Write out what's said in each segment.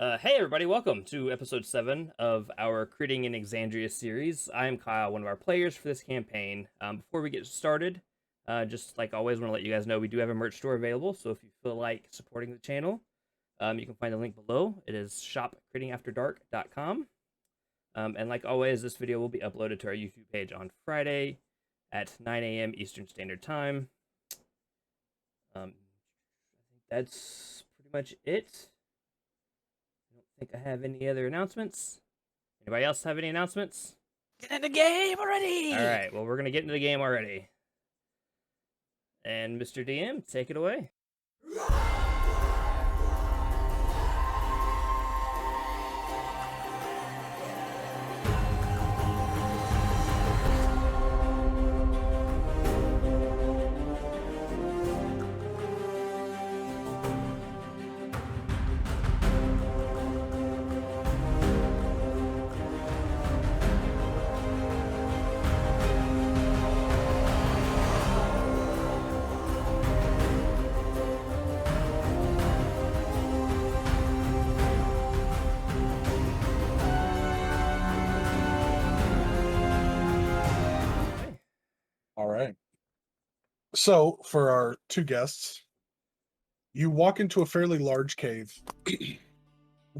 Hey everybody, welcome to episode 7 of our Creating in Exandria series. I am Kyle, one of our players for this campaign. Before we get started, just like always, want to let you guys know we do have a merch store available, so if you feel like supporting the channel, you can find the link below. It is shopcreatingafterdark.com. And like always, this video will be uploaded to our YouTube page on Friday at 9 a.m. Eastern Standard Time. I think that's pretty much it. I don't think I have any other announcements. Anybody else have any announcements? Get in the game already! All right, well, we're going to get into the game already. And Mr. DM, take it away. All right. So, for our two guests, you walk into a fairly large cave.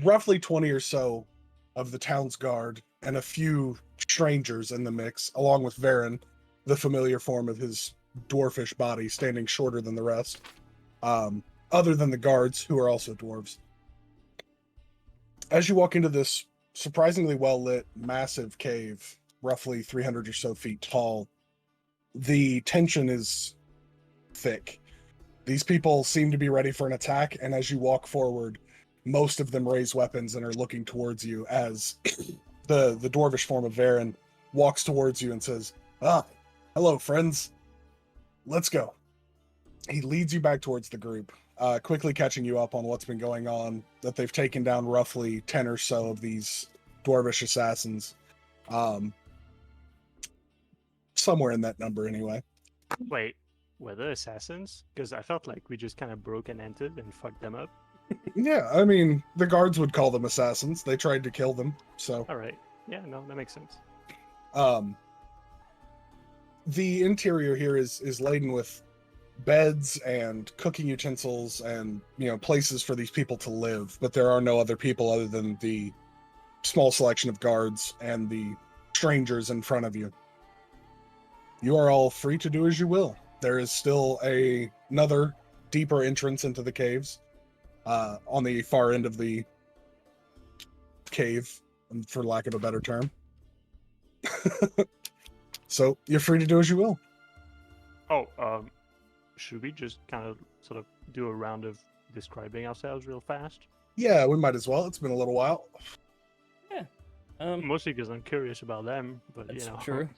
Roughly 20 or so of the town's guard and a few strangers in the mix, along with Varen, the familiar form of his dwarfish body, standing shorter than the rest, other than the guards, who are also dwarves. As you walk into this surprisingly well-lit, massive cave, roughly 300 or so feet tall, the tension is thick. These people seem to be ready for an attack, and as you walk forward, most of them raise weapons and are looking towards you as the dwarvish form of Varen walks towards you and says, hello, friends. Let's go. He leads you back towards the group, quickly catching you up on what's been going on, that they've taken down roughly 10 or so of these dwarvish assassins. Somewhere in that number, anyway. Wait, were they assassins? Because I felt like we just kind of broke and entered and fucked them up. Yeah, I mean, the guards would call them assassins. They tried to kill them, so... Alright. Yeah, no, that makes sense. The interior here is laden with beds and cooking utensils and, places for these people to live, but there are no other people other than the small selection of guards and the strangers in front of you. You are all free to do as you will. There is still another deeper entrance into the caves on the far end of the cave, for lack of a better term. So you're free to do as you will. Oh, should we just kind of sort of do a round of describing ourselves real fast? Yeah, we might as well. It's been a little while. Yeah. Mostly because I'm curious about them, but That's true.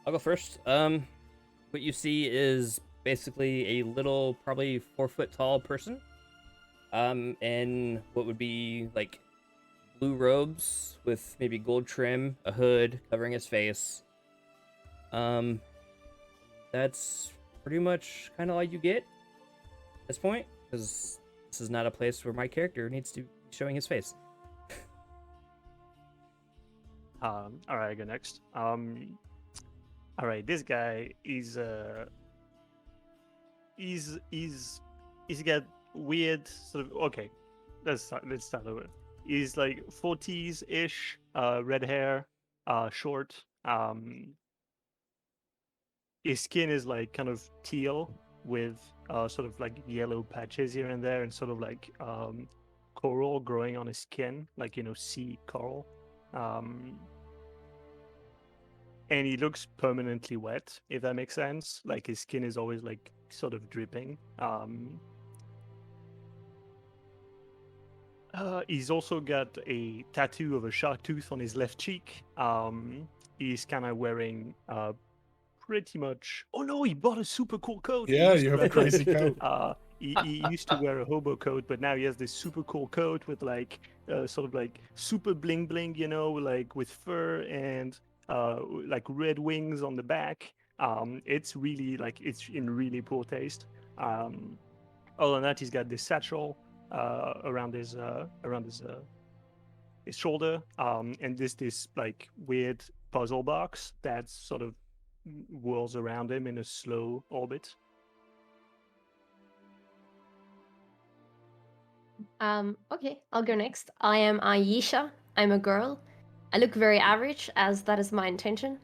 I'll go first. What you see is basically a little, probably 4-foot tall person, in what would be like blue robes with maybe gold trim, a hood covering his face. That's pretty much kind of all you get at this point, because this is not a place where my character needs to be showing his face. Alright, I go next. Alright, this guy is he's got weird sort of okay. Let's start over. He's like 40s-ish, red hair, short. His skin is like kind of teal with sort of like yellow patches here and there, and sort of like coral growing on his skin, like sea coral. And he looks permanently wet, if that makes sense. Like his skin is always like sort of dripping. He's also got a tattoo of a shark tooth on his left cheek. He's kind of wearing pretty much... Oh no, he bought a super cool coat! Yeah, you have a crazy coat. He used to wear a hobo coat, but now he has this super cool coat with like sort of like super bling bling, like with fur and like red wings on the back. It's really like, it's in really poor taste. Other than that, he's got this satchel. around his shoulder, and this like weird puzzle box that sort of whirls around him in a slow orbit. Okay, I'll go next. I am Ayesha. I'm a girl. I look very average, as that is my intention.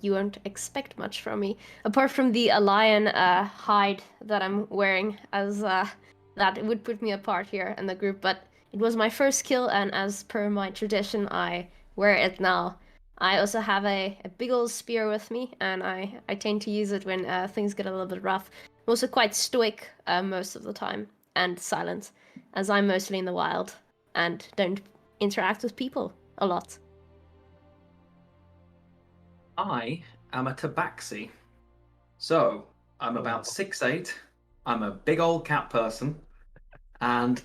You won't expect much from me, apart from the lion hide that I'm wearing, as that would put me apart here in the group. But it was my first kill, and as per my tradition, I wear it now. I also have a big old spear with me, and I tend to use it when things get a little bit rough. I'm also quite stoic most of the time, and silent, as I'm mostly in the wild and don't interact with people a lot. I am a tabaxi. So, I'm Oh, about no. 6'8". I'm a big old cat person. And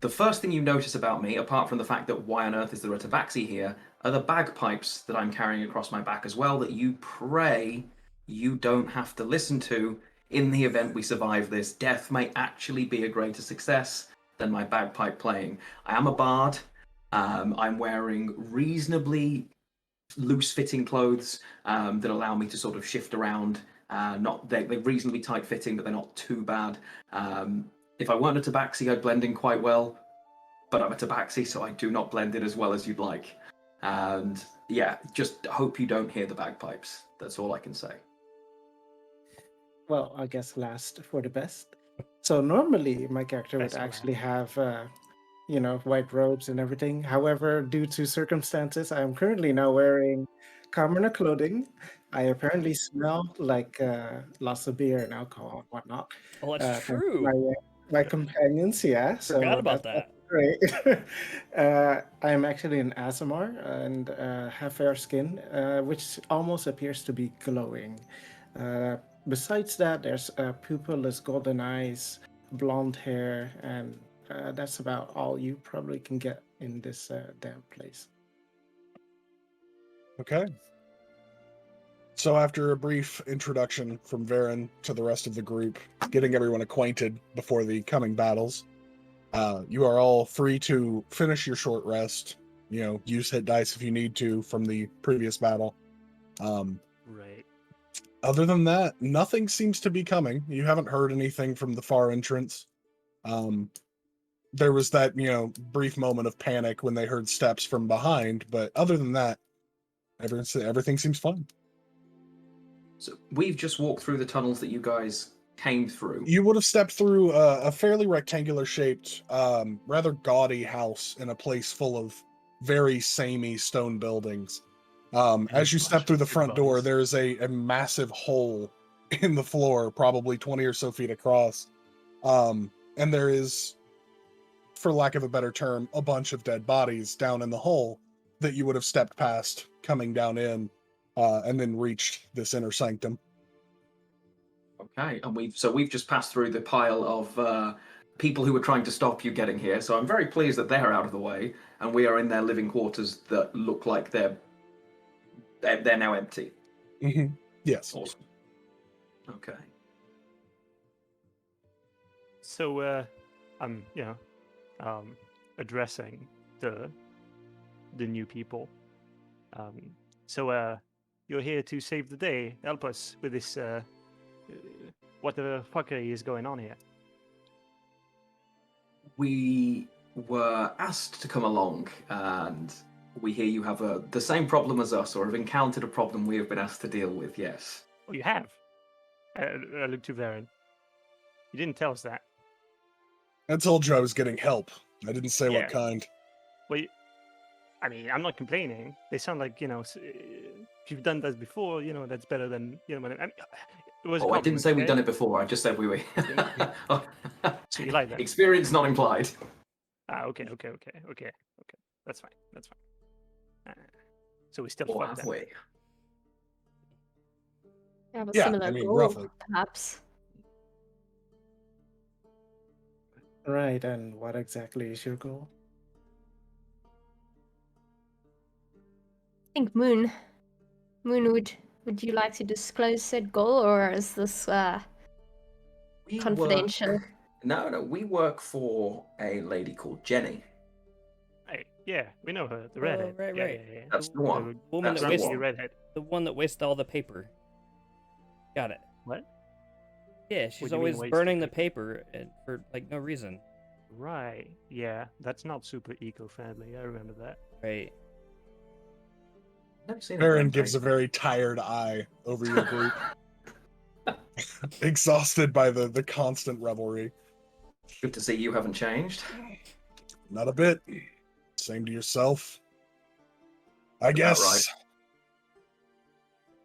the first thing you notice about me, apart from the fact that why on earth is there a tabaxi here, are the bagpipes that I'm carrying across my back as well, that you pray you don't have to listen to in the event we survive this. Death may actually be a greater success than my bagpipe playing. I am a bard. I'm wearing reasonably loose-fitting clothes that allow me to sort of shift around. They're reasonably tight-fitting, but they're not too bad. If I weren't a tabaxi, I'd blend in quite well, but I'm a tabaxi, so I do not blend in as well as you'd like. And yeah, just hope you don't hear the bagpipes. That's all I can say. Well, I guess last for the best. So normally my character would Best for actually have, white robes and everything. However, due to circumstances, I am currently now wearing commoner clothing. I apparently smell like lots of beer and alcohol and whatnot. Oh, that's Thanks to true. my companions, yeah. Forgot So about that's that. great. I am actually an Aasimar and have fair skin, which almost appears to be glowing. Besides that, there's pupilless golden eyes, blonde hair, and that's about all you probably can get in this damn place. Okay. So after a brief introduction from Varen to the rest of the group, getting everyone acquainted before the coming battles, you are all free to finish your short rest. Use hit dice if you need to from the previous battle. Right. Other than that, nothing seems to be coming. You haven't heard anything from the far entrance. There was that, brief moment of panic when they heard steps from behind, but other than that, everything seems fine. So we've just walked through the tunnels that you guys came through. You would have stepped through a fairly rectangular-shaped, rather gaudy house in a place full of very samey stone buildings. As you step through the front door, there is a massive hole in the floor, probably 20 or so feet across. And there is, for lack of a better term, a bunch of dead bodies down in the hole that you would have stepped past coming down in, and then reached this inner sanctum. Okay, and we've just passed through the pile of people who were trying to stop you getting here. So I'm very pleased that they're out of the way, and we are in their living quarters that look like they're now empty. Mm-hmm. Yes. Awesome. Okay. So I'm addressing the new people. So you're here to save the day. Help us with this. What the fuckery is going on here? We were asked to come along, and we hear you have the same problem as us, or have encountered a problem we have been asked to deal with. Yes. Oh, you have. I look to Varen. You didn't tell us that. I told you I was getting help. I didn't say Yeah. what kind. Well, I mean, I'm not complaining. They sound like, if you've done that before, that's better than, it was. I didn't say we'd done it before. I just said we were. So you like that? Experience not implied. Okay. That's fine. So we still Or fucked have them. we? I have a Yeah, similar I mean, goal, roughly. perhaps. Right, and what exactly is your goal? I think Moon, would you like to disclose said goal, or is this We confidential? No, we work for a lady called Jenny. Hey, yeah, we know her, the Oh, redhead. right, Yeah, right. yeah, yeah. That's the one. The Woman That's that the wastes one. redhead. the one that wastes all the paper. Got it. What? Yeah, she's do you mean always waste burning the the paper and for like no reason. Right. Yeah, that's not super eco-friendly. I remember that. Right. Never seen her Baron burn gives a paper. very tired eye over your group, exhausted by the constant revelry. Good to see you haven't changed. Not a bit. Same to yourself. I About guess. right.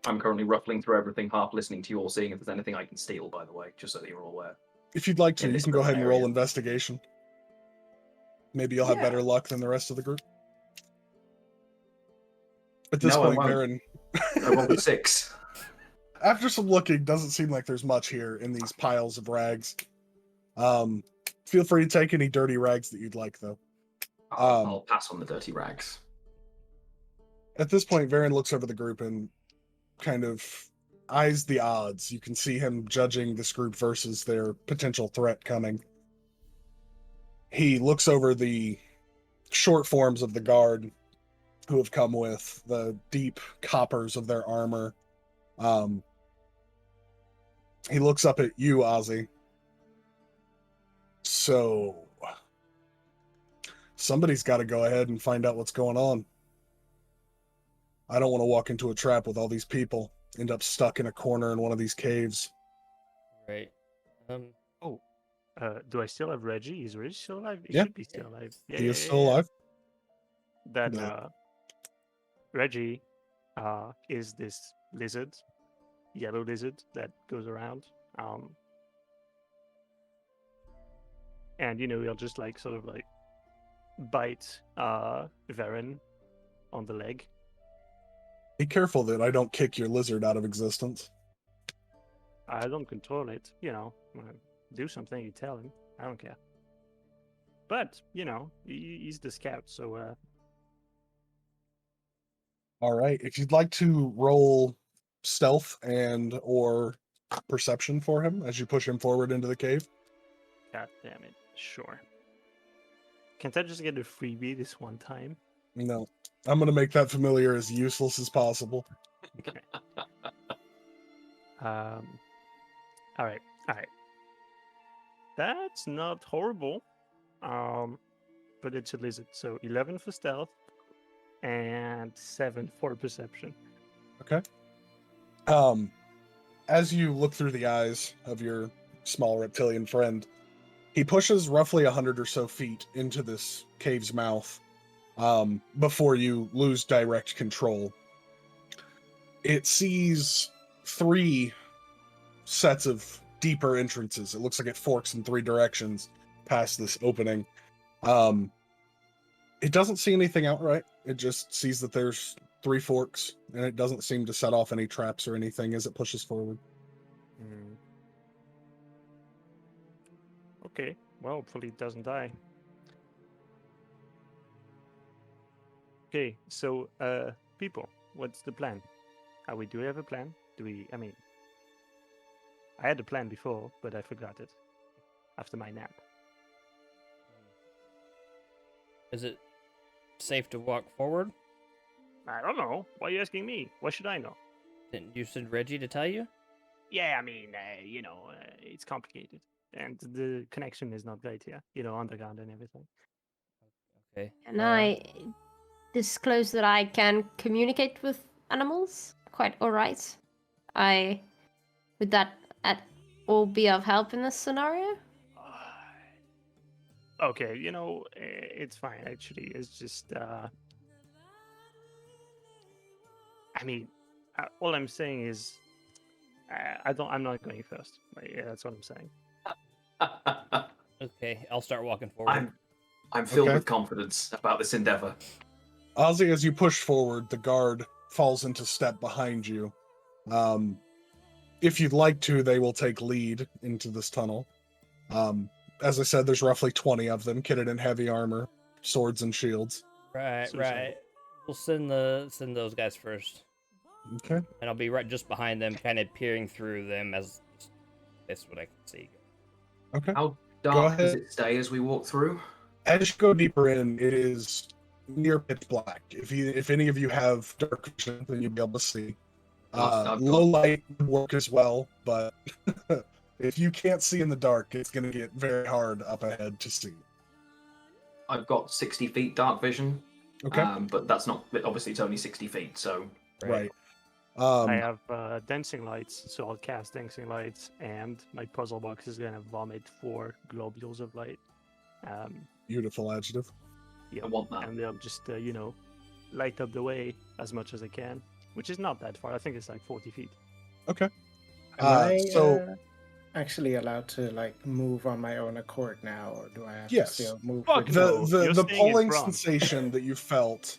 I'm currently ruffling through everything, half listening to you all, seeing if there's anything I can steal, by the way, just so that you're all aware. If you'd like to, In you this can go little ahead and roll area. investigation. Maybe you'll have Yeah. better luck than the rest of the group. At this No, I point, won't. Baron, I rolled a 6. after some looking, doesn't seem like there's much here in these piles of rags. Feel free to take any dirty rags that you'd like, though. I'll pass on the dirty rags. At this point, Varen looks over the group and kind of eyes the odds. You can see him judging this group versus their potential threat coming. He looks over the short forms of the guard who have come with the deep coppers of their armor. He looks up at you, Ozzy. So, somebody's got to go ahead and find out what's going on. I don't want to walk into a trap with all these people, end up stuck in a corner in one of these caves. Right. Do I still have Reggie? Is Reggie still alive? He Yeah. should be still alive. Yeah, He yeah, is yeah, still yeah. alive. Then No. Reggie is this lizard, yellow lizard that goes around. And he'll just like sort of like bite Varen on the leg. Be careful that I don't kick your lizard out of existence. I don't control it, do something, you tell him. I don't care. But, he's the scout, so All right. If you'd like to roll stealth and or perception for him as you push him forward into the cave. god damn it. Sure. Can't I just get a freebie this one time? No. I'm going to make that familiar as useless as possible. Okay. All right. That's not horrible. But it's a lizard, so 11 for stealth and 7 for perception. Okay. As you look through the eyes of your small reptilian friend, he pushes roughly 100 or so feet into this cave's mouth before you lose direct control. It sees 3 sets of deeper entrances. It looks like it forks in 3 directions past this opening. It doesn't see anything outright. It just sees that there's 3 forks, and it doesn't seem to set off any traps or anything as it pushes forward. Okay, well, hopefully it doesn't die. Okay, so, people, what's the plan? Do we have a plan? I had a plan before, but I forgot it after my nap. Is it safe to walk forward? I don't know. Why are you asking me? What should I know? Didn't you send Reggie to tell you? Yeah, it's complicated. And the connection is not great here. Underground and everything. Okay. Can I disclose that I can communicate with animals? Quite alright. Would that at all be of help in this scenario? Okay, it's fine, actually. It's just, all I'm saying is, I'm not going first. Yeah, that's what I'm saying. Okay, I'll start walking forward. I'm filled Okay. with confidence about this endeavor. Ozzy, as you push forward, the guard falls into step behind you. If you'd like to, they will take lead into this tunnel. As I said, there's roughly 20 of them, kitted in heavy armor, swords and shields. Right. Suicide. We'll send those guys first, Okay. and I'll be right just behind them, kind of peering through them as that's what I can see. Okay. Dark, does ahead. it stay as we walk through? As you go deeper in, it is near pitch black. If any of you have dark vision, then you'll be able to see. I've Low got- light would work as well, but if you can't see in the dark, it's going to get very hard up ahead to see. I've got 60 feet dark vision. Okay. But that's not, obviously it's only 60 feet, so Right. I have dancing lights, so I'll cast dancing lights, and my puzzle box is gonna vomit 4 globules of light. Beautiful adjective. I want that. And they'll just light up the way as much as I can, which is not that far. I think it's like 40 feet. Okay. Am I so actually allowed to like move on my own accord now, or do I have Yes. to still move? Fuck with no. the You're the staying in pulling front. sensation that you felt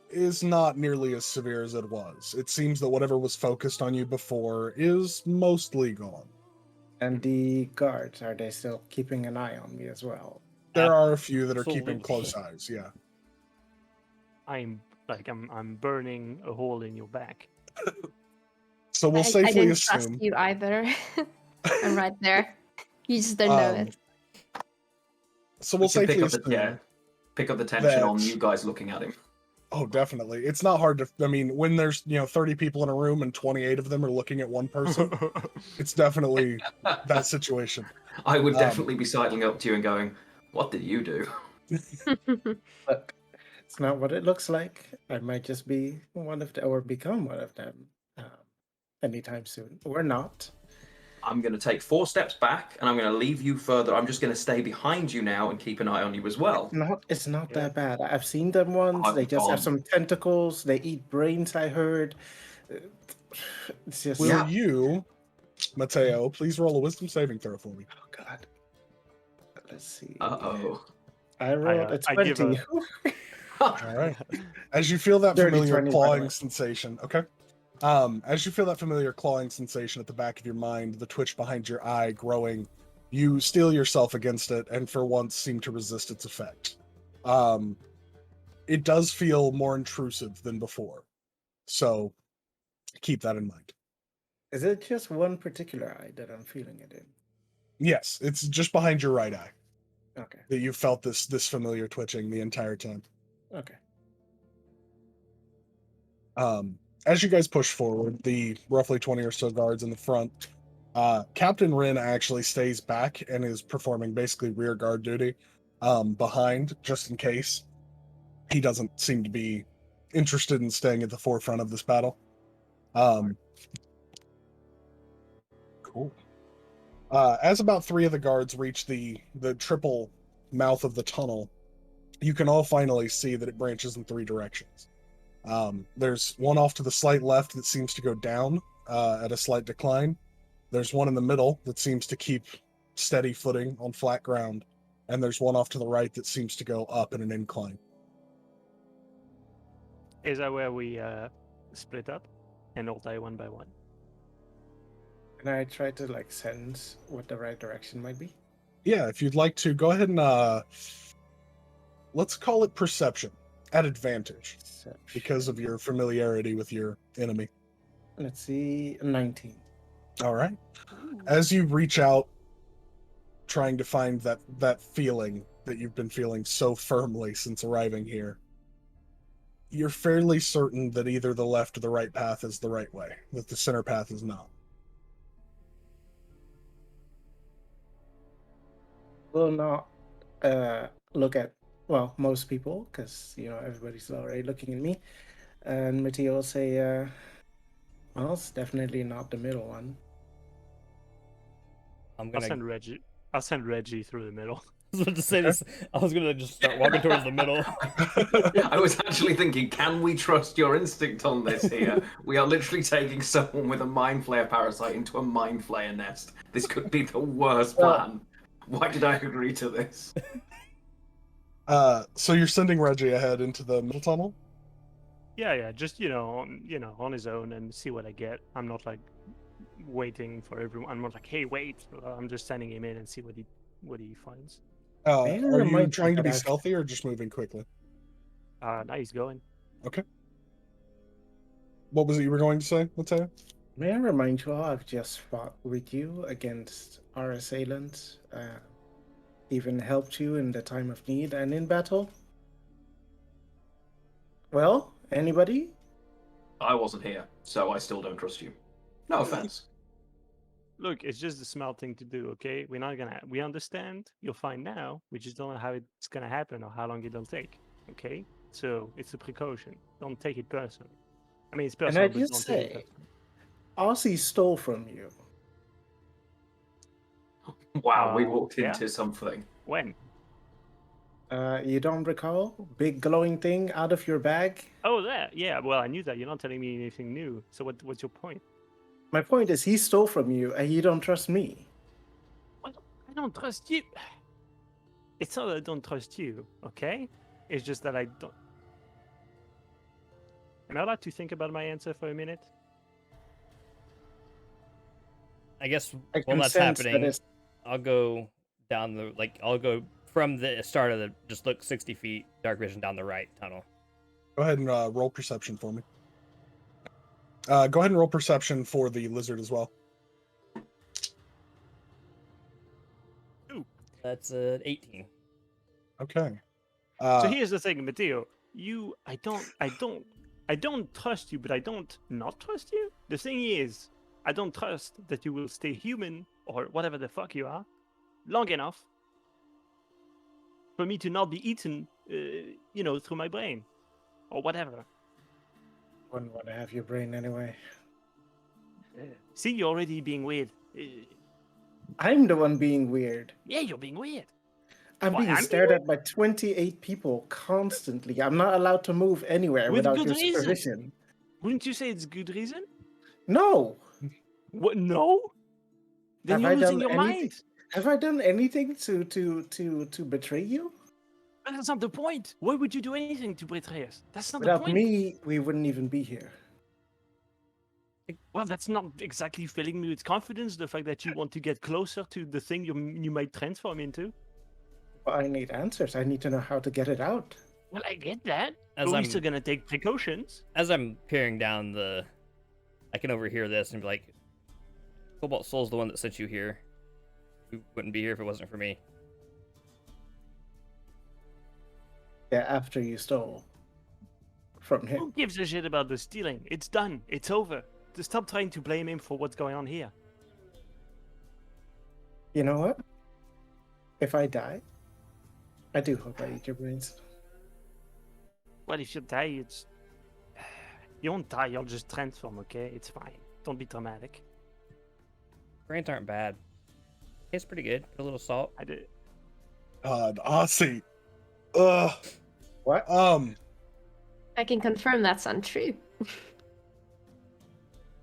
is not nearly as severe as it was. It seems that whatever was focused on you before is mostly gone. And the guards, are they still keeping an eye on me as well? There are a few that are keeping Absolutely. close eyes. Yeah. I'm burning a hole in your back. So we'll I safely didn't trust assume. you either. I'm right there. You just don't know Um, it. So we'll We can safely pick up the tension on that- you guys looking at him. Oh, definitely. It's not hard to. I mean, when there's 30 people in a room and 28 of them are looking at one person, it's definitely that situation. I would Um, definitely be sidling up to you and going, "What did you do?" Look, it's not what it looks like. I might just be one of them, or become one of them, anytime soon, or not. I'm going to take 4 steps back, and I'm going to leave you further. I'm just going to stay behind you now and keep an eye on you as well. It's not Yeah. that bad. I've seen them once. They just have gone. some tentacles. They eat brains, I heard. It's just Will Yeah. you, Mateo, please roll a wisdom saving throw for me? Oh god. Let's see. Uh-oh. I rolled a I give 20. All right. As you feel that Dirty familiar 20, by the clawing way. sensation, okay? As you feel that familiar clawing sensation at the back of your mind, the twitch behind your eye growing, you steel yourself against it and for once seem to resist its effect. It does feel more intrusive than before. So keep that in mind. Is it just one particular eye that I'm feeling it in? Yes, it's just behind your right eye Okay. that you felt this familiar twitching the entire time. Okay. As you guys push forward, the roughly 20 or so guards in the front, Captain Rin actually stays back and is performing basically rear guard duty behind, just in case. He doesn't seem to be interested in staying at the forefront of this battle. Cool. As about 3 of the guards reach the triple mouth of the tunnel, you can all finally see that it branches in 3 directions. There's one off to the slight left that seems to go down at a slight decline. There's one in the middle that seems to keep steady footing on flat ground. And there's one off to the right that seems to go up in an incline. Is that where we split up and all die one by one? And I try to like sense what the right direction might be. Yeah, if you'd like to, go ahead and let's call it perception at advantage because of your familiarity with your enemy. Let's see, 19. All right. As you reach out, trying to find that feeling that you've been feeling so firmly since arriving here, you're fairly certain that either the left or the right path is the right way, that the center path is not. Will not look at, well, most people, because, everybody's already looking at me. And Mateo will say, well, it's definitely not the middle one. I'm I'll gonna. send Reggie through the middle. I was about to say this. I was gonna just start walking towards the middle. I was actually thinking, can we trust your instinct on this here? We are literally taking someone with a mind flayer parasite into a mind flayer nest. This could be the worst plan. Why did I agree to this? So you're sending Reggie ahead into the middle tunnel? Yeah, just on his own and see what I get. I'm not like waiting for everyone. I'm not like, hey, wait. I'm just sending him in and see what he finds. Are Maybe you remind trying you to be that stealthy or just moving quickly? Now he's going. What was it you were going to say, Mateo? May I remind you all, I've just fought with you against our assailants. even helped you in the time of need and in battle. Well, anybody? I wasn't here, so I still don't trust you. No offense. Look, it's just the smart thing to do, okay? We're not gonna. We understand. You're fine now. We just don't know how it's gonna happen or how long it'll take. Okay? So it's a precaution. Don't take it personally. I mean, it's And I personal, but just don't take it say, personally. Ozzy stole from you. Wow, we walked Yeah? into something. When? You don't recall? Big glowing thing out of your bag? Oh, that. Yeah. Well, I knew that. You're not telling me anything new. So what's your point? My point is, he stole from you, and you don't trust me. Well, I don't trust you. It's not that I don't trust you. Okay? It's just that I don't. Am I allowed to think about my answer for a minute? I guess I while can that's sense that happening, it's I'll go down the I'll go from the start of the just look 60 feet dark vision down the right tunnel. Go ahead and roll perception for me. Go ahead and roll perception for the lizard as well. That's 18. Okay. So here's the thing, Matteo. I don't trust you, but I don't not trust you. The thing is, I don't trust that you will stay human or whatever the fuck you are long enough for me to not be eaten, through my brain or whatever. wouldn't want to have your brain anyway. See, you're already being weird. I'm the one being weird. Yeah, you're being weird. I'm Why, being I'm stared being at by 28 people constantly. I'm not allowed to move anywhere With without good your reason. supervision. Wouldn't you say it's good reason? No. What? No. Then Have you're I losing done your anything? mind. Have I done anything to betray you? But that's not the point. Why would you do anything to betray us? That's not the Without point. me, we wouldn't even be here. Well, that's not exactly filling me with confidence. The fact that you want to get closer to the thing you might transform into. But I need answers. I need to know how to get it out. Well, I get that. As But we're I'm still gonna take precautions. as I'm peering down I can overhear this and be like, Cobalt Soul's the one that sent you here. We wouldn't be here if it wasn't for me. Yeah, after you stole from him. Who gives a shit about the stealing? It's done. It's over. Just stop trying to blame him for what's going on here. You know what? If I die, I do hope I eat your brains. Well, if you die, it's... You won't die, you'll just transform, okay? It's fine. Don't be dramatic. Brains aren't bad. Tastes pretty good. Put a little salt. I did. Aussie. Ugh. What? I can confirm that's untrue.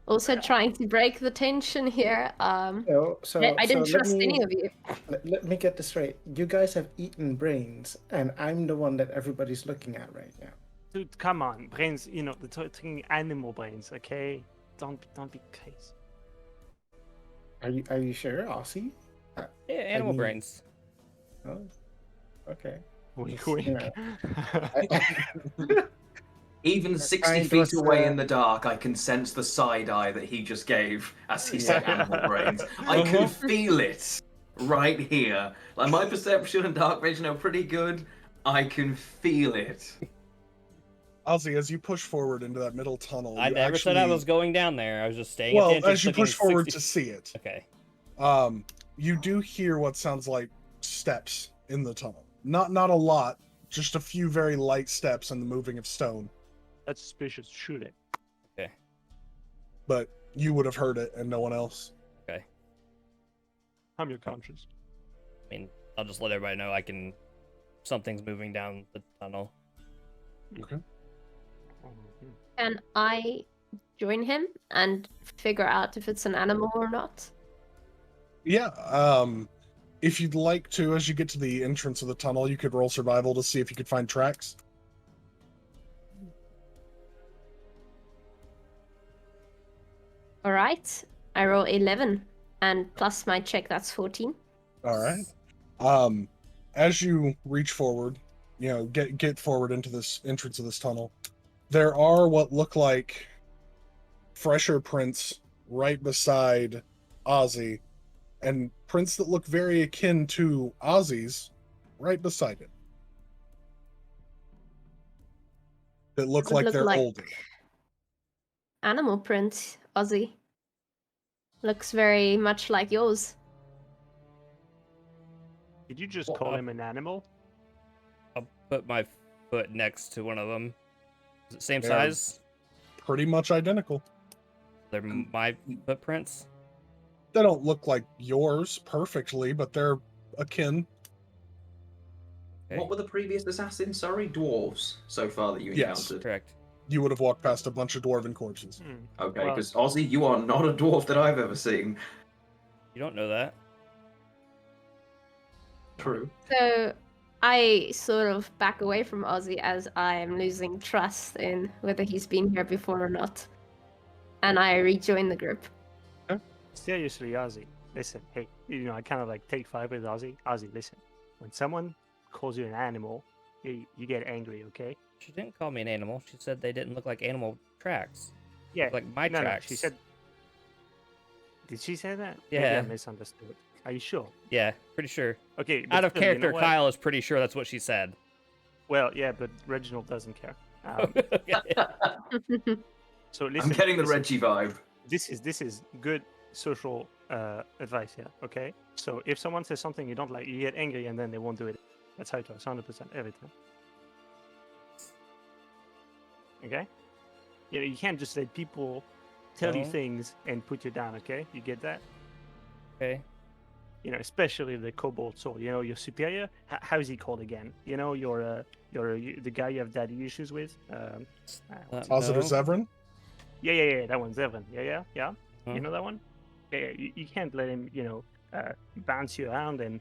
Also trying to break the tension here. I I didn't trust any of you. Let me get this straight. You guys have eaten brains, and I'm the one that everybody's looking at right now. Dude, come on. Brains, the talking animal brains, okay? Don't be crazy. Are you sure, Aussie? Yeah, animal mean- brains. Oh, okay. Wink, You wink. know. Even That 60 kind feet was, away in the dark, I can sense the side eye that he just gave as he said Yeah. animal brains. I can feel it right here. Like, my perception and dark vision are pretty good. I can feel it. Aussie, as you push forward into that middle tunnel, I you never said I actually- was going down there. I was just staying at the Well, entrance. as you looking push forward 60 to see it, Okay. you do hear what sounds like steps in the tunnel. Not a lot, just a few very light steps and the moving of stone. That's suspicious. Shoot it. But you would have heard it and no one else. I'm your conscience. I mean, I'll just let everybody know something's moving down the tunnel. Okay. Can I join him and figure out if it's an animal or not? Yeah, if you'd like to, as you get to the entrance of the tunnel, you could roll survival to see if you could find tracks. All right. I roll 11 and plus my check, that's 14. All right. As you reach forward, get forward into this entrance of this tunnel, there are what look like fresher prints right beside Ozzy, and prints that look very akin to Ozzy's right beside it. That look Doesn't like look they're like older. animal print, Ozzy. Looks very much like yours. Did you just What call up? him an animal? I'll put my foot next to one of them. Is it same They are- size? Pretty much identical. They're my footprints. They don't look like yours perfectly, but they're akin. Okay. What were the previous assassins? Sorry, dwarves. So far that you Yes. encountered. Correct. You would have walked past a bunch of dwarven corpses. Hmm. Okay, Well- because Ozzy, you are not a dwarf that I've ever seen. You don't know that. True. So I sort of back away from Ozzy as I'm losing trust in whether he's been here before or not. And I rejoin the group. Seriously, Ozzy, listen. Hey, I kind of like take five with Ozzy. Ozzy, listen. When someone calls you an animal, you get angry, okay? She didn't call me an animal. She said they didn't look like animal tracks. Yeah. Like my no, tracks. No, she said. Did she say that? Maybe Yeah. I misunderstood. Are you sure? Yeah, pretty sure. Okay. Out of still, you know character, what? Kyle is pretty sure that's what she said. Well, yeah, but Reginald doesn't care. Okay. So listen. I'm getting the listen. Reggie vibe. This is good social advice here. Okay. So if someone says something you don't like, you get angry and then they won't do it. That's how it works. 100% every time. Okay. You can't just let people tell you No. things and put you down. Okay. You get that? Okay. Especially the kobold soul. Your superior. How is he called again? Your the guy you have daddy issues with. What's Positive No. Zevran? Yeah. That one's Evan. Yeah. Huh? You know that one? Yeah. You can't let him. Bounce you around and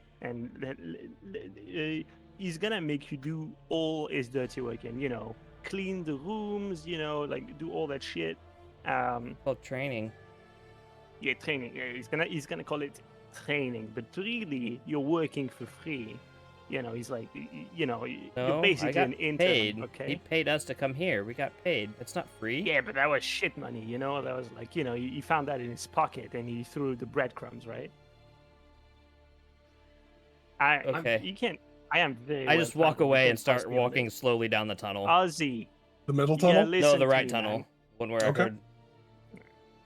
he's gonna make you do all his dirty work and clean the rooms. Like do all that shit. Called training. Yeah, training. Yeah, he's gonna call it training, but really you're working for free. He's like, you're No, basically I got an intern. paid. Okay. He paid us to come here. We got paid. It's not free. Yeah, but that was shit money. That was like, he found that in his pocket and he threw the breadcrumbs, right? Okay. You can't. I am very. I well just walk traveled, you away can't and start trust me on walking this. slowly down the tunnel. Ozzy. The middle you tunnel? gotta No, listen the to right me, tunnel. man. One where I Okay. heard.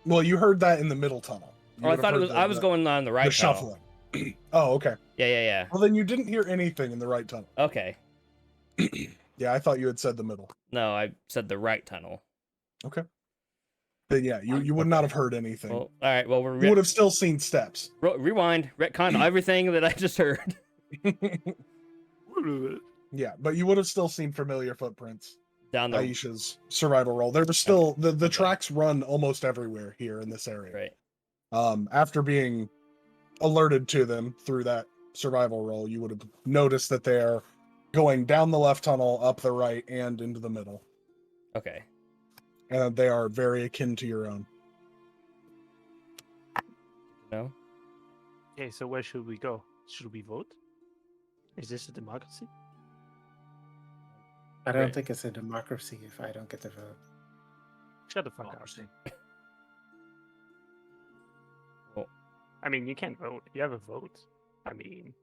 Well, you heard that in the middle tunnel. You Oh, I would have thought it heard was. I was going on the right the tunnel. shuffling. Oh, okay. Yeah. Well, then you didn't hear anything in the right tunnel. Okay. Yeah, I thought you had said the middle. No, I said the right tunnel. Okay. Then yeah, you would not have heard anything. Well, all right. Well, we're You would have still seen steps. rewind, retcon everything that I just heard. Yeah, but you would have still seen familiar footprints. Down the Aisha's survival roll. There was still the Okay. tracks run almost everywhere here in this area. right. After being alerted to them through that survival roll, you would have noticed that they are going down the left tunnel, up the right, and into the middle. Okay. And they are very akin to your own. No. Okay, so where should we go? Should we vote? Is this a democracy? I don't Right. think it's a democracy if I don't get to vote. Shut the fuck up. Democracy. Well, I mean, you can't vote. You have a vote. I mean,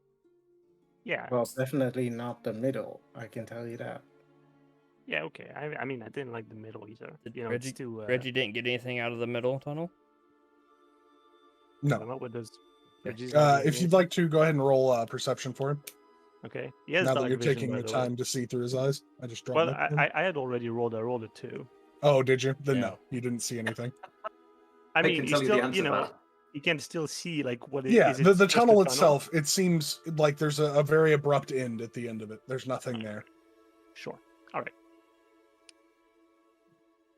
yeah. Well, definitely not the middle. I can tell you that. Yeah, okay. I mean, I didn't like the middle either. Did It's Reggie- too. Reggie didn't get anything out of the middle tunnel. I No. don't know what does. Okay. Reggie's not getting If you'd anything. like to, go ahead and roll perception for him. Okay. Yes, now that dark you're vision, taking by your the way. time to see through his eyes. I just dropped Well, it. I had already rolled. I rolled a 2. Oh, did you? Then Yeah. no, you didn't see anything. I I mean, can you tell you still, the answer to that. you can still see like what Yeah, is it the just a tunnel itself, it seems like there's a very abrupt end at the end of it. There's nothing there. Sure. All right.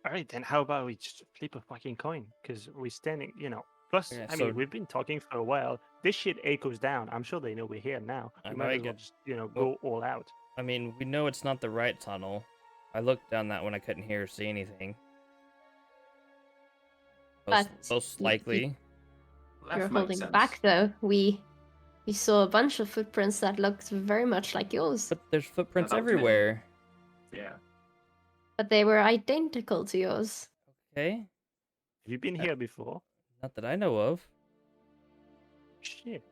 All right, then how about we just flip a fucking coin? Because we're standing, Plus, Yeah, I so- mean, we've been talking for a while. This shit echoes down. I'm sure they know we're here now. I We might might as well get- just, go all out. I mean, we know it's not the right tunnel. I looked down that one. I couldn't hear or see anything. But Most you- likely. Left You're makes holding sense. back though. We saw a bunch of footprints that looked very much like yours, But there's footprints that was middle. everywhere. Yeah. but they were identical to yours. Okay. Have you been here before? Not that I know of. Shit.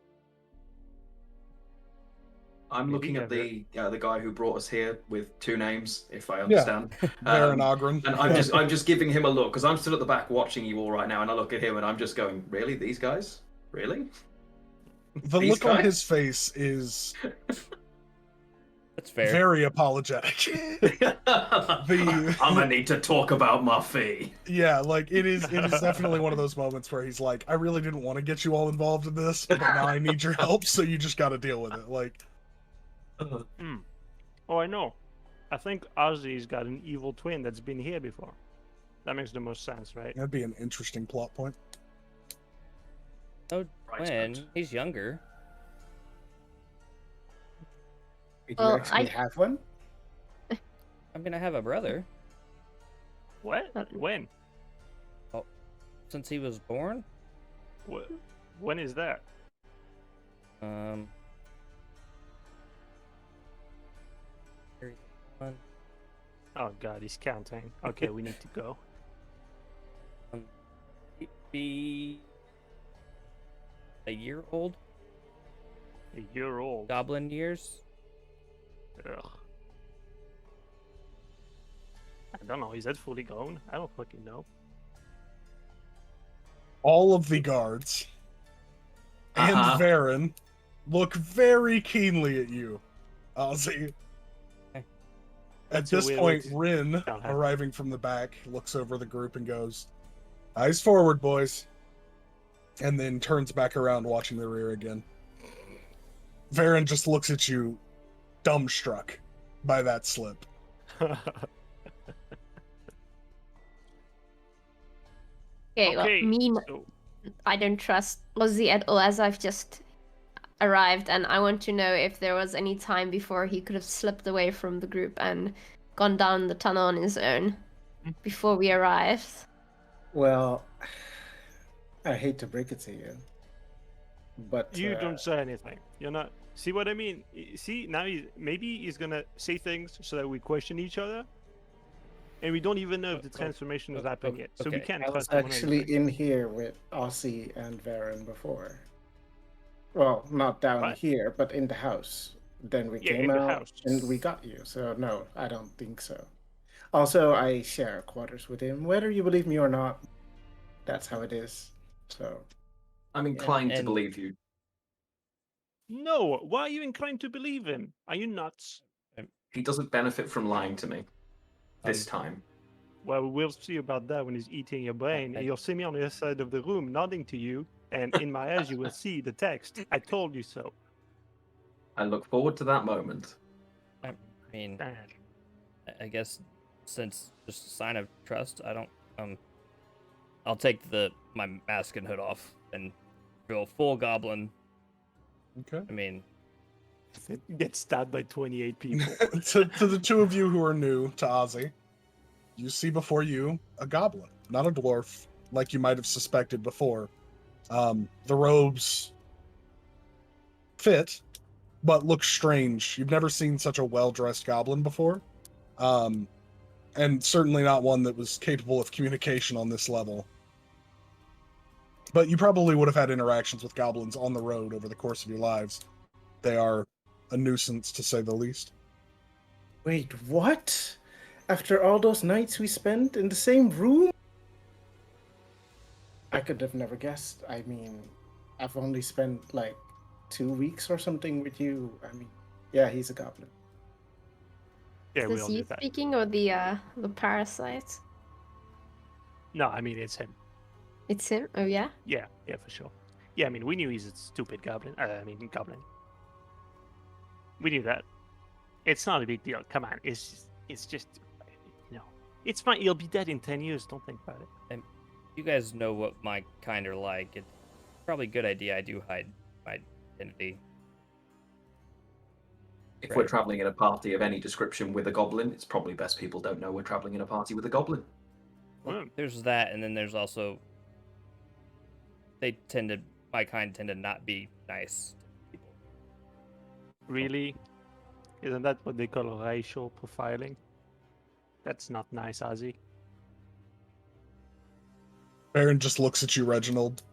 I'm Maybe looking at the guy who brought us here with 2 names, if I understand. Varen Ogren. And I'm just giving him a look because I'm still at the back watching you all right now, and I look at him and I'm just going, really, these guys, really? The These look on guys? his face is That's fair. very apologetic. I'm gonna need to talk about my fee. Yeah, like it is definitely one of those moments where he's like, I really didn't want to get you all involved in this, but now I need your help, so you just gotta deal with it. Like, Oh, I know. I think Ozzy's got an evil twin that's been here before. That makes the most sense, right? that'd be an interesting plot point. Oh, Right, when Scott. he's younger. Did Well, you actually have one? I mean, I have a brother. What? When? Since he was born. When is that? Um. 31, Oh god, he's counting. Okay, we need to go. he'd be a year old. A year old. Goblin years. Ugh. I don't know. Is that fully grown? I don't fucking know. All of the guards and Varen look very keenly at you, Ozzy. At That's a this weird point, way to- Rin, Uh-huh. arriving from the back, looks over the group and goes, "Eyes forward, boys," and then turns back around, watching the rear again. Varen just looks at you, dumbstruck by that slip. Okay, well, Okay, me, so I don't trust Ozzy at all, as I've just arrived, and I want to know if there was any time before he could have slipped away from the group and gone down the tunnel on his own before we arrived. Well, I hate to break it to you, but you don't say anything. You're not. See what I mean? See now, maybe he's gonna say things so that we question each other, and we don't even know if the transformation has happened yet. So we okay. can't I was trust him on actually anything. in here with Aussie and Varen before. Well, not down What? here, but in the house. Then we Yeah, came in the out house. and we got you. So no, I don't think so. Also, I share quarters with him. Whether you believe me or not, that's how it is. So I'm inclined to and- believe you. No, why are you inclined to believe him? Are you nuts? He doesn't benefit from lying to me. This time. Well, we'll see about that when he's eating your brain. You'll see me on the other side of the room nodding to you, and in my eyes you will see the text. I told you so. I look forward to that moment. I mean, Dad. I guess since just a sign of trust, I don't. I'll take my mask and hood off and go full goblin. Okay. I mean, Get stabbed by 28 people. to the two of you who are new to Ozzy, you see before you a goblin, not a dwarf, like you might have suspected before. The robes fit, but look strange. You've never seen such a well-dressed goblin before, and certainly not one that was capable of communication on this level. But you probably would have had interactions with goblins on the road over the course of your lives. They are a nuisance, to say the least. wait, what? After all those nights we spent in the same room? I could have never guessed. I mean, I've only spent like 2 weeks or something with you. I mean, yeah, he's a goblin. Yeah, Is we this all you knew that. speaking or the parasite? No, I mean it's him. It's him. Oh yeah. Yeah, for sure. Yeah, I mean we knew he's a stupid goblin. Goblin. We knew that. It's not a big deal. Come on, it's just, it's fine. He'll be dead in 10 years. Don't think about it. you guys know what my kind are like. It's probably a good idea I do hide my identity. If Right. we're traveling in a party of any description with a goblin, it's probably best people don't know we're traveling in a party with a goblin. Well, There's that, and then there's also my kind tend to not be nice to people. really? Isn't that what they call racial profiling? That's not nice, Ozzy. Baron just looks at you, Reginald.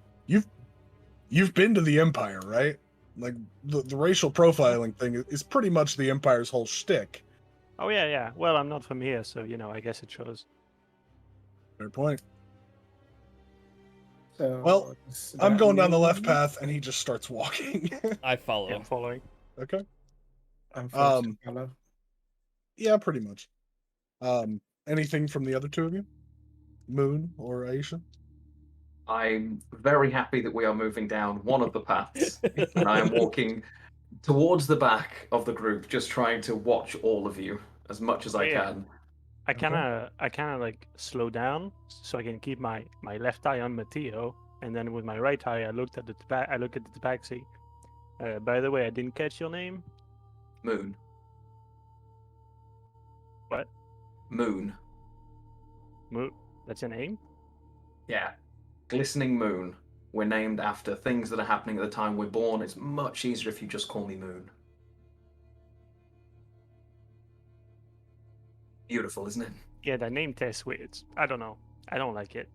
You've been to the Empire, right? Like the racial profiling thing is pretty much the Empire's whole shtick. Oh yeah. Well, I'm not from here, so I guess it shows. Fair point. So Well, does I'm that going down the left mean path, and he just starts walking. I follow. Yeah, I'm following. Okay. I'm first Um, to follow? Yeah, pretty much. Anything from the other two of you? Moon or Aisha? I'm very happy that we are moving down one of the paths, and I am walking towards the back of the group, just trying to watch all of you as much as I Yeah. can. I kind of like slow down so I can keep my left eye on Matteo, and then with my right eye I looked at the I look at the tabaxi. By the way, I didn't catch your name. Moon. What? Moon. That's your name? Yeah. Glistening Moon. We're named after things that are happening at the time we're born. It's much easier if you just call me Moon. Beautiful, isn't it? Yeah, that name test weird. I don't know. I don't like it.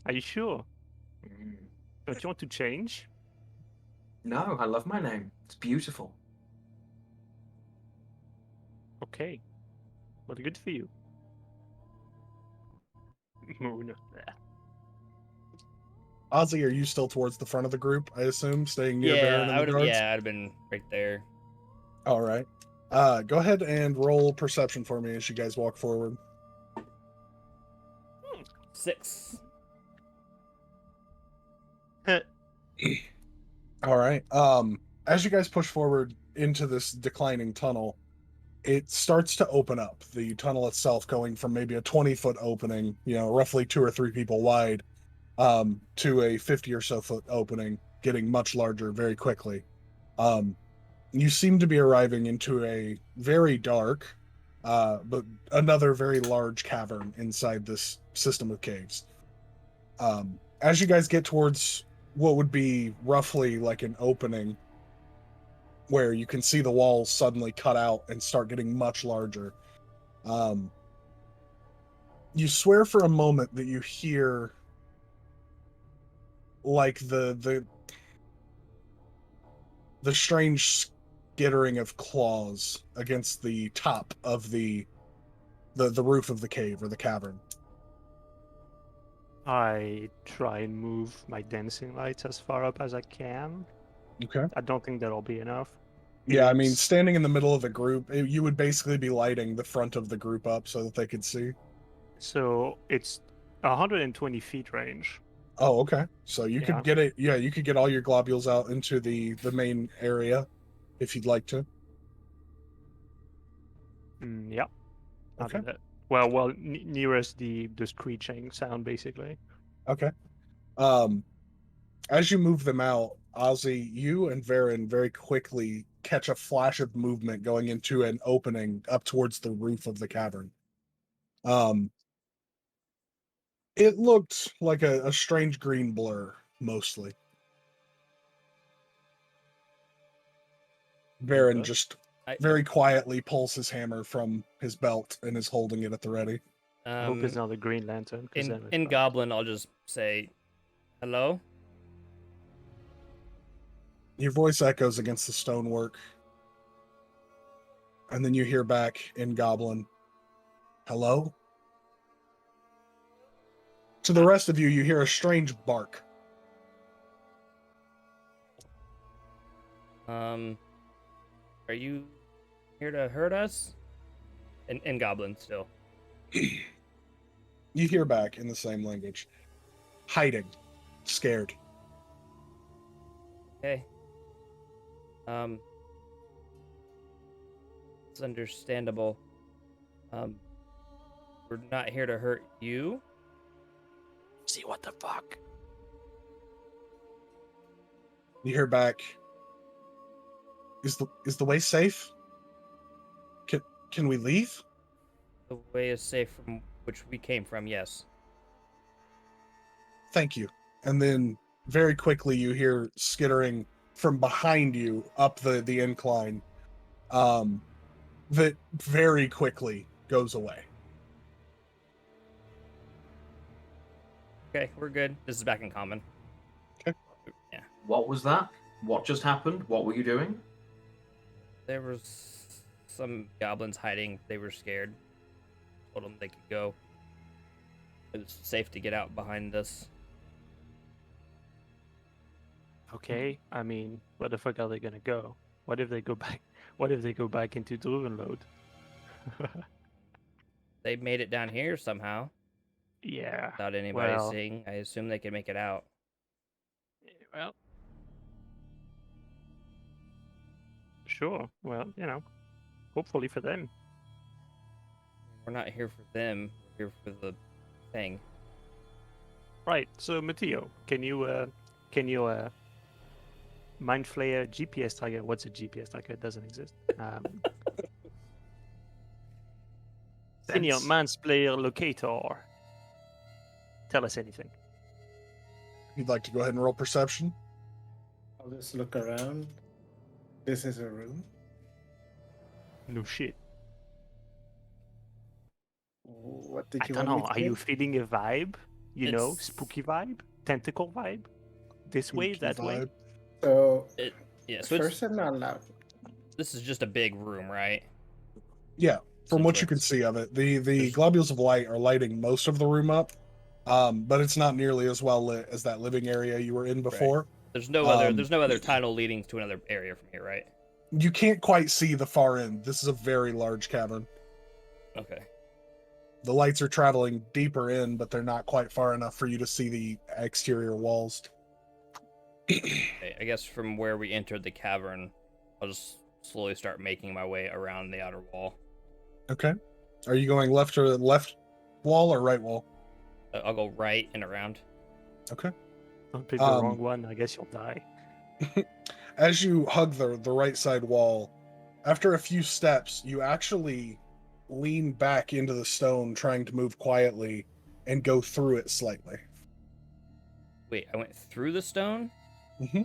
Are you sure? Mm. Don't you want to change? No, I love my name. It's beautiful. Okay. Well, good for you. Moon. Ozzy, are you still towards the front of the group, I assume, staying near Baron and I the would have. guards? Yeah, I'd have been right there. All right. Go ahead and roll perception for me as you guys walk forward. 6. All right. As you guys push forward into this declining tunnel, it starts to open up. The tunnel itself going from maybe a 20-foot opening, roughly 2 or 3 people wide, to a 50 or so foot opening, getting much larger very quickly. You seem to be arriving into a very dark, but another very large cavern inside this system of caves. As you guys get towards what would be roughly like an opening where you can see the walls suddenly cut out and start getting much larger, you swear for a moment that you hear like the strange skittering of claws against the top of the roof of the cave or the cavern. I try and move my dancing lights as far up as I can. Okay. I don't think that'll be enough. Yeah, I mean, standing in the middle of the group, you would basically be lighting the front of the group up so that they could see. So it's 120 feet range. Oh, okay. So you Yeah. could get it. Yeah, you could get all your globules out into the main area if you'd like to. Yeah. I'll do Okay. that. Well, nearest the screeching sound, basically. Okay. As you move them out, Ozzy, you and Varen very quickly catch a flash of movement going into an opening up towards the roof of the cavern. It looked like a strange green blur, mostly. Varen just very quietly pulls his hammer from his belt and is holding it at the ready. I hope it's not a Green Lantern. In Goblin, I'll just say, hello? Your voice echoes against the stonework. And then you hear back in Goblin, hello? To the rest of you, you hear a strange bark. Are you here to hurt us? In Goblin still. You hear back in the same language. Hiding. Scared. Okay. It's understandable. We're not here to hurt you. See what the fuck? You hear back. Is the way safe? Can we leave? The way is safe from which we came from, yes. Thank you. And then very quickly you hear skittering from behind you up the incline. That very quickly goes away. Okay, we're good. This is back in common. Okay. What was that? What just happened? What were you doing? There was some goblins hiding. They were scared. Told them they could go. It was safe to get out behind us. Okay, I mean, where the fuck are they gonna go? What if they go back? What if they go back into Druvenload? They made it down here somehow Yeah. without anybody Well, seeing. I assume they could make it out. well, sure. Well, hopefully for them. We're not here for them. We're here for the thing. Right. So, Matteo, can you mind flayer GPS tracker? What's a GPS tracker? It doesn't exist. Can you Sense. man's player locator tell us anything? You'd like to go ahead and roll perception? I'll just look around. This is a room. No shit. What did I you don't want know. me to Are you say? feeling a vibe? You know, It's- spooky vibe, tentacle vibe. This way, Spooky that way. vibe. So, Yeah, so first I'm not allowed. this is just a big room, right? Yeah, from what you Essentially. can see of it, the There's- globules of light are lighting most of the room up, but it's not nearly as well lit as that living area you were in before. There's no other. Um, There's no other tunnel leading to another area from here, right? You can't quite see the far end. This is a very large cavern. Okay. The lights are traveling deeper in, but they're not quite far enough for you to see the exterior walls. Okay, I guess from where we entered the cavern, I'll just slowly start making my way around the outer wall. Okay. Are you going left wall or right wall? I'll go right and around. Okay. Don't pick the wrong one. I guess you'll die. As you hug the right side wall, after a few steps, you actually lean back into the stone, trying to move quietly, and go through it slightly. Wait, I went through the stone? Mm-hmm.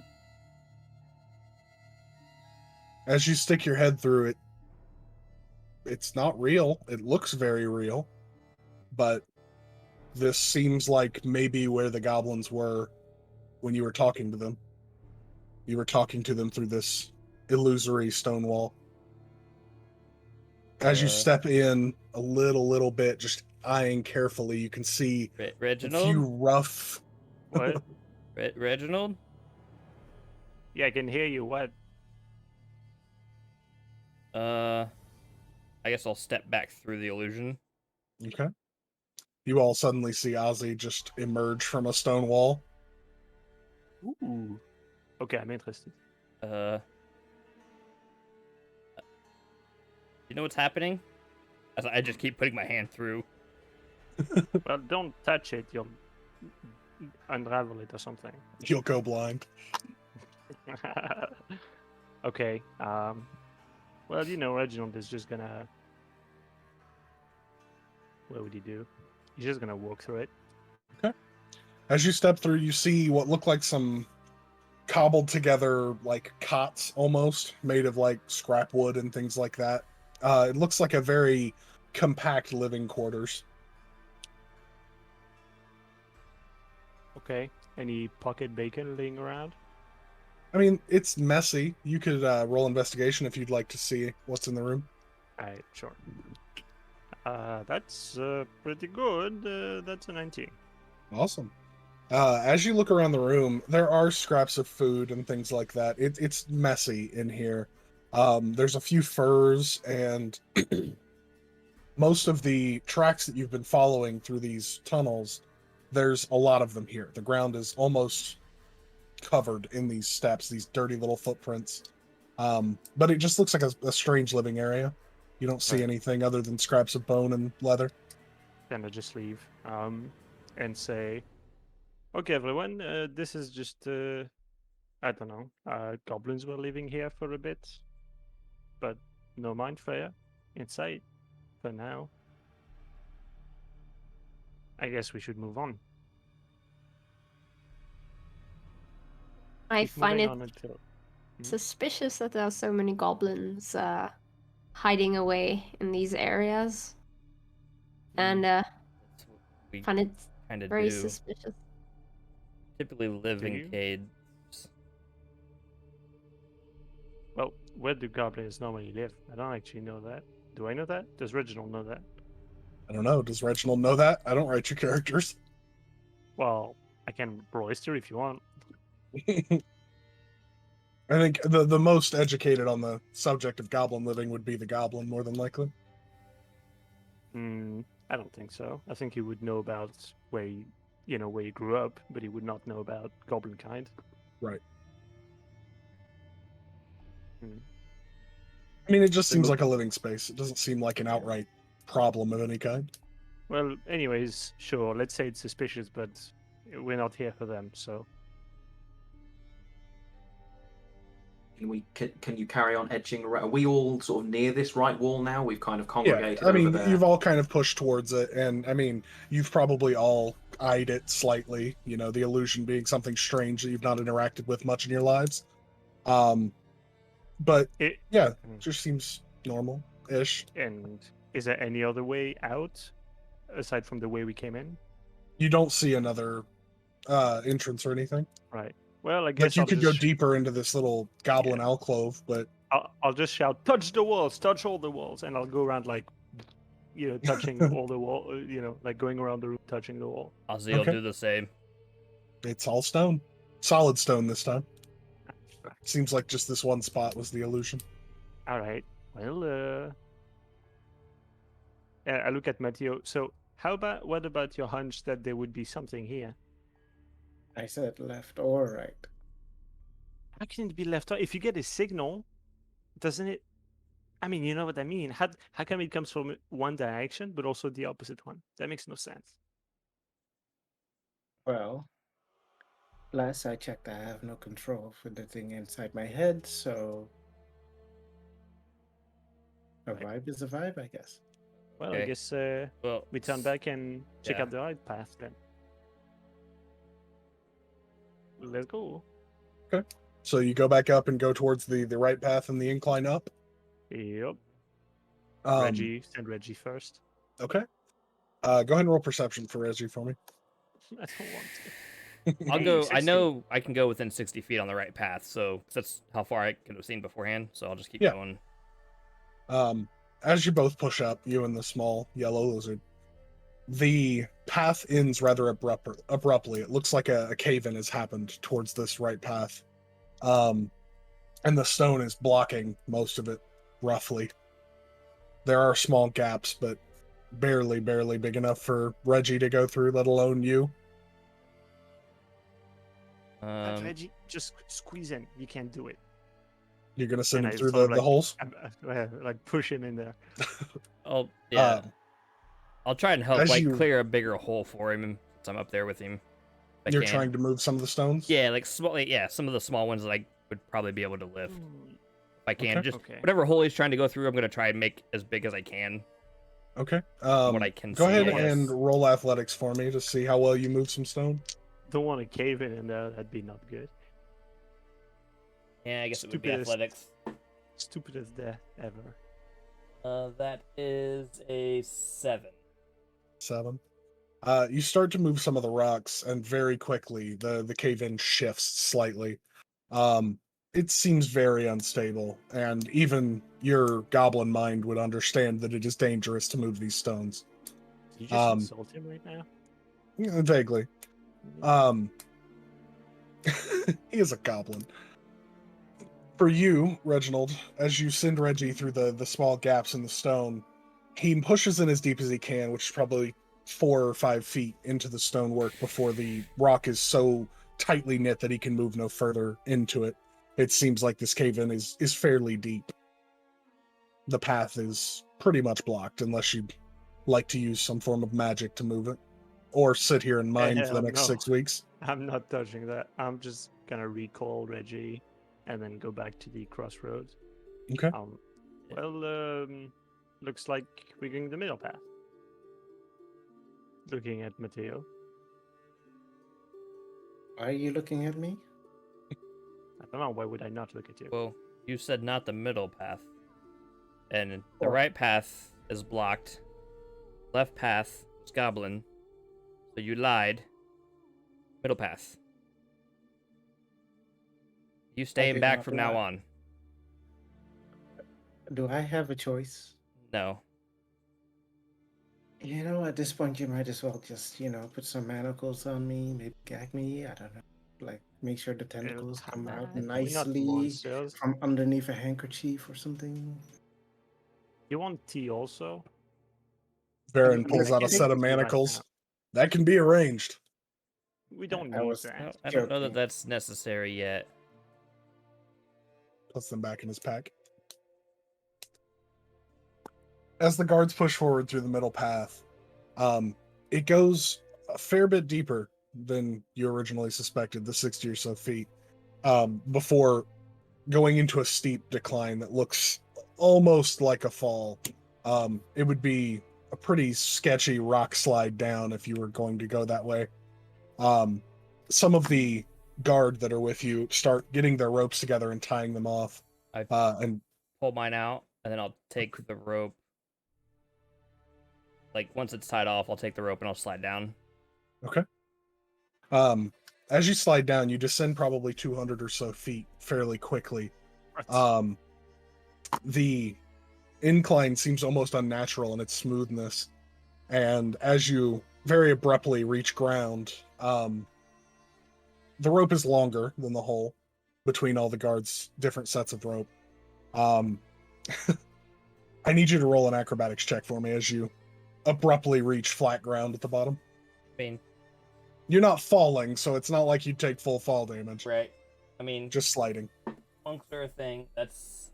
As you stick your head through it, it's not real. It looks very real, but this seems like maybe where the goblins were when you were talking to them. You were talking to them through this illusory stone wall. As you step in a little bit, just eyeing carefully, you can see a Reginald? few rough... What? Reginald? Yeah, I can hear you. What? I guess I'll step back through the illusion. Okay. You all suddenly see Ozzy just emerge from a stone wall. Ooh. Okay, I'm interested. You know what's happening? As I just keep putting my hand through. Well, don't touch it. You'll unravel it or something. You'll go blind. Okay. Well, Reginald is just gonna. What would he do? He's just gonna walk through it. As you step through, you see what look like some cobbled together, like cots almost, made of like scrap wood and things like that. It looks like a very compact living quarters. Okay. Any pocket bacon laying around? I mean, it's messy. You could roll investigation if you'd like to see what's in the room. Alright, sure. That's pretty good. That's a 19. Awesome. As you look around the room, there are scraps of food and things like that. It's messy in here. There's a few furs, and most of the tracks that you've been following through these tunnels, there's a lot of them here. The ground is almost covered in these steps, these dirty little footprints. But it just looks like a strange living area. You don't see Right. anything other than scraps of bone and leather. Then I just leave. And say, okay, everyone, this is just, I don't know, goblins were living here for a bit, but no mind flayer inside for now. I guess we should move on. I Keep find moving it on until. suspicious that there are so many goblins hiding away in these areas. And That's what we find it kind of very do. suspicious. Typically live Do in you? caves. where do goblins normally live? I don't actually know that. Do I know that? Does Reginald know that? I don't know. Does Reginald know that? I don't write your characters. Well, I can roll history if you want. I think the most educated on the subject of goblin living would be the goblin, more than likely. I don't think so. I think he would know about where where he grew up, but he would not know about goblin kind. Right. Hmm. I mean, it just So seems look- like a living space. It doesn't seem like an outright problem of any kind. Well, anyways, sure. Let's say it's suspicious, but we're not here for them. So Can you carry on edging around? Are we all sort of near this right wall now? We've kind of Yeah, congregated I mean, over there. you've all kind of pushed towards it, and I mean, you've probably all eyed it slightly. You know, the illusion being something strange that you've not interacted with much in your lives. But it yeah, Mm. just seems normal-ish. and is there any other way out aside from the way we came in? You don't see another entrance or anything. Right. Well, I Like guess you I'll could go just deeper into this little goblin alcove, but I'll just shout, "Touch the walls! Touch all the walls!" And I'll go around like, touching all the wall. Like going around the room, touching the wall. Ozzy will Okay. do the same. it's all stone, solid stone this time. Seems like just this one spot was the illusion. All right. Well, I look at Matteo. So, what about your hunch that there would be something here? I said left or right. How can it be left out? If you get a signal, doesn't it? I mean, you know what I mean. How come it comes from one direction, but also the opposite one? That makes no sense. Well, last I checked, I have no control for the thing inside my head, so a Right. vibe is a vibe, I guess. Well, I Okay. guess Well, we turn back and check yeah. out the right path then. Let's go. So you go back up and go towards the right path and the incline up. Yep. Um, Send Reggie first. Okay. Go ahead and roll perception for Reggie for me. I don't want to. I'll Hey, go. I 60. know I can go within 60 feet on the right path, so that's how far I could have seen beforehand. So I'll just keep Yeah. going. As you both push up, you and the small yellow lizard, the path ends rather abruptly. It looks like a cave-in has happened towards this right path. And the stone is blocking most of it, roughly. There are small gaps, but barely big enough for Reggie to go through, let alone you. Reggie, just squeeze in. You can't do it. You're gonna send And him I through sort of the holes. Like push him in there. Oh yeah. Um, I'll try and help as like you- clear a bigger hole for him since I'm up there with him. if I You're can. trying to move some of the stones. Yeah, like small. Yeah, some of the small ones that I would probably be able to lift if I can. Okay. Just Okay. whatever hole he's trying to go through, I'm gonna try and make as big as I can. Okay. What I can Go see, ahead I guess. and roll athletics for me to see how well you move some stone. Don't want to cave in there. That'd be not good. Yeah, I guess it would be Stupidest. athletics. Stupidest death ever. That is a 7. 7. You start to move some of the rocks, and very quickly the cave-in shifts slightly. It seems very unstable, and even your goblin mind would understand that it is dangerous to move these stones. Did you just insult him right now? Yeah, vaguely. He is a goblin. For you, Reginald, as you send Reggie through the small gaps in the stone, he pushes in as deep as he can, which is probably 4 or 5 feet into the stonework before the rock is so tightly knit that he can move no further into it. It seems like this cave-in is fairly deep. The path is pretty much blocked unless you'd like to use some form of magic to move it, or sit here and mine for the Hell next no. 6 weeks. I'm not touching that. I'm just gonna recall Reggie, and then go back to the crossroads. Okay. Looks like we're going the middle path. Looking at Matteo. Are you looking at me? I don't know. Why would I not look at you? Well, you said not the middle path. And the Well- right path is blocked. Left path is goblin. So you lied. Middle path. You staying did back not from now lie. on. Do I have a choice? No. You know, at this point, you might as well just, put some manacles on me, maybe gag me. I don't know. Like, make sure the tentacles come out Bad. We're not nicely monsters. from underneath a handkerchief or something. You want tea also? Baron I pulls mean, out I a think set of Tea right manacles. now. That can be arranged. We don't I need was that. I don't know that joking. that's necessary yet. Puts them back in his pack. As the guards push forward through the middle path, it goes a fair bit deeper than you originally suspected, the 60 or so feet, before going into a steep decline that looks almost like a fall. It would be a pretty sketchy rock slide down if you were going to go that way. Some of the guard that are with you start getting their ropes together and tying them off. I And pull mine out, and then I'll take the rope. Like, once it's tied off, I'll take the rope and I'll slide down. okay. As you slide down, you descend probably 200 or so feet fairly quickly. The incline seems almost unnatural in its smoothness, and as you very abruptly reach ground, the rope is longer than the hole between all the guards' different sets of rope. I need you to roll an acrobatics check for me as you abruptly reach flat ground at the bottom. I mean, You're not falling, so it's not like you take full fall damage. right. I mean, Just sliding. monks are a thing. That's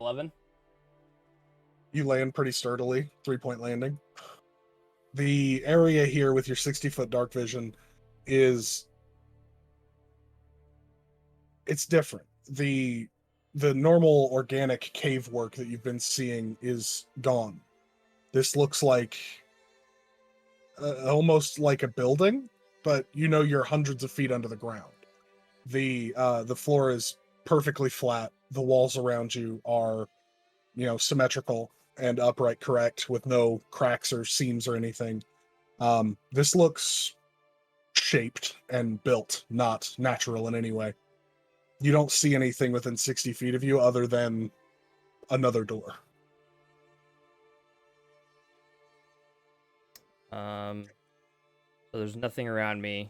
11. You land pretty sturdily, 3-point landing. The area here with your 60-foot dark vision it's different. The normal organic cave work that you've been seeing is gone. This looks like almost like a building, but you're hundreds of feet under the ground. The floor is perfectly flat. The walls around you are symmetrical and upright, correct, with no cracks or seams or anything. This looks shaped and built, not natural in any way. You don't see anything within 60 feet of you other than another door. So there's nothing around me.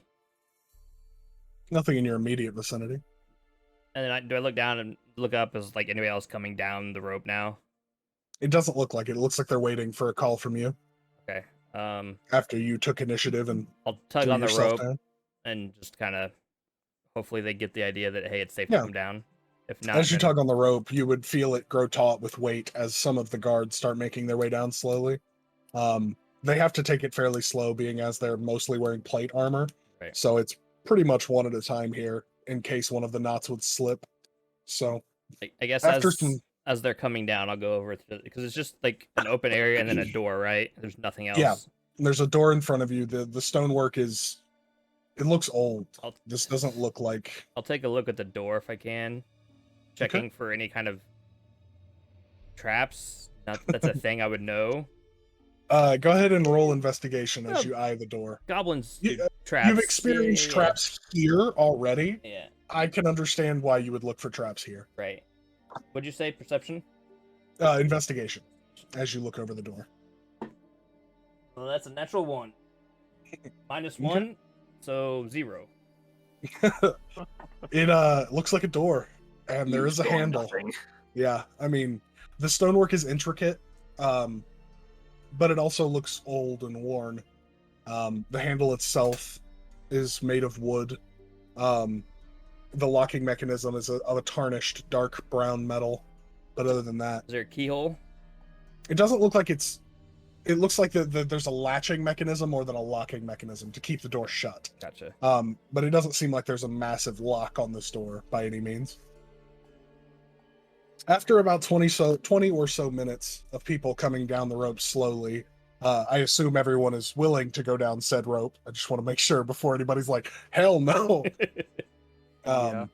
Nothing in your immediate vicinity. And then do I look down and look up? Is like anybody else coming down the rope now? It doesn't look like it. It looks like they're waiting for a call from you Okay. after you took initiative and I'll tug threw on the yourself rope down. and just kind of hopefully they get the idea that hey, it's safe Yeah. to come down. If not, As you then tug on the rope, you would feel it grow taut with weight as some of the guards start making their way down slowly. They have to take it fairly slow, being as they're mostly wearing plate armor. Right. So it's pretty much one at a time here in case one of the knots would slip. So I guess after some, as they're coming down, I'll go over to because it's just like an open area and then a door, right? There's nothing else. Yeah. There's a door in front of you. The stonework it looks old. This doesn't look like. I'll take a look at the door if I can, checking for any kind of traps. Not that that's a thing I would know. Go ahead and roll investigation as you eye the door. Goblins You- do traps. You've experienced traps here already. Yeah. I can understand why you would look for traps here. Right. What'd you say? Perception? Investigation as you look over the door. Well, that's a natural 1. -1, so 0. It looks like a door, and there is a handle. Nothing. Yeah, I mean, the stonework is intricate, but it also looks old and worn. The handle itself is made of wood. The locking mechanism is of a tarnished dark brown metal, but other than that, Is there a keyhole? it doesn't look like it looks like there's a latching mechanism more than a locking mechanism to keep the door shut. Gotcha. But it doesn't seem like there's a massive lock on this door by any means. After about 20 or so minutes of people coming down the rope slowly, I assume everyone is willing to go down said rope. I just want to make sure before anybody's like, hell no. Yeah.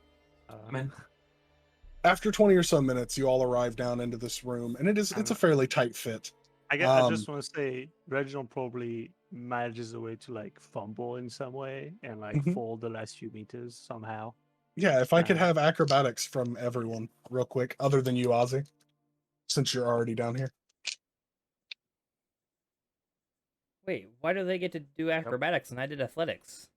Man. After 20 or so minutes, you all arrive down into this room, and it's a fairly tight fit. I just want to say Reginald probably manages a way to like fumble in some way and like Mhm. fall the last few meters somehow. Yeah, if I could have acrobatics from everyone real quick, other than you, Ozzy. since you're already down here. Wait, why do they get to do acrobatics and I did athletics?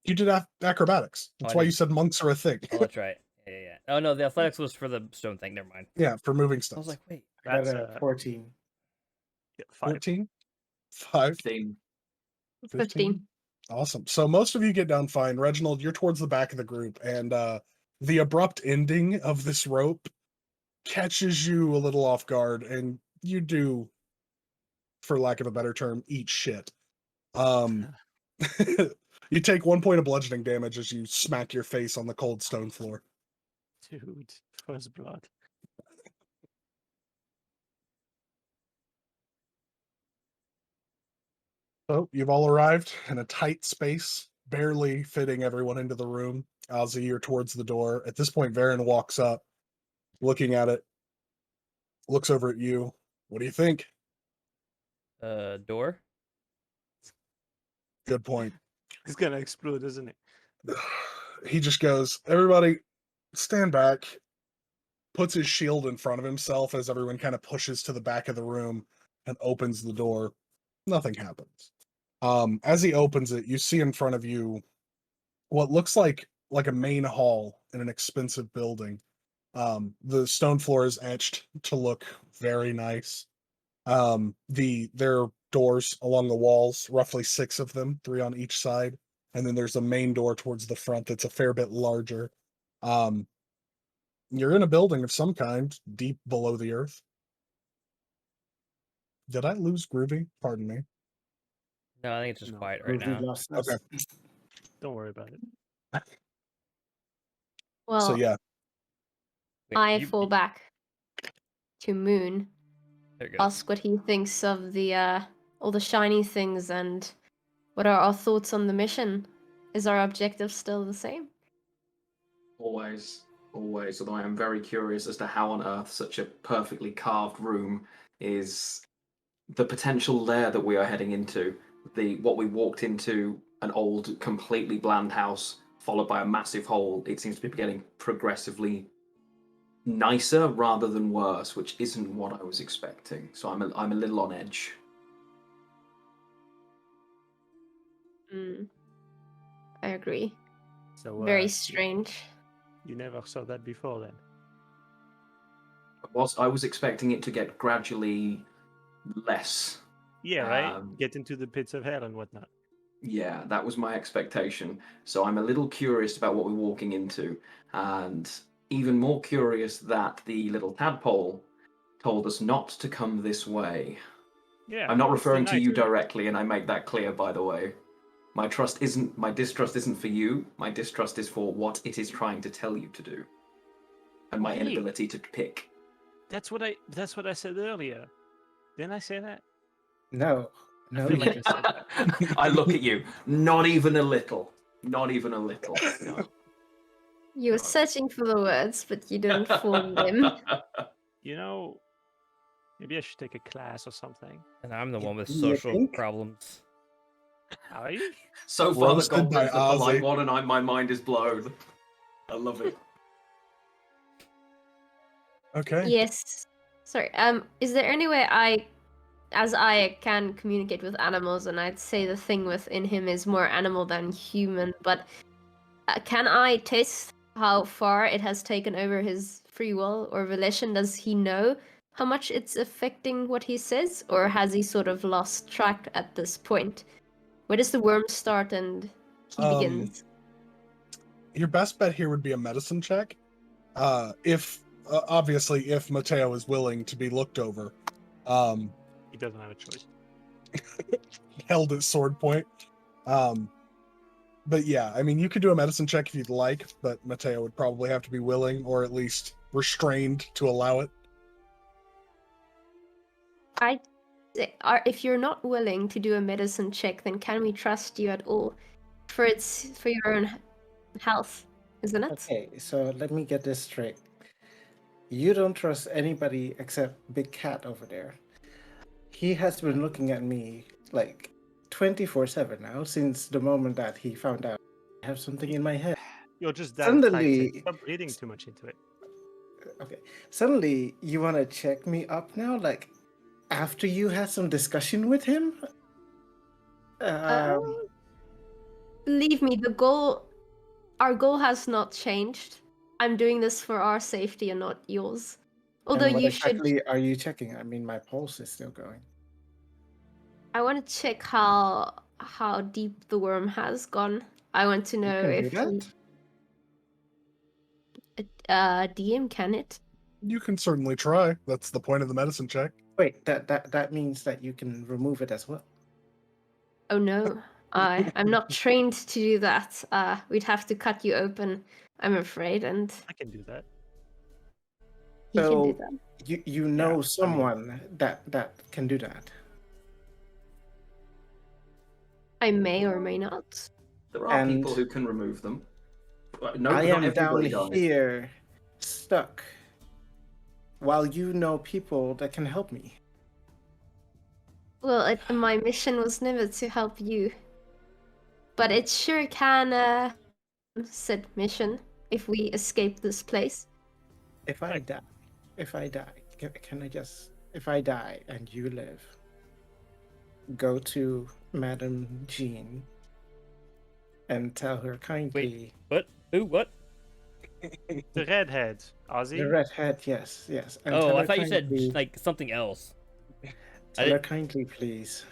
You did acrobatics. That's I why did. you said monks are a thing. Oh, that's right. Yeah. Oh no, the athletics was for the stone thing. Never mind. Yeah, for moving I was stones. like, wait. I got That's a 14. 5. 14? 5? 15. 15. Awesome. So most of you get down fine. Reginald, you're towards the back of the group, and the abrupt ending of this rope catches you a little off guard, and you do, for lack of a better term, eat shit. You take 1 point of bludgeoning damage as you smack your face on the cold stone floor. Dude, first blood. So you've all arrived in a tight space, barely fitting everyone into the room. Ozzy, you're towards the door. At this point, Varen walks up, looking at it, looks over at you. What do you think? Door. Good point. It's gonna explode, isn't it? He just goes, everybody, stand back, puts his shield in front of himself as everyone kind of pushes to the back of the room and opens the door. Nothing happens. As he opens it, you see in front of you what looks like a main hall in an expensive building. The stone floor is etched to look very nice. There are doors along the walls, roughly 6 of them, 3 on each side, and then there's a main door towards the front that's a fair bit larger. You're in a building of some kind, deep below the earth. Did I lose Groovy? Pardon me. No, I think it's just No, quiet right Ruby now. lost us. Okay. Don't worry about it. Well, So yeah, Wait, I fall back to Moon, There you go. ask what he thinks of the all the shiny things and what are our thoughts on the mission. Is our objective still the same? Always. Although I am very curious as to how on earth such a perfectly carved room is the potential lair that we are heading into. What we walked into, an old, completely bland house, followed by a massive hole. It seems to be getting progressively nicer rather than worse, which isn't what I was expecting. So I'm a little on edge. I agree. So Very strange. You never saw that before, then? I was expecting it to get gradually less. Yeah, right. Get into the pits of hell and whatnot. Yeah, that was my expectation. So I'm a little curious about what we're walking into, and even more curious that the little tadpole told us not to come this way. Yeah. I'm not it's the referring to you night. directly, and I make that clear, by the way. My distrust isn't for you. My distrust is for what it is trying to tell you to do, and my Hey. inability to pick. That's what I said earlier. Didn't I say that? No, I feel like you I said that. I look at you. Not even a little. Not even a little. No. You were searching for the words, but you didn't form them. You know, maybe I should take a class or something. And I'm the one with You social think? problems. Are you? So far, the Roasted by goblin's the polite Ozzy. one, and my mind is blown. I love it. okay. Yes. Sorry. Is there any way as I can communicate with animals, and I'd say the thing within him is more animal than human, but can I test how far it has taken over his free will or volition? Does he know how much it's affecting what he says, or has he sort of lost track at this point? Where does the worm start and he begins? Your best bet here would be a medicine check. If obviously if Mateo is willing to be looked over. He doesn't have a choice. Held at sword point. But yeah, I mean, you could do a medicine check if you'd like, but Mateo would probably have to be willing or at least restrained to allow it. If you're not willing to do a medicine check, then can we trust you at all? For your own health, isn't it? Okay, so let me get this straight. You don't trust anybody except Big Cat over there. He has been looking at me like 24/7 now since the moment that he found out I have something in my head. You're just that Suddenly- Stop reading too much into it. Okay. Suddenly, you want to check me up now? Like, after you had some discussion with him? Uh, Um, Believe me, our goal has not changed. I'm doing this for our safety and not yours. Although and what you should, exactly are you checking? I mean, my pulse is still going. I want to check how deep the worm has gone. I want to You know can do if that? DM can it. You can certainly try. That's the point of the medicine check. Wait, that means that you can remove it as well. Oh no, I'm not trained to do that. We'd have to cut you open, I'm afraid, and I can do that. he can do So that. you know someone that can do that. I may or may not. There are And people who can remove them. No, I not am down everybody does. here, stuck, while you know people that can help me. Well, my mission was never to help you, but it sure can. Said mission if we escape this place. If I die, can I just, if I die and you live, go to Madame Jean and tell her kindly. What? Who? What? The redhead, Ozzy. The redhead, yes. And Oh, tell I her thought you said kindly, like something else. tell her kindly, please,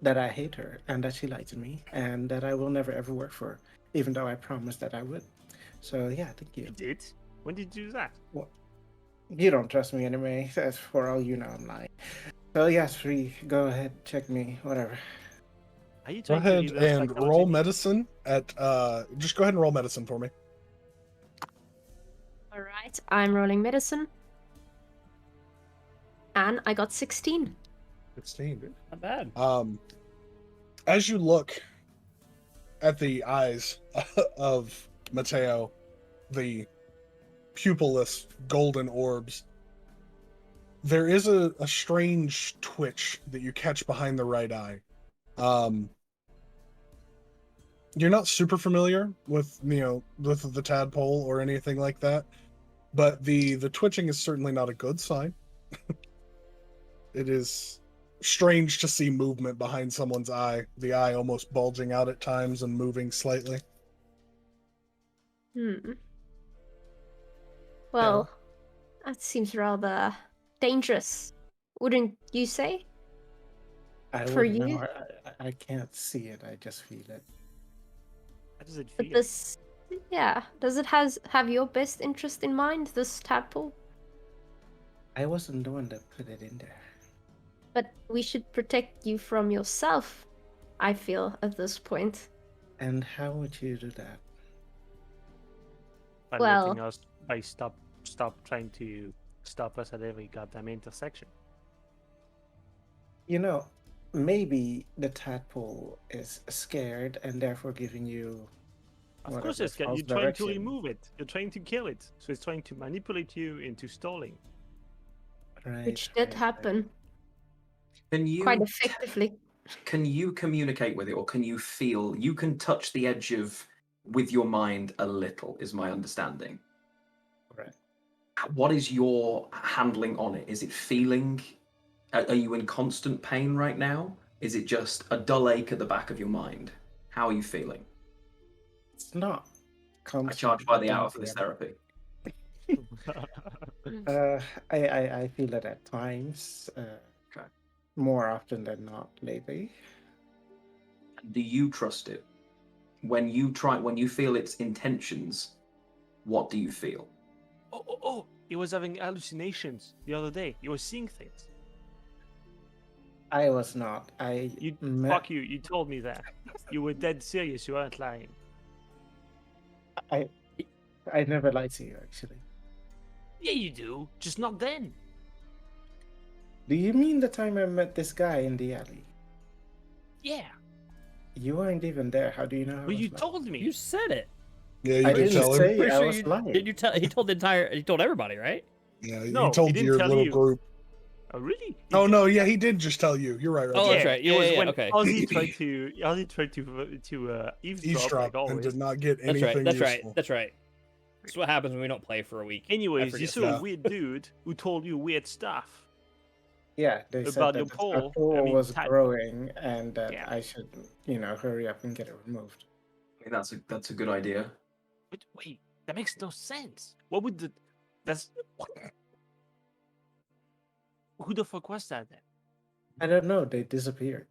that I hate her and that she lied to me and that I will never ever work for her, even though I promised that I would. So yeah, thank you. You did? When did you do that? You don't trust me anyway. As for all you know, I'm lying. So yes, free. Go ahead, check me, whatever. Are you Go trying to ahead reverse and psychology roll me? medicine at just go ahead and roll medicine for me. All right, I'm rolling medicine, and I got 16. 16. Not bad. As you look at the eyes of Mateo, the pupilless golden orbs, there is a strange twitch that you catch behind the right eye. You're not super familiar with with the tadpole or anything like that, but the twitching is certainly not a good sign. It is strange to see movement behind someone's eye, the eye almost bulging out at times and moving slightly. Well, that seems rather dangerous, wouldn't you say? I For wouldn't you? know. I can't see it. I just feel it. How does it But feel? this, yeah, does it have your best interest in mind, this tadpole? I wasn't the one that put it in there. But we should protect you from yourself, I feel, at this point. And how would you do that? By well- letting us, by stop trying to stop us at every goddamn intersection. You know, maybe the tadpole is scared and therefore giving you. Of whatever, course, it's false you're trying to direction. remove it. You're trying to kill it. So it's trying to manipulate you into stalling. Right, Which did right. happen Can you quite effectively. Can you communicate with it, or can you feel? You can touch the edge of with your mind a little, is my understanding. Right. What is your handling on it? Is it feeling? Are you in constant pain right now? Is it just a dull ache at the back of your mind? How are you feeling? It's not. I charge by the hour for constant this therapy. I feel it at times. Okay. More often than not lately. Do you trust it? When you feel its intentions, what do you feel? Oh! He was having hallucinations the other day. He was seeing things. I was not. Fuck you! You told me that. You were dead serious. You weren't lying. I never lied to you, actually. Yeah, you do. Just not then. Do you mean the time I met this guy in the alley? Yeah. You weren't even there. How do you know? I But was you lying? told me. You said it. Yeah, you I did didn't tell him. say Pretty I sure was you lying. did. You tell. He told the entire. He told everybody, right? Yeah, No, he told he didn't your tell little you. group. Oh, really? Oh no, yeah, he did just tell you. You're right. Oh, that's right. It Yeah, was yeah, when okay. Ozzy tried to eavesdrop Eavesdrop like always. and did not get That's right. anything That's right. useful. That's right. That's what happens when we don't play for a week. I Anyways, you forget saw stuff. a weird dude who told you weird stuff. Yeah, they said About that your the pole, pool I mean, was tadpole. growing and that Yeah. I should, hurry up and get it removed. I mean, that's a good idea. But wait, that makes no sense. What would the... That's... What? Who the fuck was that then? I don't know. They disappeared.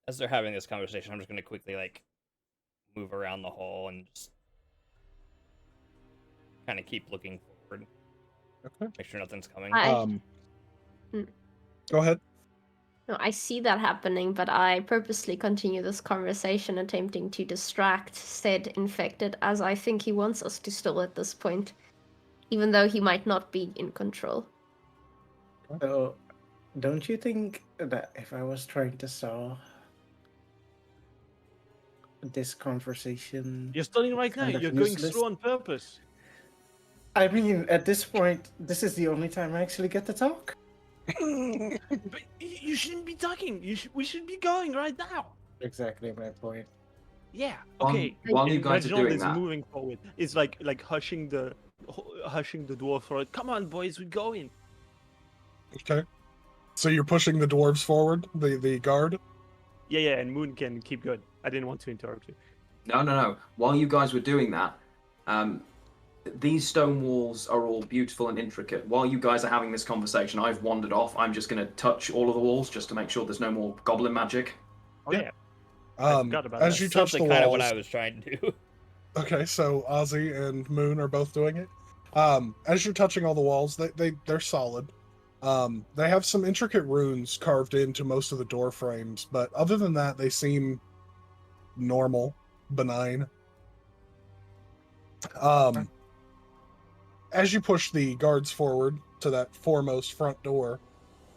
As they're having this conversation, I'm just gonna quickly like move around the hall and just kind of keep looking forward. Okay. Make sure nothing's coming. Go ahead. No, I see that happening, but I purposely continue this conversation, attempting to distract said infected, as I think he wants us to still at this point, even though he might not be in control. So, don't you think that if I was trying to solve this conversation, You're studying right now. kind of You're going useless? through on purpose. I mean, at this point, this is the only time I actually get to talk. But you shouldn't be talking. We should be going right now. Exactly my point. Yeah. While- Okay. while you And guys are Reginald doing is that- moving forward. It's like hushing the dwarf forward. Come on, boys, we're going. Okay. So you're pushing the dwarves forward, the guard? Yeah, and Moon can keep going. I didn't want to interrupt you. No. While you guys were doing that, these stone walls are all beautiful and intricate. While you guys are having this conversation, I've wandered off. I'm just going to touch all of the walls just to make sure there's no more goblin magic. Oh Yeah. yeah. I forgot about As that. you touch the Something kind of what walls. I was trying to do. Okay, so Ozzy and Moon are both doing it. As you're touching all the walls, they're solid. They have some intricate runes carved into most of the door frames, but other than that, they seem normal, benign. As you push the guards forward to that foremost front door,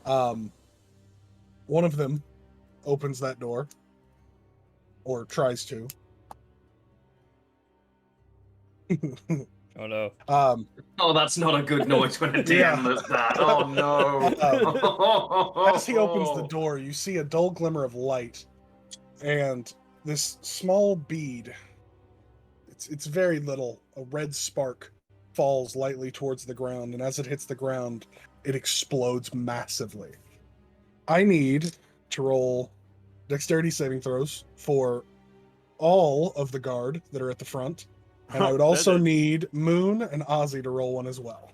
one of them opens that door, or tries to. Oh no. Oh, that's not a good noise when a DM Yeah. does that. Oh no. As he opens the door, you see a dull glimmer of light, and this small bead. It's very little. A red spark falls lightly towards the ground, and as it hits the ground, it explodes massively. I need to roll dexterity saving throws for all of the guard that are at the front, and I would also need Moon and Ozzy to roll one as well,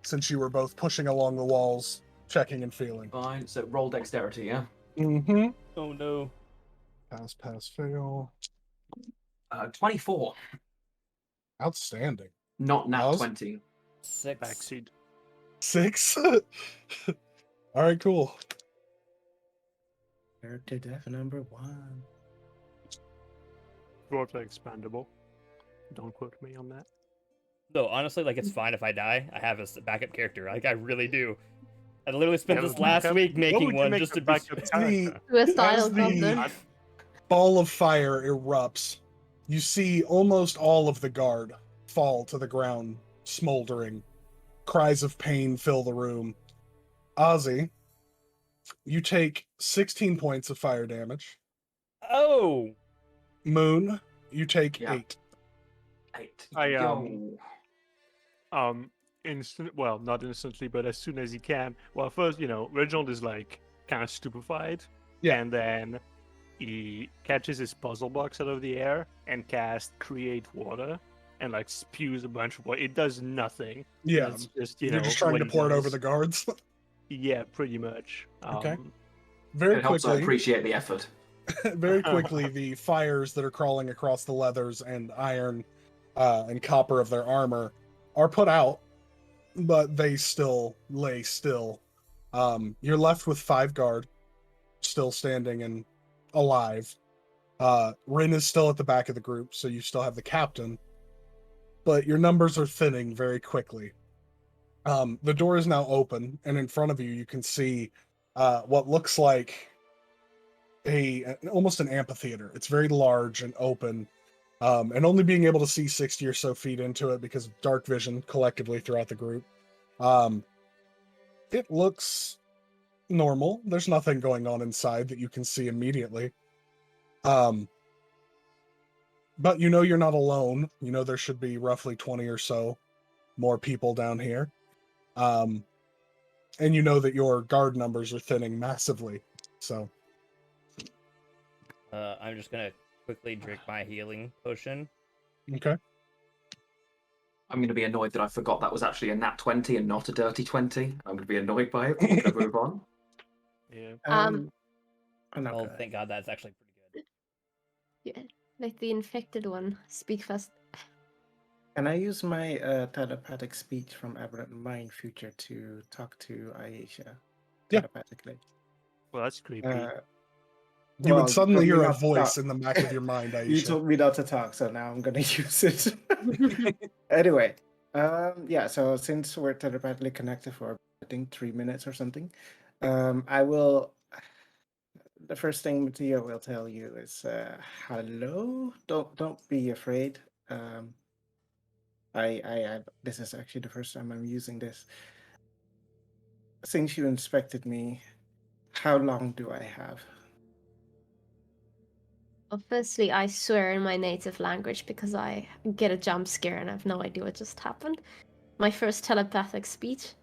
since you were both pushing along the walls, checking and feeling. Fine. So roll dexterity, yeah. Mm-hmm. Oh no. Pass, fail. 24. Outstanding. Not nat Oz? 20. 6. Backseat. 6. All right, cool. Character death number 1. Dwarves are expandable. Don't quote me on that. No, honestly, like it's fine if I die. I have a backup character. Like I really do. I literally spent Yeah, this but last backup- week what making would you one make just a to be. backup character? To a style As the goblin. ball of fire erupts, you see almost all of the guard fall to the ground, smoldering. Cries of pain fill the room. Ozzy, you take 16 points of fire damage. Oh. Moon, you take Yeah. 8. 8. I, well, not instantly, but as soon as he can. Well, first, Reginald is like kind of stupefied. Yeah. And then he catches his puzzle box out of the air and casts Create Water and like spews a bunch of water. It does nothing. Yeah, It's just, you're just trying what to he pour it over does. the guards. Yeah, pretty much. Okay. Very It helps I quickly, appreciate the effort. very quickly, the fires that are crawling across the leathers and iron and copper of their armor are put out, but they still lay still. You're left with 5 guard still standing and alive. Rin is still at the back of the group, so you still have the captain, but your numbers are thinning very quickly. The door is now open, and in front of you, you can see what looks like almost an amphitheater. It's very large and open, and only being able to see 60 or so feet into it because of dark vision collectively throughout the group. It looks normal. There's nothing going on inside that you can see immediately. But you know you're not alone. You know there should be roughly 20 or so more people down here. And you know that your guard numbers are thinning massively. So I'm just gonna quickly drink my healing potion. okay. I'm going to be annoyed that I forgot that was actually a nat 20 and not a dirty 20. I'm going to be annoyed by it, but we're going to move on. Yeah. Oh, no, Oh, go ahead. thank God, that's actually pretty good. Yeah, like the infected one. Speak fast. Can I use my telepathic speech from Aberrant Mind Future to talk to Aisha Yeah. telepathically? Well, that's creepy. You would suddenly hear a not to voice talk. in the back of your mind, Aisha. You told me not to talk, so now I'm gonna use it. Anyway, yeah. So since we're telepathically connected for I think 3 minutes or something, I will. The first thing Mattia will tell you is hello. Don't be afraid. I this is actually the first time I'm using this. Since you inspected me, how long do I have? Well, firstly, I swear in my native language because I get a jump scare and I have no idea what just happened. My first telepathic speech.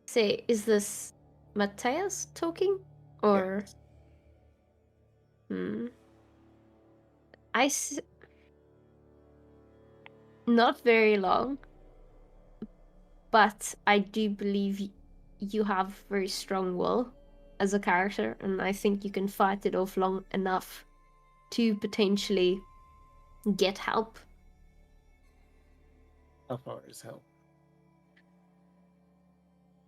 Say, is this Matthias talking? Or. Yes. Hmm. Not very long, but I do believe you have very strong will as a character, and I think you can fight it off long enough to potentially get help. How far is help?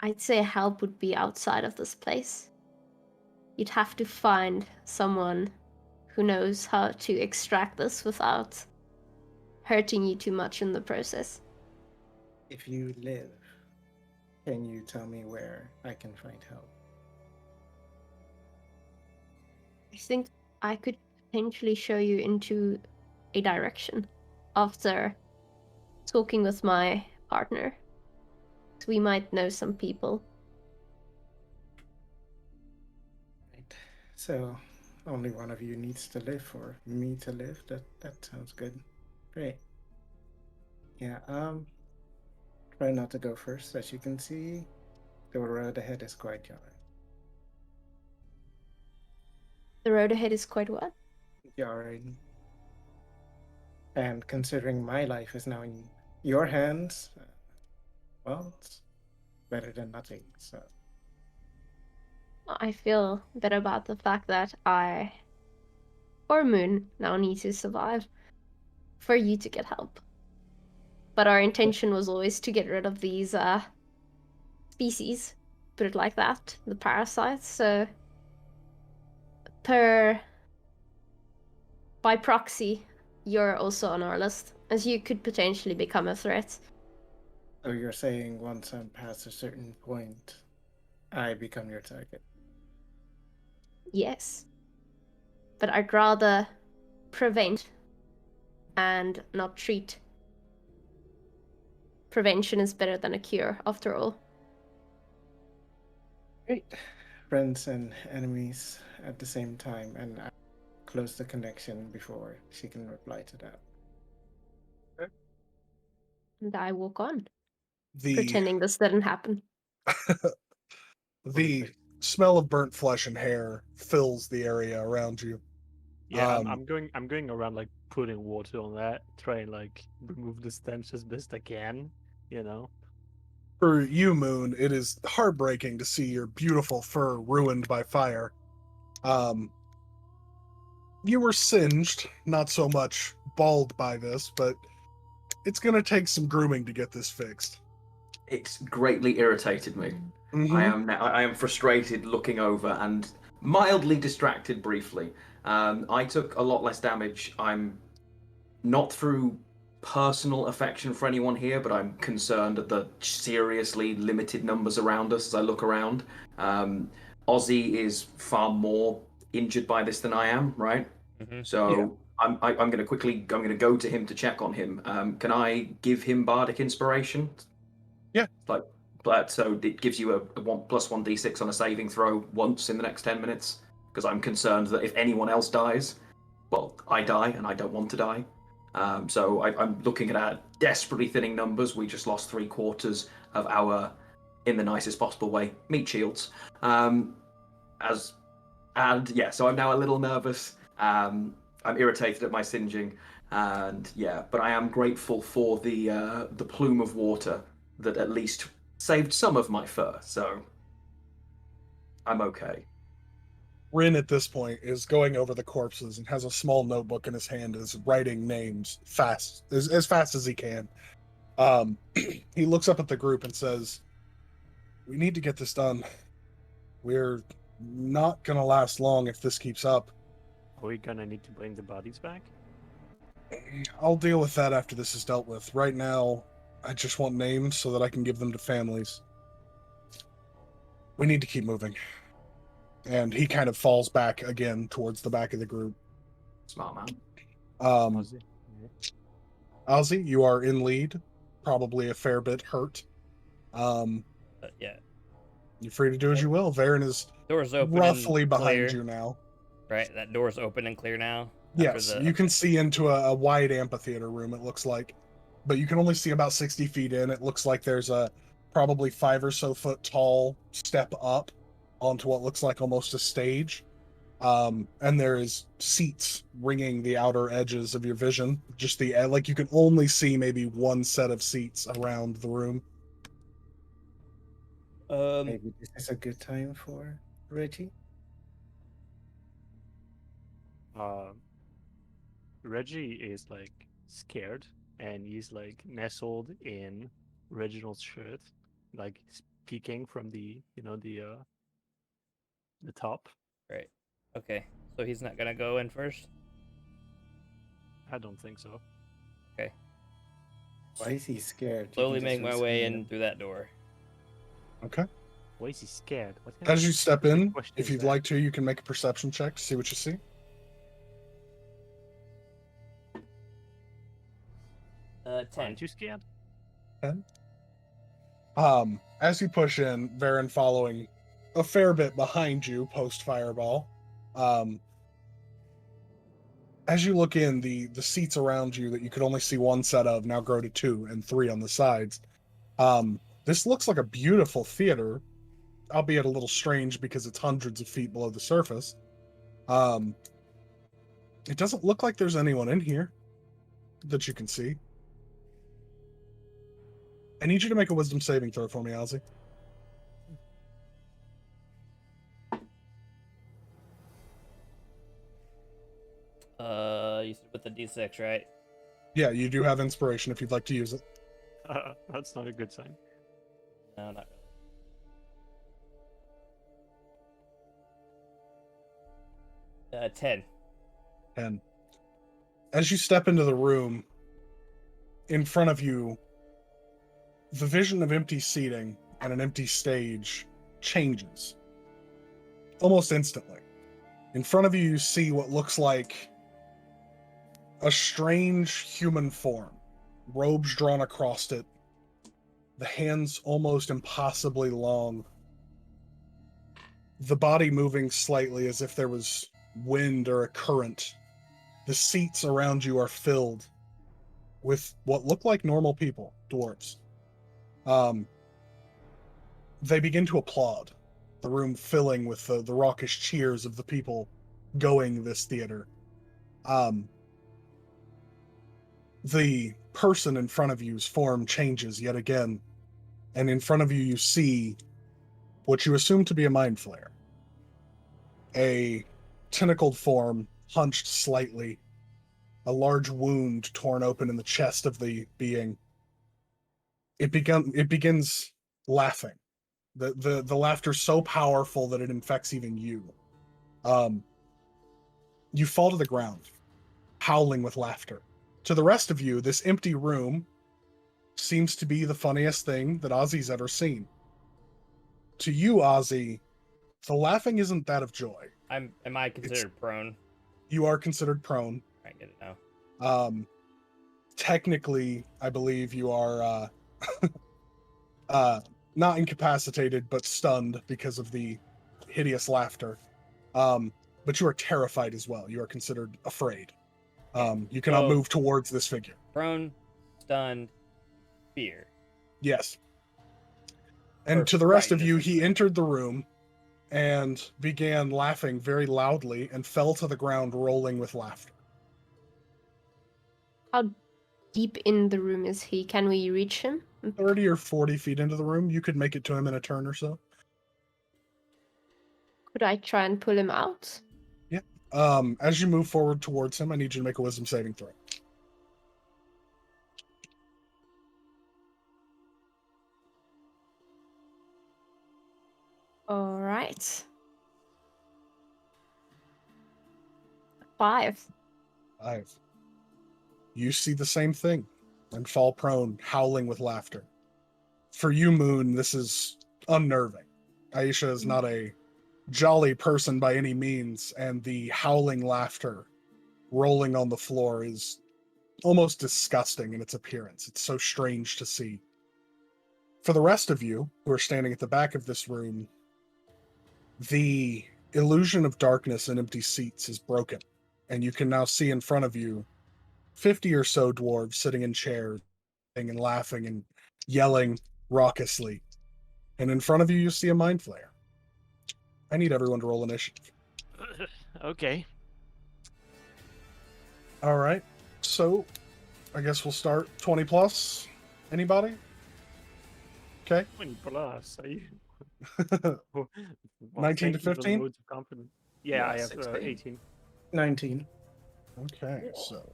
I'd say help would be outside of this place. You'd have to find someone who knows how to extract this without hurting you too much in the process. If you live, can you tell me where I can find help? I think I could potentially show you into a direction after talking with my partner. So we might know some people. Right. So only one of you needs to live for me to live. That sounds good. Great. Yeah, try not to go first. As you can see, the road ahead is quite jarring. The road ahead is quite what? Jarring. And considering my life is now in your hands, well, it's better than nothing. So I feel better about the fact that I or Moon now need to survive for you to get help. But our intention was always to get rid of these species, put it like that, the parasites. So by proxy, you're also on our list, as you could potentially become a threat. So you're saying once I'm past a certain point, I become your target. Yes. But I'd rather prevent and not treat. Prevention is better than a cure, after all. Great. Friends and enemies at the same time, and I close the connection before she can reply to that. And I walk on, The pretending this didn't happen. the smell of burnt flesh and hair fills the area around you. Yeah, I'm going around like putting water on that, try and like remove the stench as best I can, you know. For you, Moon, it is heartbreaking to see your beautiful fur ruined by fire. You were singed, not so much bald by this, but it's going to take some grooming to get this fixed. It's greatly irritated me. Mm-hmm. I am frustrated looking over and mildly distracted briefly. I took a lot less damage. I'm not through personal affection for anyone here, but I'm concerned at the seriously limited numbers around us as I look around. Ozzy is far more injured by this than I am, right? Mm-hmm. So I'm going to go to him to check on him. Can I give him bardic inspiration? Yeah. But so it gives you a 1 plus 1d6 on a saving throw once in the next 10 minutes because I'm concerned that if anyone else dies, well, I die and I don't want to die. So I'm looking at our desperately thinning numbers. We just lost 3/4 of our, in the nicest possible way, meat shields. So I'm now a little nervous. I'm irritated at my singeing, and but I am grateful for the plume of water that at least saved some of my fur. So I'm okay. Rin at this point is going over the corpses and has a small notebook in his hand, is writing names fast as fast as he can. He looks up at the group and says, "We need to get this done. We're not gonna last long if this keeps up. Are we gonna need to bring the bodies back? I'll deal with that after this is dealt with. Right now, I just want names so that I can give them to families. We need to keep moving." And he kind of falls back again towards the back of the group. Smart man. Ozzy? Ozzy, you are in lead, probably a fair bit hurt. Yeah. You're free to do as you will. Varen is Door's open. roughly and behind clear, you now. Right, that door's open and clear now. Yes, you can see into a wide amphitheater room, it looks like. But you can only see about 60 feet in. It looks like there's a probably 5 or so foot tall step up onto what looks like almost a stage. And there is seats ringing the outer edges of your vision. Just like you can only see maybe one set of seats around the room. Maybe this is a good time for Reggie. Reggie is like scared, and he's like nestled in Reginald's shirt, like peeking from the top. Right. Okay. So he's not gonna go in first? I don't think so. Okay. Why is he scared? You Slowly can make just my way rescue in him. through that door. Okay. Why is he scared? What kind As of you step in, question if is you'd that? like to, you can make a perception check to see what you see. 10. Aren't you scared? 10. As you push in, Varen following a fair bit behind you post fireball. As you look in, the seats around you that you could only see one set of now grow to 2 and 3 on the sides. This looks like a beautiful theater, albeit a little strange because it's hundreds of feet below the surface. It doesn't look like there's anyone in here that you can see. I need you to make a wisdom saving throw for me, Ozzy. You said with the D6, right? Yeah, you do have inspiration if you'd like to use it. That's not a good sign. No, not really. 10. 10. As you step into the room, in front of you, the vision of empty seating and an empty stage changes almost instantly. In front of you, you see what looks like a strange human form, robes drawn across it, the hands almost impossibly long, the body moving slightly as if there was wind or a current. The seats around you are filled with what look like normal people, dwarves. They begin to applaud, the room filling with the raucous cheers of the people going this theater. The person in front of you's form changes yet again, and in front of you see what you assume to be a mind flayer. A tentacled form, hunched slightly, a large wound torn open in the chest of the being. It begins laughing. The laughter so powerful that it infects even you. You fall to the ground, howling with laughter. To the rest of you, this empty room seems to be the funniest thing that Ozzy's ever seen. To you, Ozzy, the laughing isn't that of joy. Am I considered prone? You are considered prone. I get it now. Technically, I believe you are not incapacitated, but stunned because of the hideous laughter. But you are terrified as well. You are considered afraid. You cannot So- move towards this figure. Prone, stunned, fear. Yes. And Or to the rest of frightened, you, he essentially. entered the room and began laughing very loudly and fell to the ground rolling with laughter. How deep in the room is he? Can we reach him? 30 or 40 feet into the room, you could make it to him in a turn or so. Could I try and pull him out? As you move forward towards him, I need you to make a wisdom saving throw. All right. 5. 5. You see the same thing and fall prone, howling with laughter. For you, Moon, this is unnerving. Aisha is not a jolly person by any means, and the howling laughter rolling on the floor is almost disgusting in its appearance. It's so strange to see. For the rest of you who are standing at the back of this room, the illusion of darkness and empty seats is broken, and you can now see in front of you 50 or so dwarves sitting in chairs and laughing and yelling raucously. And in front of you, you see a mind flayer. I need everyone to roll initiative. Okay. All right. So I guess we'll start 20 plus. Anybody? Okay. 20 plus. Are you? 19 thank to you for the 15? votes of confidence. Yeah, Yeah, I have 16. 18. 19. Okay, so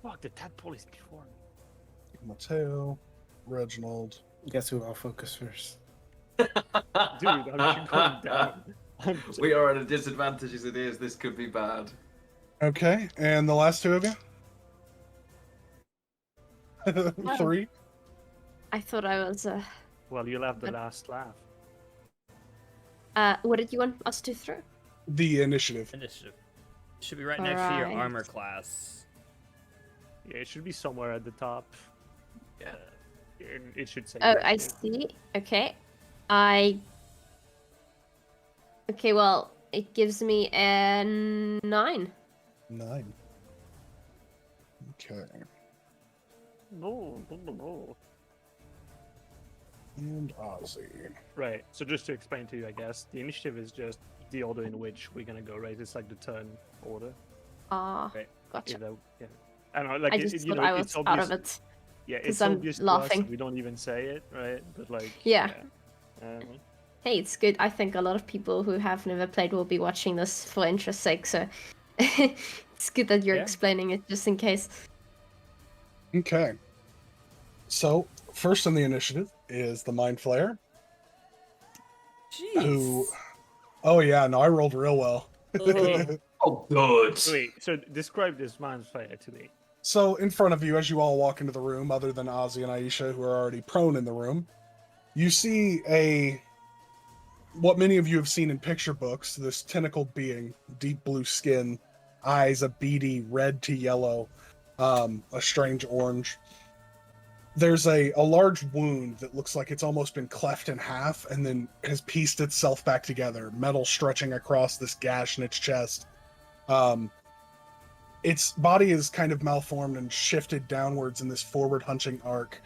Fuck, the tadpole is before me. Mateo, Reginald. Guess who I'll focus first? Dude, I'm going down. We are at a disadvantage as it is. This could be bad. Okay, and the last two of you? 3? I thought I was. Well, you'll have the But- last laugh. What did you want us to throw? The initiative. Initiative. Should be right next to your Alright. armor class. Yeah, it should be somewhere at the top. Yeah. It should say. Oh, I initiative. see. Okay. Okay, well, it gives me a 9. 9. Okay. No, no, no, no. And Ozzy. Right. So just to explain to you, I guess the initiative is just the order in which we're gonna go. Right. It's like the turn order. Ah, Right. gotcha. You know, yeah. I don't know. Like I it, just you thought know, I it's was obvious. out of it. Yeah, 'cause it's I'm obvious to us. laughing. We don't even say it, right? But like. Yeah. Yeah. Hey, it's good. I think a lot of people who have never played will be watching this for interest's sake, so it's good that you're Yeah. explaining it just in case. Okay. So, first on the initiative is the Mind Flayer, Jeez. who... Oh yeah, no, I rolled real well. Ugh. Oh, good. Wait. So describe this man's fire to me. So, in front of you, as you all walk into the room, other than Ozzy and Aisha, who are already prone in the room, you see what many of you have seen in picture books, this tentacled being, deep blue skin, eyes a beady red to yellow, a strange orange. There's a large wound that looks like it's almost been cleft in half and then has pieced itself back together, metal stretching across this gash in its chest. Its body is kind of malformed and shifted downwards in this forward hunching arc.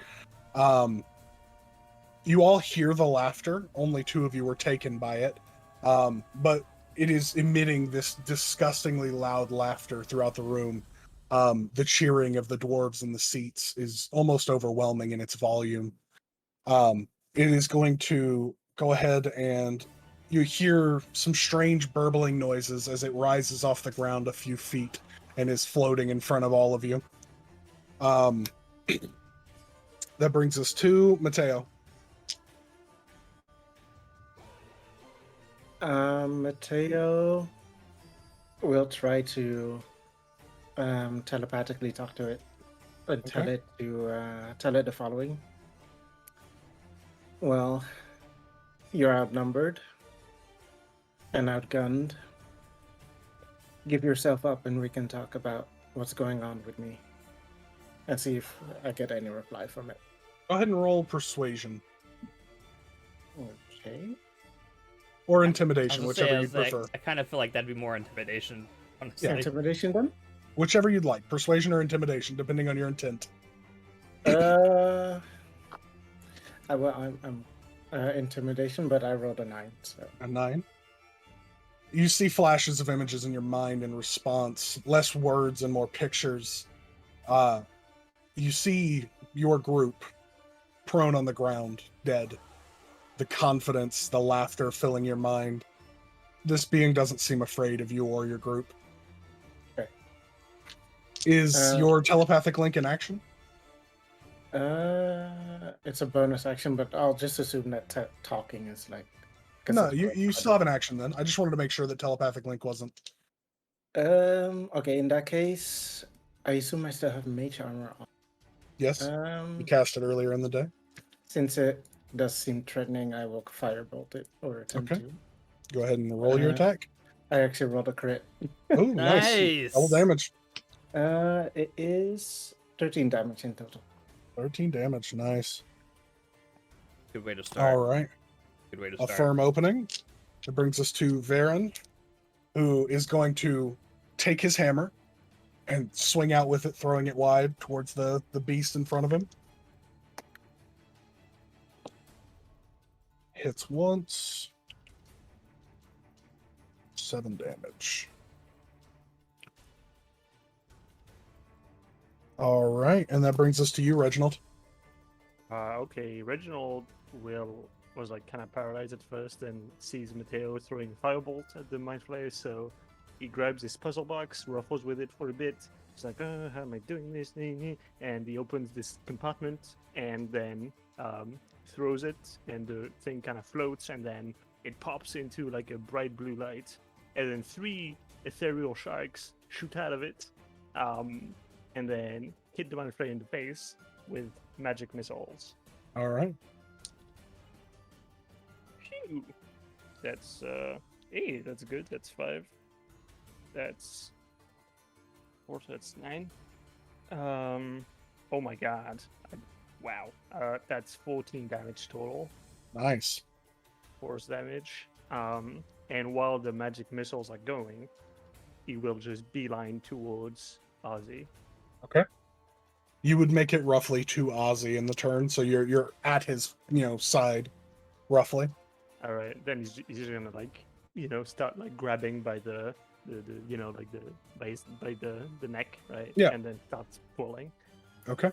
You all hear the laughter. Only 2 of you were taken by it. But it is emitting this disgustingly loud laughter throughout the room. The cheering of the dwarves in the seats is almost overwhelming in its volume. It is going to go ahead and you hear some strange burbling noises as it rises off the ground a few feet and is floating in front of all of you. That brings us to Mateo. Mateo will try to telepathically talk to it and tell Okay. it to tell it the following. Well, you're outnumbered and outgunned. Give yourself up and we can talk about what's going on with me and see if I get any reply from it. Go ahead and roll persuasion Okay. or I was intimidation, gonna say, whichever you prefer. I kind of feel like that'd be more intimidation, honestly. Intimidation then? Whichever you'd like, persuasion or intimidation, depending on your intent. Well, I'm intimidation, but I rolled a 9. So A 9. You see flashes of images in your mind in response, less words and more pictures. You see your group prone on the ground, dead. The confidence, the laughter filling your mind. This being doesn't seem afraid of you or your group. Okay. Is your telepathic link in action? it's a bonus action, but I'll just assume that talking is like. 'cause No, it's you still have an action then. I just wanted to make sure that telepathic link wasn't. Okay, in that case, I assume I still have mage armor on. Yes. You cast it earlier in the day. Since it does seem threatening, I will firebolt it or attempt Okay. to. Go ahead and roll your attack. I actually rolled a crit. Oh, nice. Double damage. It is 13 damage in total. 13 damage. Nice. Good way to start. All right. Good way to A start. firm opening. It brings us to Varen, who is going to take his hammer and swing out with it, throwing it wide towards the beast in front of him. Hits once. 7 damage. All right, and that brings us to you, Reginald. Okay, Reginald was like kind of paralyzed at first and sees Matteo throwing firebolt at the mind flayer, so he grabs his puzzle box, ruffles with it for a bit. He's like, how am I doing this? And he opens this compartment and then throws it, and the thing kind of floats, and then it pops into like a bright blue light, and then 3 ethereal sharks shoot out of it, and then hit the mind flayer in the face with magic missiles. All right. Phew. That's hey, that's good. That's 5. That's 4, so that's 9. Oh my god. Wow. That's 14 damage total. Nice. Force damage. And while the magic missiles are going, he will just beeline towards Ozzy. Okay. You would make it roughly to Ozzy in the turn, so you're at his side, roughly. All right, then he's just gonna like start like grabbing by the like the by the neck, right? Yeah. And then starts pulling. Okay.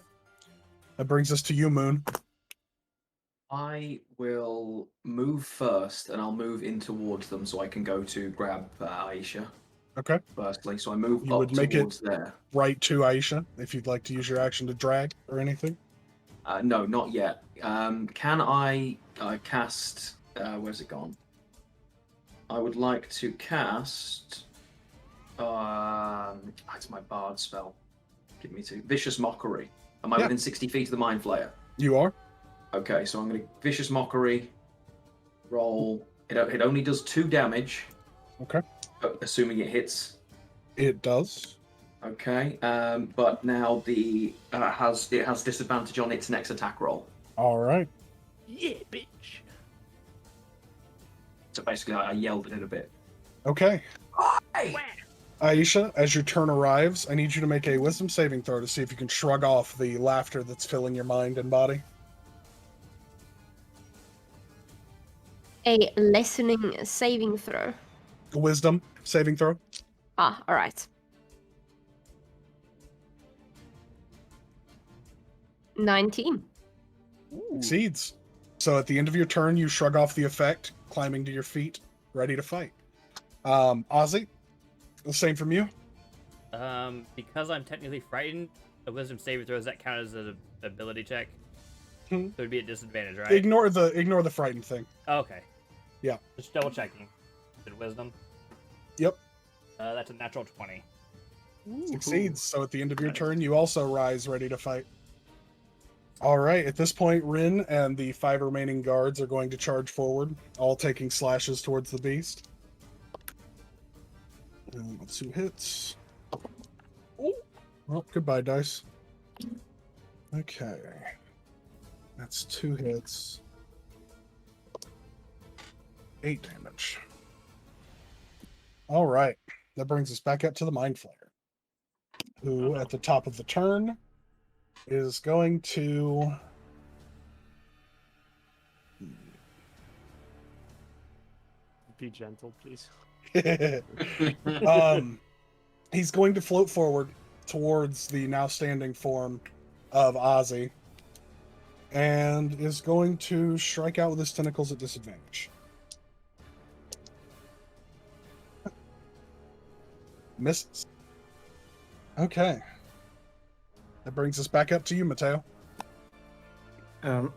That brings us to you, Moon. I will move first, and I'll move in towards them so I can go to grab Aisha. Okay. Firstly, so I move You up would make towards it there. right to Aisha if you'd like to use your action to drag or anything. No, not yet. Can I cast? Where's it gone? I would like to cast. It's my bard spell. Give me 2. Vicious Mockery. Am I within 60 feet of the Mind Flayer? You are. Okay, so I'm going to Vicious Mockery. Roll. It only does 2 damage. Okay. Assuming it hits. It does. Okay. But now it has disadvantage on its next attack roll. All right. Yeah, bitch. So basically, I yelled at it a bit. Okay. Hey! Aisha, as your turn arrives, I need you to make a wisdom saving throw to see if you can shrug off the laughter that's filling your mind and body. A lessening saving throw. Wisdom saving throw. Ah, all right. 19. Succeeds. So at the end of your turn, you shrug off the effect, climbing to your feet, ready to fight. Ozzy, the same from you. Because I'm technically frightened, a wisdom saving throw, does that count as an ability check? Hmm. So it'd be a disadvantage, right? Ignore the frightened thing. Okay. Yeah. Just double checking. Is it wisdom? Yep. That's a natural 20. Succeeds. So at the end of your turn, you also rise, ready to fight. All right. At this point, Rin and the 5 remaining guards are going to charge forward, all taking slashes towards the beast. And let's see who hits. Oh, well, goodbye, dice. Okay. That's 2 hits. 8 damage. All right. That brings us back up to the Mind Flayer. who Uh-oh. at the top of the turn is going to Be gentle, please. he's going to float forward towards the now standing form of Ozzy and is going to strike out with his tentacles at disadvantage. Misses. Okay. That brings us back up to you, Mateo.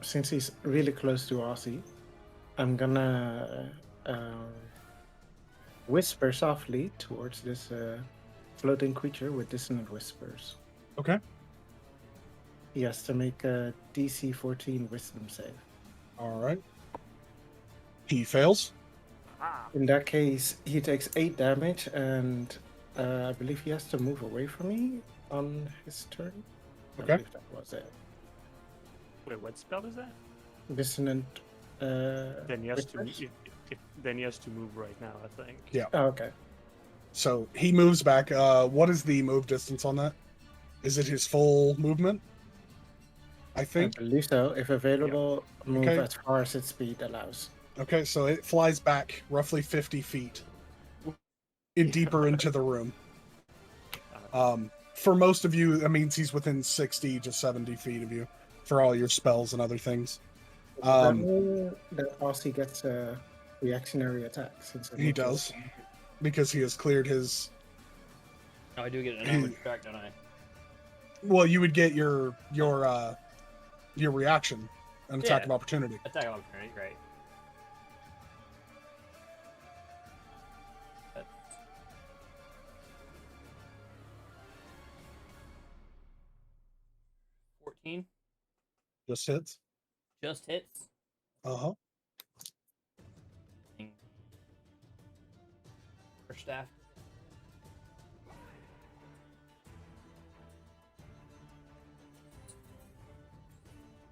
Since he's really close to Ozzy, I'm gonna whisper softly towards this floating creature with dissonant whispers. Okay. He has to make a DC 14 Wisdom save. All right. He fails. In that case, he takes 8 damage, and I believe he has to move away from me on his turn. Okay. I believe that was it. Wait, what spell is that? Dissonant. Then he has to. whispers? Then he has to move right now, I think. Yeah. Oh, okay. So he moves back. What is the move distance on that? Is it his full movement? I I think. believe so. If available, move Okay. as far as its speed allows. Okay, so it flies back roughly 50 feet deeper into the room. For most of you, that means he's within 60 to 70 feet of you for all your spells and other things. That mean that Ozzy gets a reactionary attack since it He moves does, away. because he has cleared his. Oh, I do get an knowledge track, don't I? Well, you would get your reaction, an attack Yeah. of opportunity. Attack of opportunity, right? That's 14 Just hits. just hits. Uh-huh. Or staff.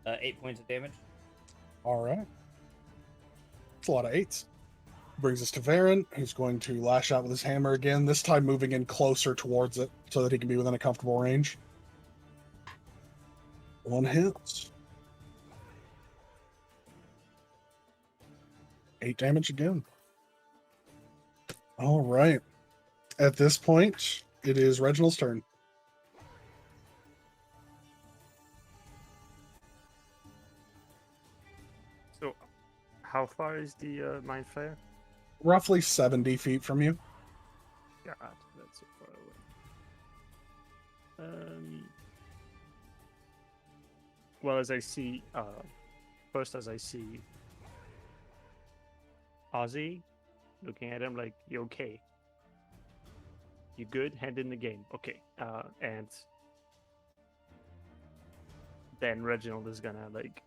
Uh, 8 points of damage. All right. It's a lot of 8s. Brings us to Varen, who's going to lash out with his hammer again, this time moving in closer towards it so that he can be within a comfortable range. 1 hit. 8 damage again. All right. At this point, it is Reginald's turn. So, how far is the mind flayer? Roughly 70 feet from you. God, that's so far away. Well, as I see, first as I see Ozzy looking at him like, "You okay? You good? Hand in the game, okay?" And then Reginald is gonna like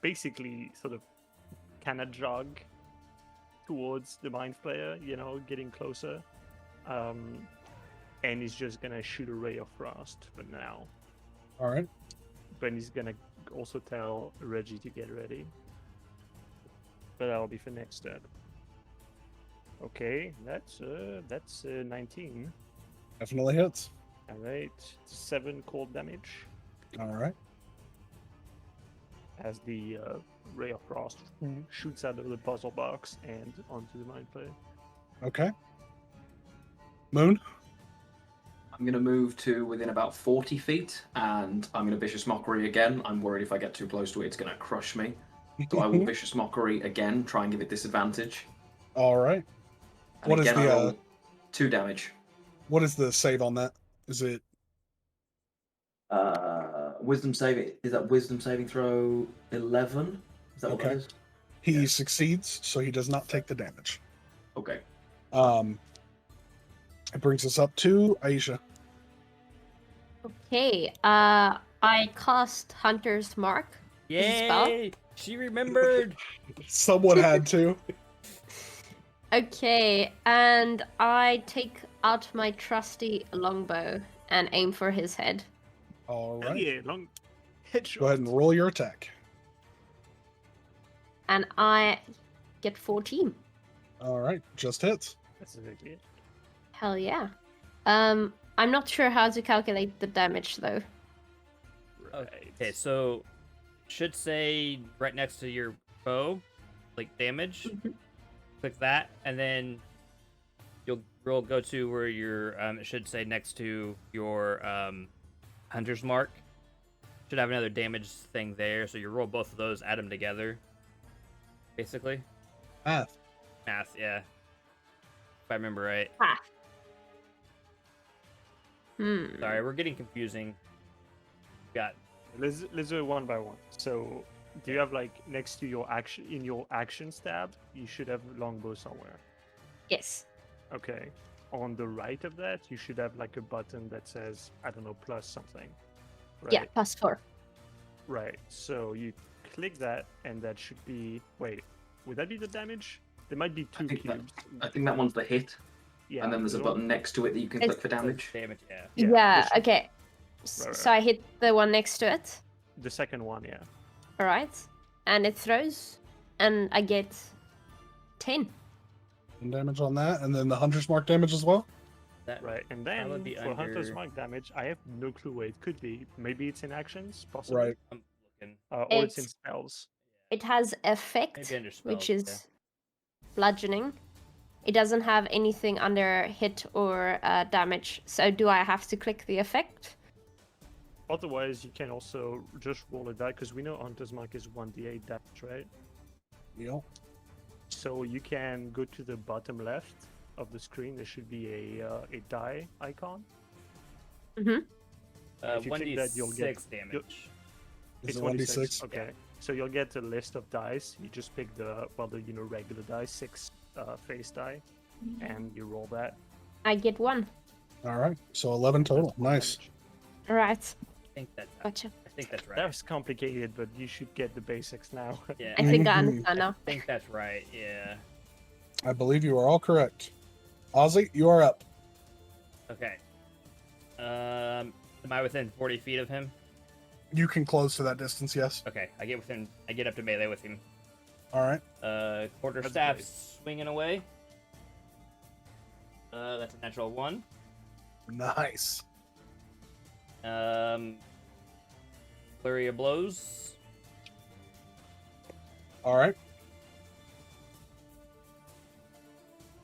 basically sort of kind of jog towards the mind flayer, getting closer. And he's just gonna shoot a ray of frost for now. All right. But he's gonna also tell Reggie to get ready. But that'll be for next step. Okay, that's 19. Definitely hits. All right, 7 cold damage All right. as the ray of frost shoots out of the puzzle box and onto the mind flayer. Okay. Moon? I'm going to move to within about 40 feet, and I'm going to Vicious Mockery again. I'm worried if I get too close to it, it's going to crush me. So I will Vicious Mockery again, try and give it disadvantage. All right. And What is again, I the roll 2 damage. what is the save on that? Is it Wisdom saving. Is that Wisdom saving throw 11? Is that what that Okay. is? he Yeah. succeeds, so he does not take the damage. Okay. It brings us up to Aisha. Okay, I cast Hunter's Mark. Is it spell? Yay! She remembered. Someone had to. Okay, and I take out my trusty longbow and aim for his head. All Hell right. yeah, long headshot. Go ahead and roll your attack. And I get 14. All right. Just hits. That's exactly it. Hell yeah. I'm not sure how to calculate the damage though. Okay, so should say right next to your bow, like damage. Mhm. Click that, and then you'll go to where your it should say next to your hunter's mark. Should have another damage thing there, so you roll both of those, add them together. Basically, Math. yeah. If I remember right. Ah. Sorry, we're getting confusing. Got Let's do it one by one. So, do you have like next to your action in your actions tab? You should have longbow somewhere. Yes. Okay. On the right of that, you should have like a button that says, I don't know, plus something. Right? Yeah, +4. Right. So you click that, and that should be. Wait, would that be the damage? There might be two cubes. I think that one's the hit, Yeah. and then there's a button next to it that you can It's- click for damage. damage, yeah. Yeah, Yeah, this should- okay. Right, So I hit the one next to it. The second one, yeah. Alright. And it throws. And I get 10. And damage on that, and then the hunter's mark damage as well. That Right. And that then would be for Hunter's under- Mark damage, I have no clue where it could be. Maybe it's in actions, possibly. Right. I'm looking. Or it's in It's- spells. It has effect, Maybe under spells, which yeah. is bludgeoning. It doesn't have anything under hit or damage. So do I have to click the effect? Otherwise, you can also just roll a die, because we know Hunter's Mark is 1d8 damage, right? Yep. So you can go to the bottom left of the screen. There should be a die icon. Mm-hmm. If you click that, you'll get- 1d6 damage. Is it 1d6? Okay. So you'll get a list of dice. You just pick the regular dice, 6 face die, and you roll that. I get 1. All right. So 11 total. That's more Nice. damage. Alright. I think that's Gotcha. right. That's complicated, but you should get the basics now. Yeah, I think I Mhm. understand I now. think that's right. Yeah. I believe you are all correct. Ozzy, you are up. Okay. Am I within 40 feet of him? You can close to that distance, yes. Okay, I get up to melee with him. All right. Quarterstaff great. swinging away. That's a natural 1. Nice. Flurry of blows. All right.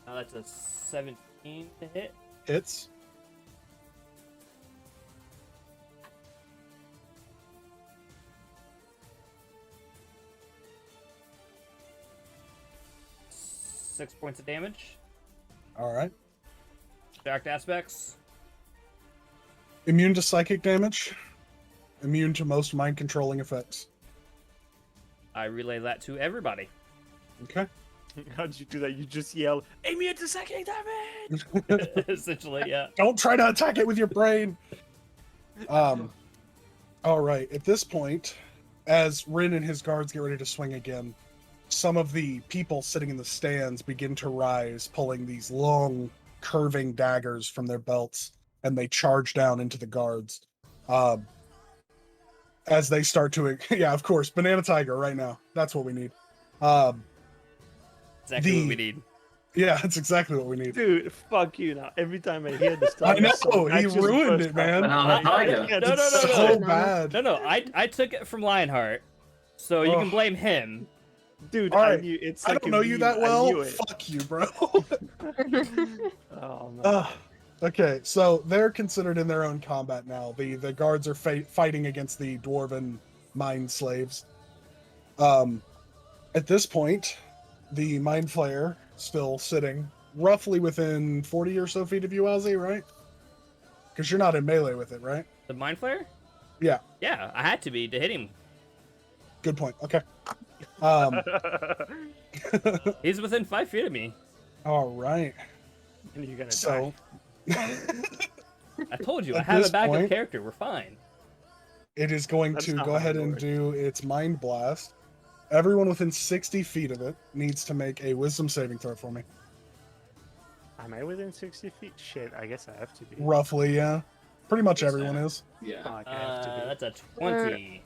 That's a 17 to hit. Hits. Six points of damage. All right. Direct aspects. Immune to psychic damage. Immune to most mind controlling effects. I relay that to everybody. Okay. How did you do that? You just yell, "Immune to psychic damage!" Essentially, yeah. Don't try to attack it with your brain. All right. At this point, as Rin and his guards get ready to swing again, some of the people sitting in the stands begin to rise, pulling these long, curving daggers from their belts, and they charge down into the guards. As they start to, yeah, of course, Banana Tiger right now. That's what we need. Exactly what we need. Yeah, that's exactly what we need. Dude, fuck you now. Every time I hear this I stuff, know, he ruined it, man. Banana Tiger. No, no, no, It's no, so no. bad. No, I took it from Lionheart, so you can Ugh. blame him. Dude, All I right. knew it's. I like don't a know you meme, that I well. knew it. Fuck you, bro. Oh man. Okay, so they're considered in their own combat now. The guards are fighting against the dwarven mind slaves. At this point, the mind flayer still sitting roughly within 40 or so feet of you, Ozzy, right? Because you're not in melee with it, right? The Mind Flayer? Yeah. Yeah, I had to be to hit him. Good point. Okay. He's within 5 feet of me. All right. And you're gonna So, I told you, I At have a this backup point- character. We're fine. it is going That's to not go how ahead it and works. do its mind blast. Everyone within 60 feet of it needs to make a wisdom saving throw for me. die. Am I within 60 feet? Shit, I guess I have to be. Roughly, yeah. Pretty much Yes, everyone sir. is. Yeah. Fuck, I have to be. That's a 20.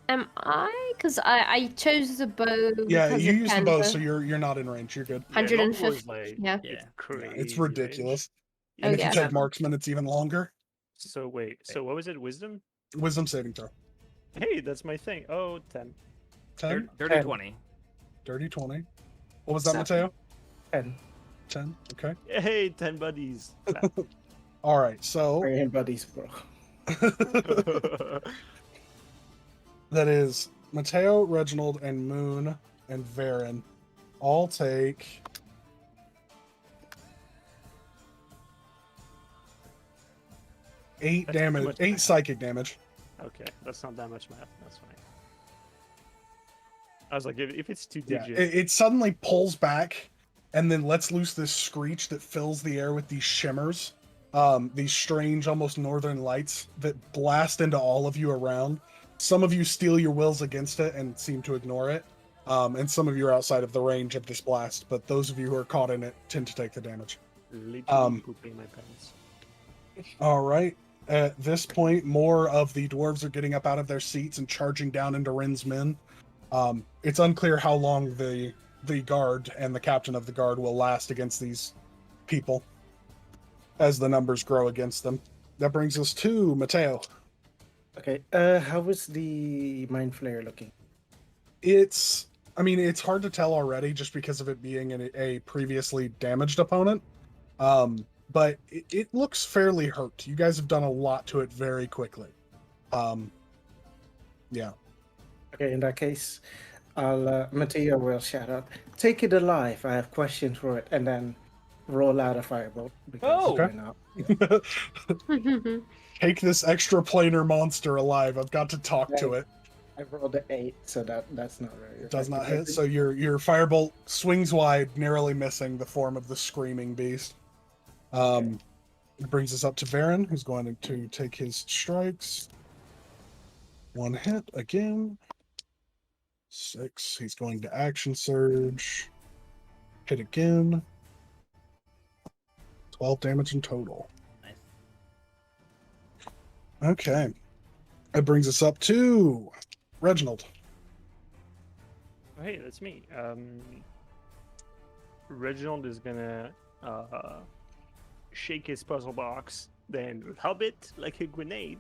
Am I? Because I chose the bow. Yeah, because you it use the can bow, go so you're not in range. You're good. Yeah, longbow is 150. like- Yeah. Yeah. It's crazy. It's ridiculous. And if you Okay. take marksman, it's even longer. So wait. So what was it? Wisdom? Wisdom saving throw. Hey, that's my thing. Oh, 10. 10. Dirty 10. 20. Dirty 20. What was that, 7. Mateo? 10. 10. Okay. Hey, 10 buddies. All right. So We're in buddies, bro. that is Mateo, Reginald, and Moon and Varen all take 8 That's too damage, much 8 math. psychic damage. Okay, that's not that much math. That's fine. I was like, if it's 2 Yeah, digits, it suddenly pulls back and then lets loose this screech that fills the air with these shimmers, these strange, almost northern lights that blast into all of you around. Some of you steel your wills against it and seem to ignore it, and some of you are outside of the range of this blast, but those of you who are caught in it tend to take the damage. literally pooping my pants. All right. At this point, more of the dwarves are getting up out of their seats and charging down into Rin's men. It's unclear how long the guard and the captain of the guard will last against these people as the numbers grow against them. That brings us to Mateo. Okay. How was the mind flayer looking? It's hard to tell already just because of it being a previously damaged opponent. But it looks fairly hurt. You guys have done a lot to it very quickly. Yeah. Okay, in that case, Mateo will shout out, "Take it alive! I have questions for it," and then roll out a firebolt. Because Oh! why Okay. not? Take this extra planar monster alive. I've got to talk to it. I rolled an 8, so that's not very. It does not effective. hit. So your firebolt swings wide, narrowly missing the form of the screaming beast. It brings us up to Varen, who's going to take his strikes. 1 hit again. 6. He's going to action surge. Hit again. 12 damage in total. Nice. Okay. That brings us up to Reginald. Oh, hey, that's me. Reginald is gonna shake his puzzle box, then lob it like a grenade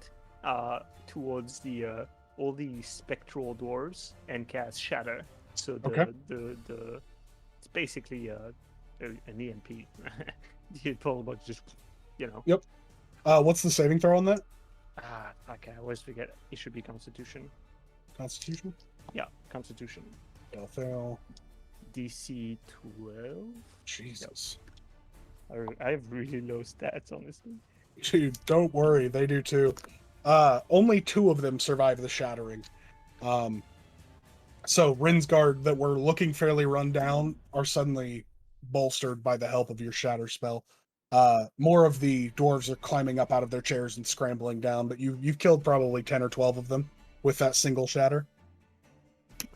towards the all the spectral dwarves and cast Shatter. So the it's basically an EMP. The puzzle box just Yep. What's the saving throw on that? Okay, I always forget. It should be Constitution. Constitution? Yeah, Constitution. That'll fail. DC 12. Jesus. I have really low stats, honestly. Dude, don't worry, they do too. Only 2 of them survive the shattering. So Rin's guard that were looking fairly run down are suddenly bolstered by the help of your shatter spell. More of the dwarves are climbing up out of their chairs and scrambling down, but you've killed probably 10 or 12 of them with that single shatter.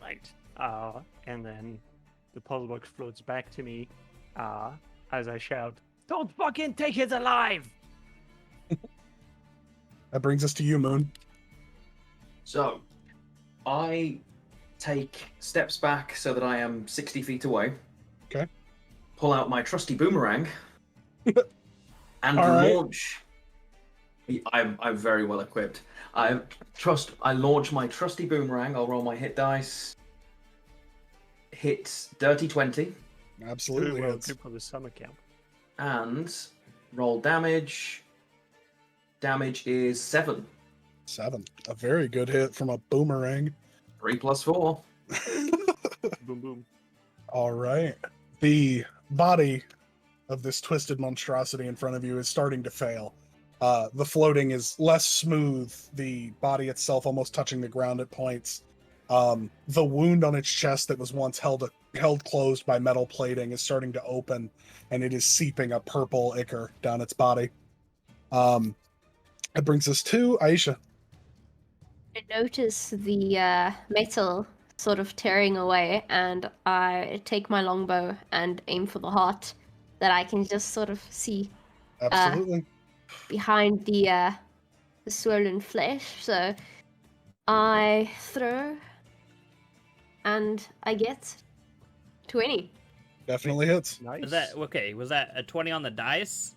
Right. And then the puzzle box floats back to me as I shout, "Don't fucking take it alive!" That brings us to you, Moon. So, I take steps back so that I am 60 feet away. Okay. Pull out my trusty boomerang and All right. launch. I'm very well equipped. I launch my trusty boomerang. I'll roll my hit dice. Hit dirty 20. Absolutely. Well, hits. good for the summer camp. And roll damage. Damage is 7. 7. A very good hit from a boomerang. 3 plus 4. Boom, boom. All right. The body of this twisted monstrosity in front of you is starting to fail. The floating is less smooth, the body itself almost touching the ground at points. The wound on its chest that was once held closed by metal plating is starting to open, and it is seeping a purple ichor down its body. It brings us to Aisha. I notice the metal sort of tearing away, and I take my longbow and aim for the heart that I can just sort of see Absolutely. behind the swollen flesh. So I throw, and I get 20. Definitely hits. Nice. Was that a 20 on the dice?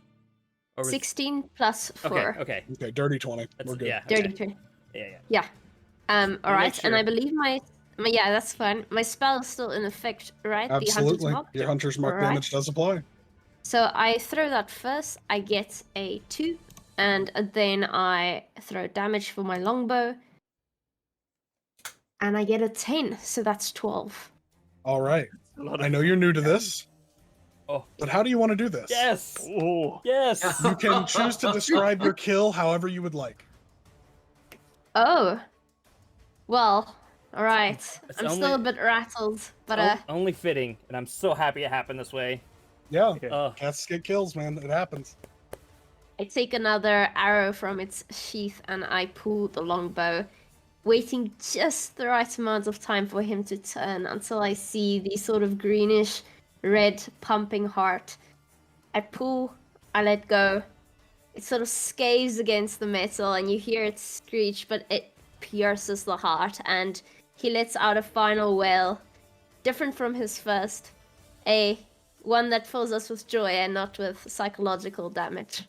Or was 16 plus 4. Okay. Okay, dirty 20. That's, We're good. Yeah. Dirty Okay. 20. Yeah. Yeah. All make right, and I sure. believe my yeah, that's fine. My spell is still in effect, right? The Hunter's Absolutely. Mark. Your Hunter's Mark damage does apply. So I throw that first. I get a 2, and then I throw damage for my longbow, and I get a 10. So that's 12. All right. A lot I of know you're new to this, Oh. but how do you want to do this? Yes. Oh, Yes. You can choose to describe your kill however you would like. Oh. Well, all right. It's I'm still a only- bit rattled, but Only fitting, and I'm so happy it happened this way. Yeah, okay. cats get kills, man. It happens. I take another arrow from its sheath and I pull the longbow, waiting just the right amount of time for him to turn until I see the sort of greenish red pumping heart. I pull, I let go. It sort of scaves against the metal and you hear it screech, but it pierces the heart and he lets out a final wail, different from his first. One that fills us with joy and not with psychological damage.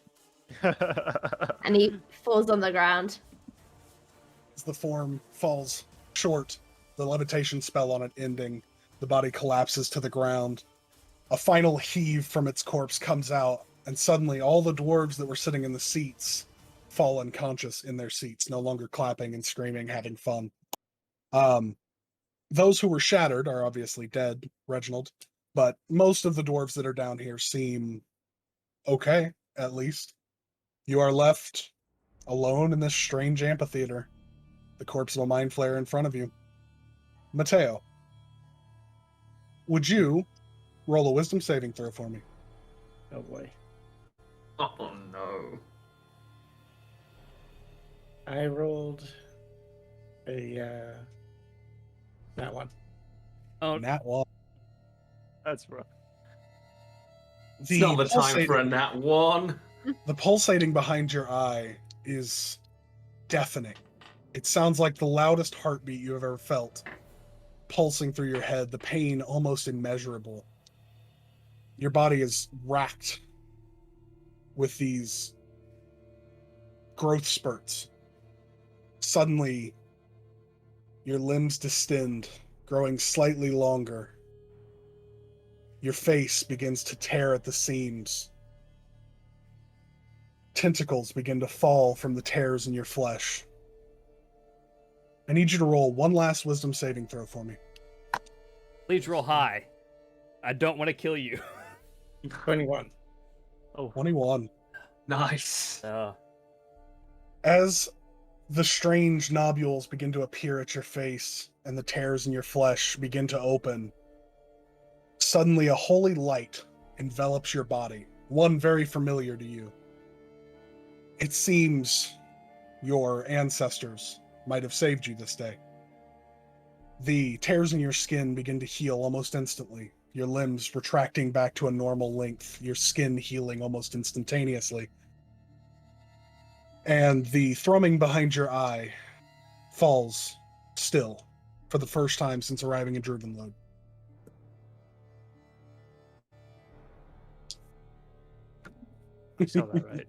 And he falls on the ground. As the form falls short, the levitation spell on it ending, the body collapses to the ground. A final heave from its corpse comes out, and suddenly all the dwarves that were sitting in the seats fall unconscious in their seats, no longer clapping and screaming, having fun. Those who were shattered are obviously dead, Reginald, but most of the dwarves that are down here seem okay, at least. You are left alone in this strange amphitheater, the corpse of a mind flayer in front of you. Mateo, would you roll a wisdom saving throw for me? Oh boy. Oh no. I rolled a that one. Oh, Nat 1. That's rough. It's not the time for a nat 1. The pulsating behind your eye is deafening. It sounds like the loudest heartbeat you have ever felt, pulsing through your head, the pain almost immeasurable. Your body is racked with these growth spurts. Suddenly, your limbs distend, growing slightly longer. Your face begins to tear at the seams. Tentacles begin to fall from the tears in your flesh. I need you to roll one last wisdom saving throw for me. please roll high. I don't want to kill you. 21. Oh, 21. Nice. As the strange nobules begin to appear at your face and the tears in your flesh begin to open, suddenly a holy light envelops your body, one very familiar to you. It seems your ancestors might have saved you this day. The tears in your skin begin to heal almost instantly, your limbs retracting back to a normal length, your skin healing almost instantaneously. And the thrumming behind your eye falls still for the first time since arriving in Druvenload. you saw that right.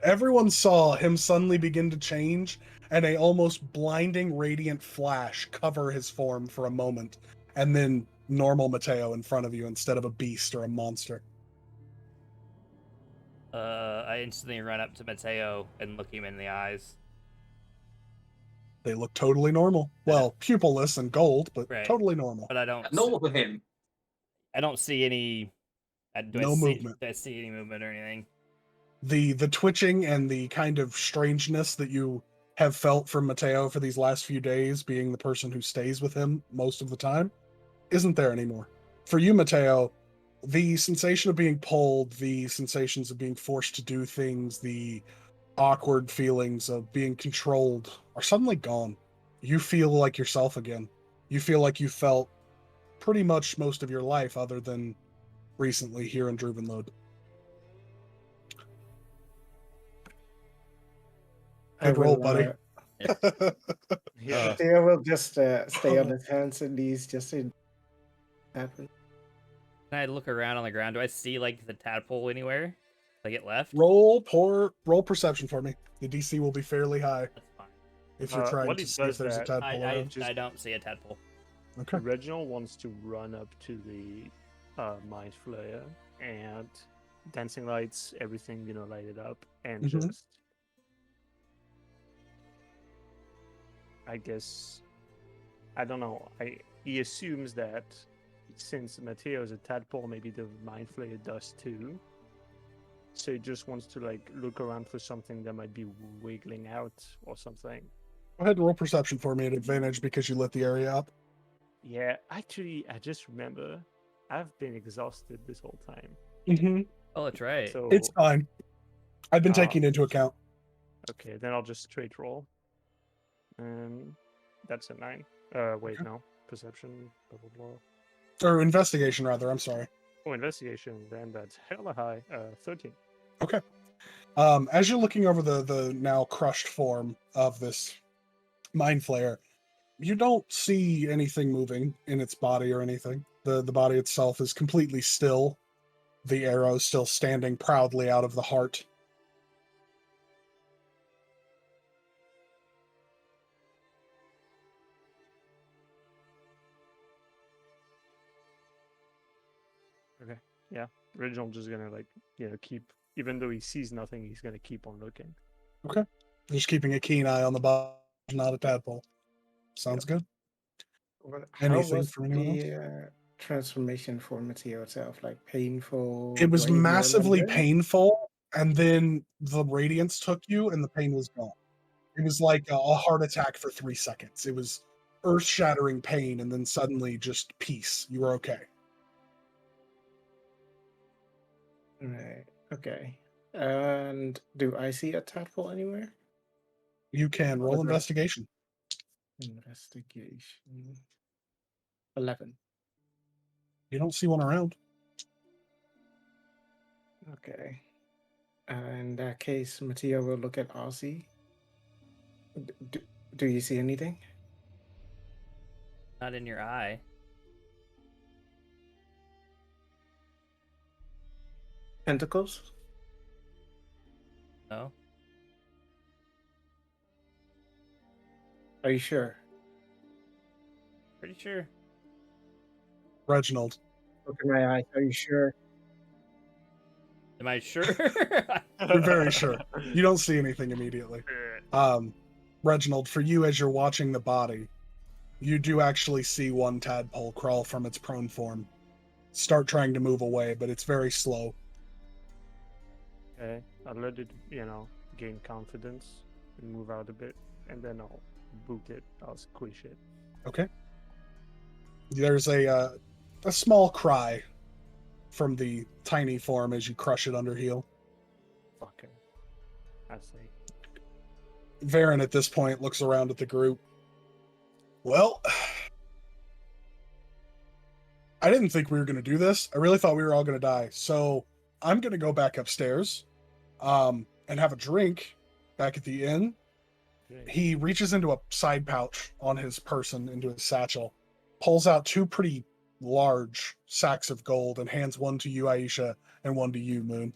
Everyone saw him suddenly begin to change, and a almost blinding radiant flash cover his form for a moment, and then normal Mateo in front of you instead of a beast or a monster. I instantly run up to Mateo and look him in the eyes. They look totally normal. Well, pupilless and gold, but Right. totally normal. But I don't. Normal for him. I don't see any. No movement. Do I see any movement or anything? The twitching and the kind of strangeness that you have felt from Mateo for these last few days, being the person who stays with him most of the time, isn't there anymore. For you, Mateo, the sensation of being pulled, the sensations of being forced to do things, the awkward feelings of being controlled are suddenly gone. You feel like yourself again. You feel like you felt pretty much most of your life other than recently here in Druvenload. Good roll, buddy. Yeah. Theo will just stay on his hands and knees just in happen. Can I look around on the ground? Do I see like the tadpole anywhere? I get left. Roll perception for me. The DC will be fairly high That's fine. if you're trying while to he see if does there's a that, tadpole I around. I don't see a tadpole. Okay. Reginald wants to run up to the mind flayer and dancing lights, everything, light it up, and Mhm. just, I guess, I don't know. He assumes that since Matteo is a tadpole, maybe the mind flayer does too. So he just wants to like look around for something that might be wiggling out or something. Go ahead and roll perception for me at advantage because you lit the area up. Yeah, actually, I just remember I've been exhausted this whole time. Mm-hmm. Oh, that's right. So It's fine. I've been Ah. taking it into account. okay, then I'll just straight roll. That's a 9. Wait, Okay. no. Perception, blah blah blah. Or investigation, rather. I'm sorry. Oh, investigation. Then that's hella high. 13. Okay. As you're looking over the now crushed form of this mind flayer, you don't see anything moving in its body or anything. The body itself is completely still. The arrow still standing proudly out of the heart. Okay. Yeah. Reginald just gonna like keep, even though he sees nothing, he's gonna keep on looking. Just keeping a keen eye on the body, not a tadpole. Sounds good. Well, how Anything was from anyone else? the transformation for Matteo itself? Like painful? It was Do I even massively remember? painful, and then the radiance took you, and the pain was gone. It was like a heart attack for 3 seconds. It was earth-shattering pain, and then suddenly just peace. You were okay. Right. Okay. And do I see a tadpole anywhere? You can roll Okay. investigation. Investigation. 11. You don't see one around. Okay. In that case, Matteo will look at Ozzy. Do you see anything? Not in your eye. Tentacles? No. Are you sure? Pretty sure. Reginald. Look in my eyes. Are you sure? Am I sure? You're very sure. You don't see anything immediately. Reginald, for you as you're watching the body, you do actually see one tadpole crawl from its prone form. Start trying to move away, but it's very slow. Okay. I'll let it, gain confidence and move out a bit, and then I'll boot it. I'll squish it. Okay. There's a small cry from the tiny form as you crush it under heel. Fucker. I say. Varen at this point looks around at the group. Well, I didn't think we were going to do this. I really thought we were all going to die. So I'm going to go back upstairs and have a drink back at the inn. Okay. He reaches into a side pouch on his person, into his satchel, pulls out 2 pretty large sacks of gold and hands one to you, Aisha, and one to you, Moon.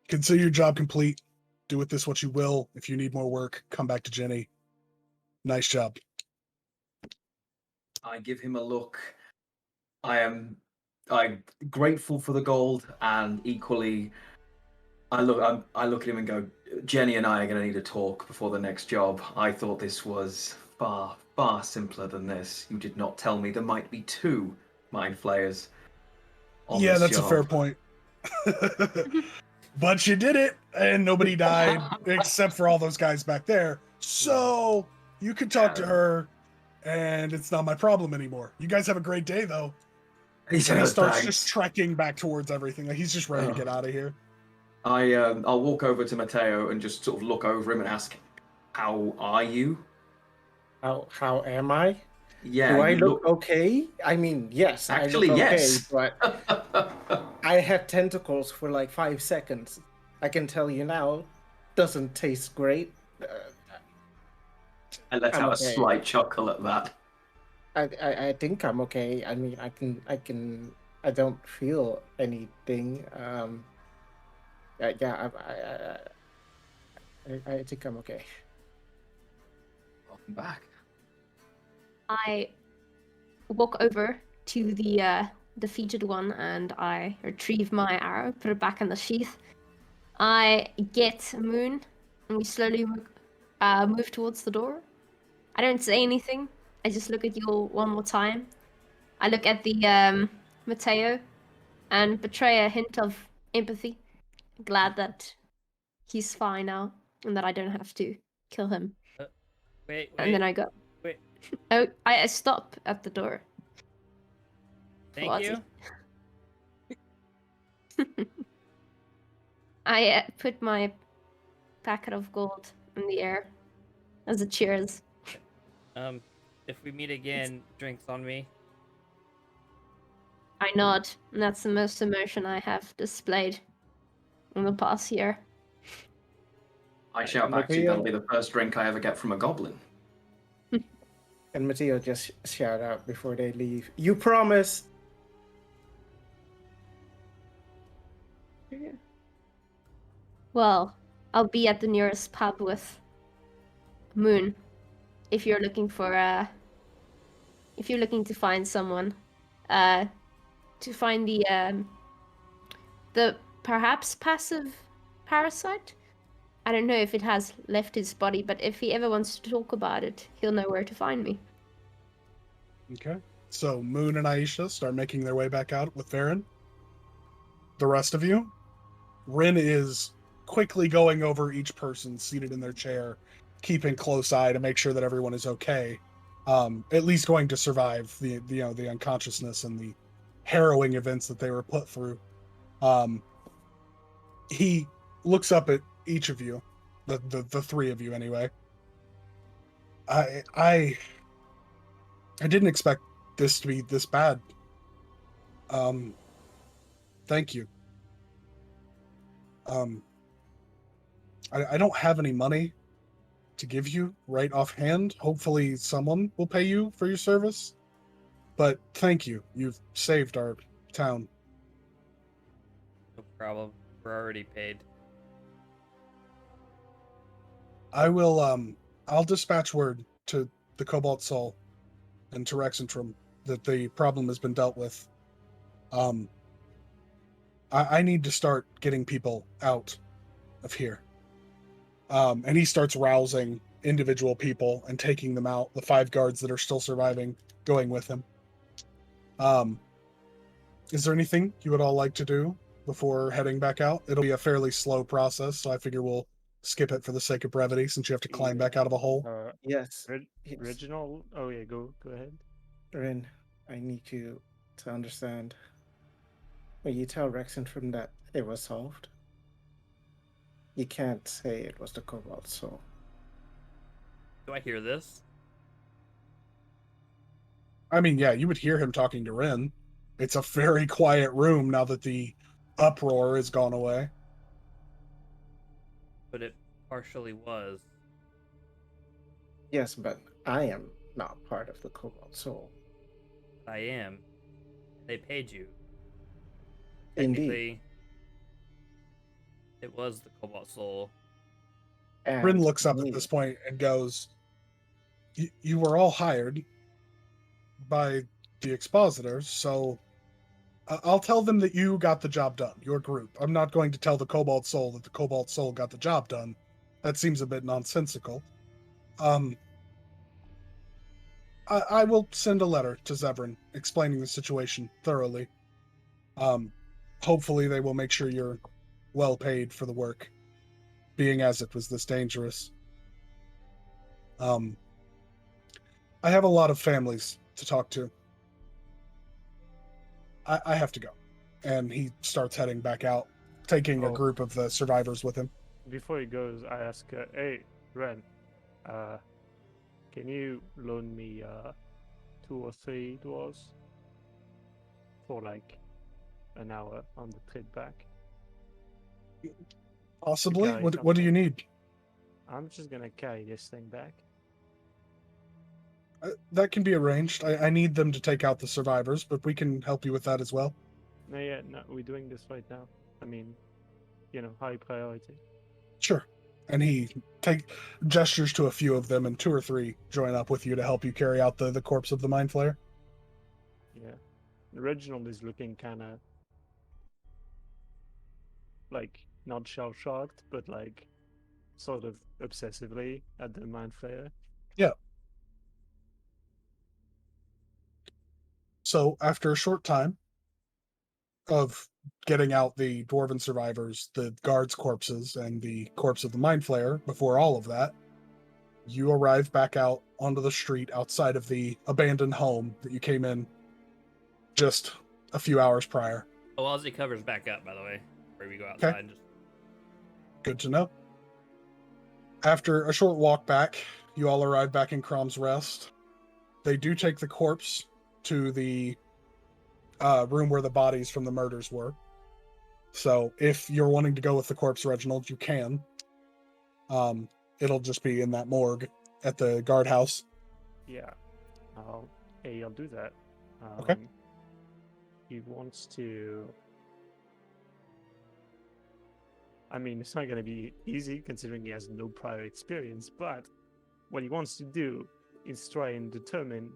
Consider your job complete. Do with this what you will. If you need more work, come back to Jenny. Nice job. I give him a look. I'm grateful for the gold, and equally, I look at him and go, Jenny and I are going to need to talk before the next job. I thought this was far, far simpler than this. You did not tell me there might be 2 mind flayers on Yeah, this that's job. a fair point. But you did it, and nobody died except for all those guys back there. So you can talk to her, and it's not my problem anymore. You guys have a great day, though. He And he says, starts "Thanks." just trekking back towards everything. Like he's just ready to get out of here. I'll walk over to Matteo and just sort of look over him and ask, "How are you?" How am I? Yeah, Do I you look okay? I mean, yes, Actually, I look yes. okay, but I had tentacles for like 5 seconds. I can tell you now, doesn't taste great. I let I'm out a okay. slight chuckle at that. I think I'm okay. I mean, I don't feel anything. Yeah, I think I'm okay. Welcome back. I walk over to the defeated one and I retrieve my arrow, put it back in the sheath. I get Moon, and we slowly move towards the door. I don't say anything. I just look at you all one more time. I look at the Mateo and betray a hint of empathy. Glad that he's fine now and that I don't have to kill him. Wait, And then wait, I go. wait. Oh, I stop at the door. Thank Fawzi. you. I put my packet of gold in the air as a cheers. If we meet again, drinks on me. I nod, and that's the most emotion I have displayed in the past year. I shout back to you, Mateo, that'll be the first drink I ever get from a goblin. and Mateo just shout out before they leave. You promised. Well, I'll be at the nearest pub with Moon. If you're looking for if you're looking to find someone, to find the perhaps passive parasite. I don't know if it has left his body, but if he ever wants to talk about it, he'll know where to find me. Okay. So Moon and Aisha start making their way back out with Varen. The rest of you, Rin is quickly going over each person seated in their chair, keeping close eye to make sure that everyone is okay. At least going to survive the unconsciousness and the harrowing events that they were put through. He looks up at each of you, the three of you anyway. I didn't expect this to be this bad. Thank you. I don't have any money to give you right offhand. Hopefully someone will pay you for your service. But thank you. You've saved our town. No problem. We're already paid. I will I'll dispatch word to the Cobalt Soul and to Rexentrum that the problem has been dealt with. I need to start getting people out of here. And he starts rousing individual people and taking them out, the 5 guards that are still surviving, going with him. Is there anything you would all like to do before heading back out? It'll be a fairly slow process, so I figure we'll skip it for the sake of brevity, since you have to climb back out of a hole. Yes. Yes. Reginald. Oh yeah, go ahead. Rin, I need you to understand. When you tell Rexentrum that it was solved, you can't say it was the Cobalt Soul. Do I hear this? I mean, yeah, you would hear him talking to Rin. It's a very quiet room now that the uproar has gone away. But it partially was. Yes, but I am not part of the Cobalt Soul. I am. They paid you. Indeed. Technically, it was the Cobalt Soul. And Rin looks up me. at this point and goes, you were all hired by the expositors, so I'll tell them that you got the job done, your group. I'm not going to tell the Cobalt Soul that the Cobalt Soul got the job done. That seems a bit nonsensical. I will send a letter to Zevran explaining the situation thoroughly. Hopefully they will make sure you're well paid for the work, being as it was this dangerous. I have a lot of families to talk to. I have to go. And he starts heading back out, taking a group of the survivors with him. Before he goes, I ask, hey, Ren, can you loan me 2 or 3 dwarves for like an hour on the trip back? Possibly? carry What do you need? I'm just gonna carry this thing back. That can be arranged. I need them to take out the survivors, but we can help you with that as well. No, we're doing this right now. I mean, high priority. Sure. And he gestures to a few of them, and 2 or 3 join up with you to help you carry out the corpse of the Mind Flayer. Yeah. Reginald is looking kind of like not shell shocked, but like sort of obsessively at the Mind Flayer. Yeah. So after a short time of getting out the dwarven survivors, the guards' corpses, and the corpse of the Mind Flayer, before all of that, you arrive back out onto the street outside of the abandoned home that you came in just a few hours prior. Oh, Ozzy covers back up, by the way, before we go Okay. outside. Just... Good to know. After a short walk back, you all arrive back in Crom's Rest. They do take the corpse to the room where the bodies from the murders were. So if you're wanting to go with the corpse, Reginald, you can. It'll just be in that morgue at the guardhouse. Yeah. I'll do that. Okay. He wants to. I mean, it's not going to be easy considering he has no prior experience, but what he wants to do is try and determine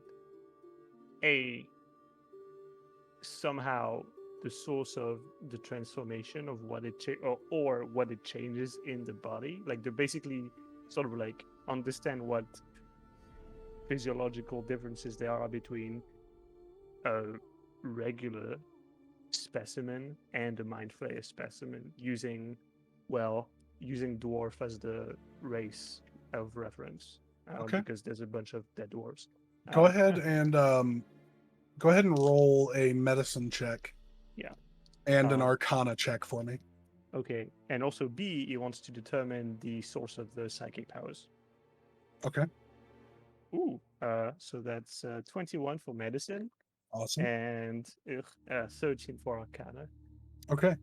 somehow the source of the transformation of what it or what it changes in the body. Like they're basically sort of like understand what physiological differences there are between a regular specimen and a Mind Flayer specimen using dwarf as the race of reference. Okay. Because there's a bunch of dead dwarves. Go ahead and roll a medicine check. Yeah. And an arcana check for me. Okay. And also B, he wants to determine the source of the psychic powers. Okay. Ooh. So that's 21 for medicine. Awesome. And 13 for arcana. Okay.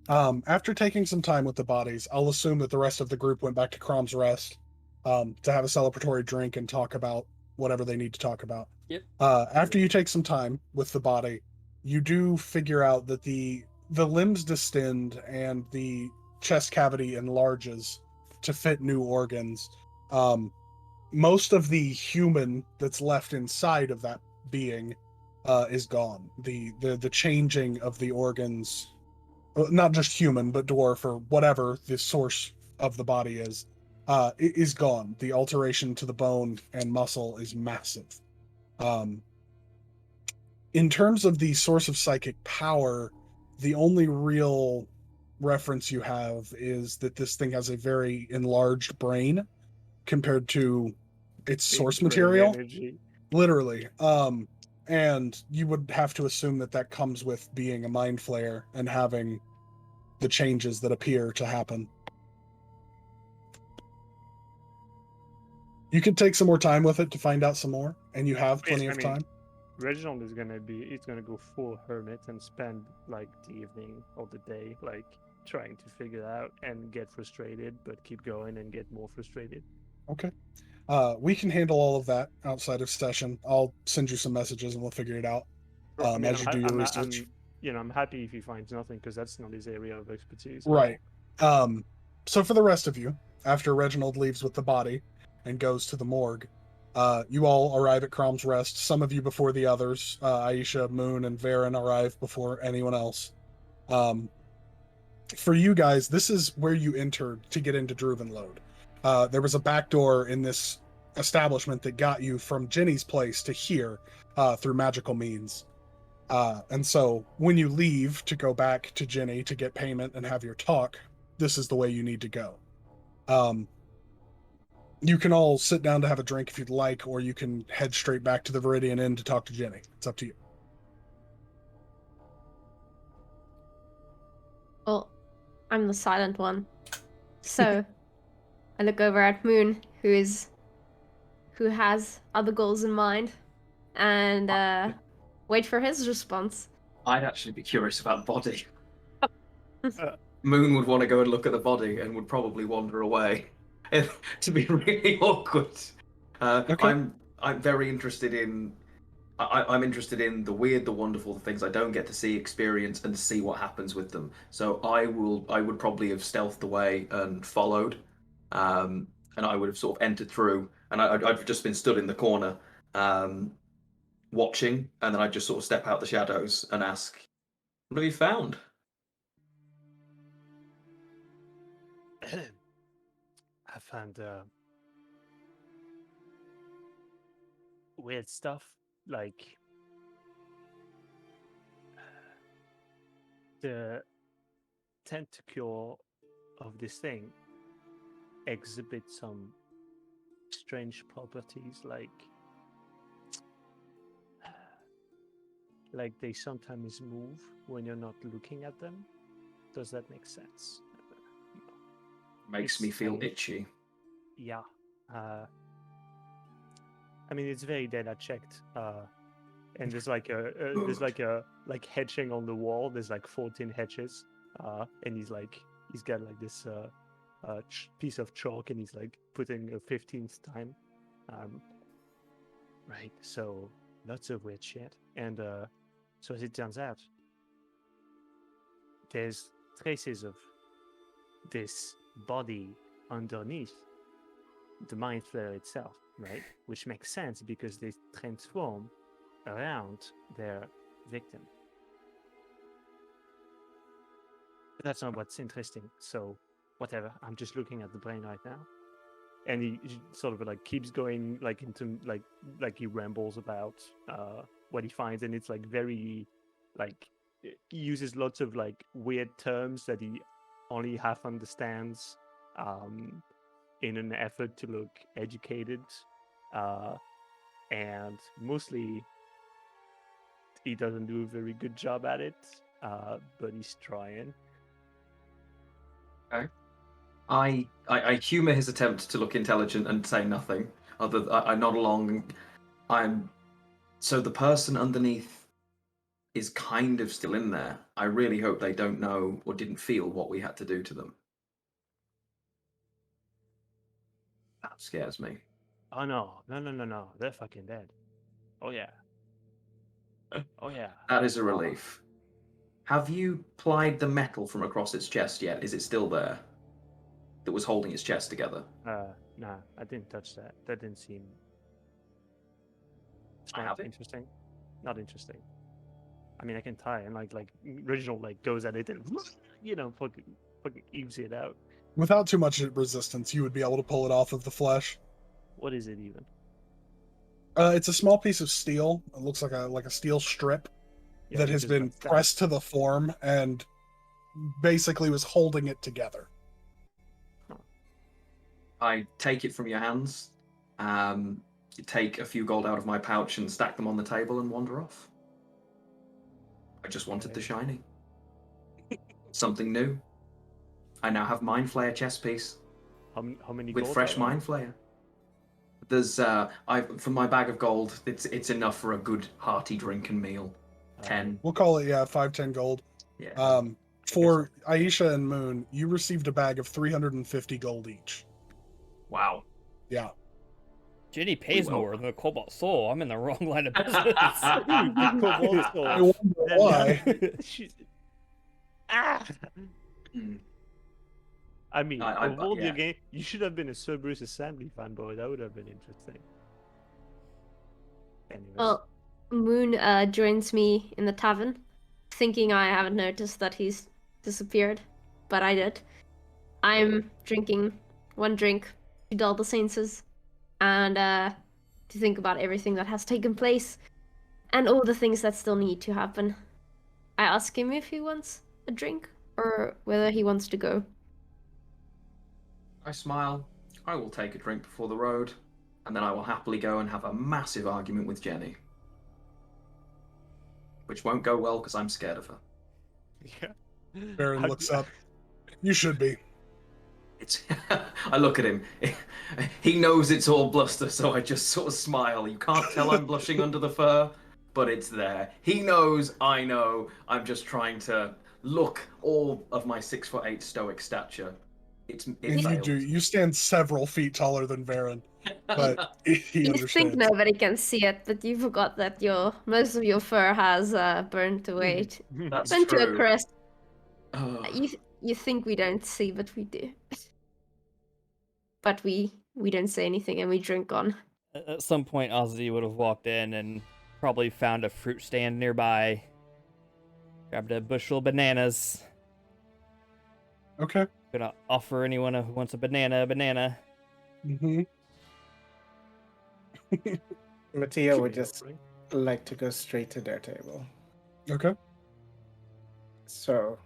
After taking some time with the bodies, I'll assume that the rest of the group went back to Crom's Rest to have a celebratory drink and talk about whatever they need to talk about. Yep. After you take some time with the body, you do figure out that the limbs distend and the chest cavity enlarges to fit new organs. Most of the human that's left inside of that being is gone. The changing of the organs, not just human, but dwarf or whatever the source of the body is gone. The alteration to the bone and muscle is massive. In terms of the source of psychic power, the only real reference you have is that this thing has a very enlarged brain compared to its source material. Energy. Literally. And you would have to assume that comes with being a Mind Flayer and having the changes that appear to happen. You could take some more time with it to find out some more, and you have plenty of time. Reginald is gonna go full hermit and spend like the evening or the day like trying to figure out and get frustrated, but keep going and get more frustrated. Okay. We can handle all of that outside of session. I'll send you some messages and we'll figure it out as you do your research. I'm happy if he finds nothing because that's not his area of expertise. Right. So for the rest of you, after Reginald leaves with the body and goes to the morgue, you all arrive at Crom's Rest. Some of you before the others. Aisha, Moon, and Varen arrive before anyone else. For you guys, this is where you entered to get into Druvenlode. There was a back door in this establishment that got you from Jenny's place to here through magical means. And so when you leave to go back to Jenny to get payment and have your talk, this is the way you need to go. You can all sit down to have a drink if you'd like, or you can head straight back to the Viridian Inn to talk to Jenny. It's up to you. Well, I'm the silent one. So I look over at Moon, who has other goals in mind, and wait for his response. I'd actually be curious about the body. Moon would want to go and look at the body and would probably wander away. To be really awkward. Okay. I'm very interested in I'm interested in the weird, the wonderful, the things I don't get to see, experience, and see what happens with them. So I would probably have stealthed away and followed, and I would have sort of entered through, and I've just been stood in the corner, um, watching, and then I'd just sort of step out the shadows and ask, "What have you found?" I found weird stuff like the tentacle of this thing exhibits some strange properties, like they sometimes move when you're not looking at them. Does that make sense? Makes It's me feel strange. itchy. Yeah. I mean, it's very dead. I checked. And there's like like hedging on the wall. There's like 14 hedges. And he's got like this piece of chalk, and he's like putting a 15th time. Right. So lots of weird shit. And so as it turns out, there's traces of this body underneath the mind flayer itself, right? Which makes sense because they transform around their victim. But that's not what's interesting. So whatever, I'm just looking at the brain right now. And he sort of like keeps going like into like he rambles about what he finds, and it's like very like he uses lots of like weird terms that he only half understands in an effort to look educated, and mostly he doesn't do a very good job at it, but he's trying. Okay. I humour his attempt to look intelligent and say nothing. I nod along. So the person underneath is kind of still in there. I really hope they don't know or didn't feel what we had to do to them. That scares me. Oh no, they're fucking dead. Oh yeah. Oh yeah. That is a relief. Have you plied the metal from across its chest yet? Is it still there? That was holding its chest together. Nah, I didn't touch that. That didn't seem. It's I not have it. interesting. Not interesting. I mean, I can tie, and like Reginald like goes at it and fucking eaves it out. Without too much resistance, you would be able to pull it off of the flesh. What is it even? It's a small piece of steel. It looks like a steel strip Yeah, that has because been what's that? pressed to the form and basically was holding it together. I take it from your hands, take a few gold out of my pouch and stack them on the table and wander off. I just wanted the Okay. shiny. Something new. I now have Mind Flayer chess piece How many with gold fresh are there? Mind Flayer. There's for my bag of gold, it's enough for a good hearty drink and meal. 10. We'll call it 5-10 gold. Yeah. For Aisha and Moon, you received a bag of 350 gold each. Wow. Yeah. Jenny pays Well. more than the Cobalt Soul. I'm in the wrong line of business. The Cobalt Soul. I wonder why. Mm. I mean, of all yeah. your game, you should have been a Cerberus Assembly fanboy. That would have been interesting. Anyways. Well, Moon joins me in the tavern, thinking I haven't noticed that he's disappeared, but I did. I'm drinking one drink to dull the senses and to think about everything that has taken place and all the things that still need to happen. I ask him if he wants a drink or whether he wants to go. I smile. I will take a drink before the road, and then I will happily go and have a massive argument with Jenny. Which won't go well because I'm scared of her. Yeah. Baron looks up. You should be. It's I look at him. He knows it's all bluster, so I just sort of smile. You can't tell I'm blushing under the fur, but it's there. He knows, I know. I'm just trying to look all of my 6'8" stoic stature It And you failed. do. You stand several feet taller than Varen, but he You understands. think nobody can see it, but you forgot that most of your fur has burnt away. That's Burnt to a true. crest. Oh, You think we don't see, but we do. But we don't say anything and we drink on. At some point, Ozzy would have walked in and probably found a fruit stand nearby, grabbed a bushel of bananas. Okay. Gonna offer anyone who wants a banana. Mm-hmm. Mattia would just like to go straight to their table. Okay. So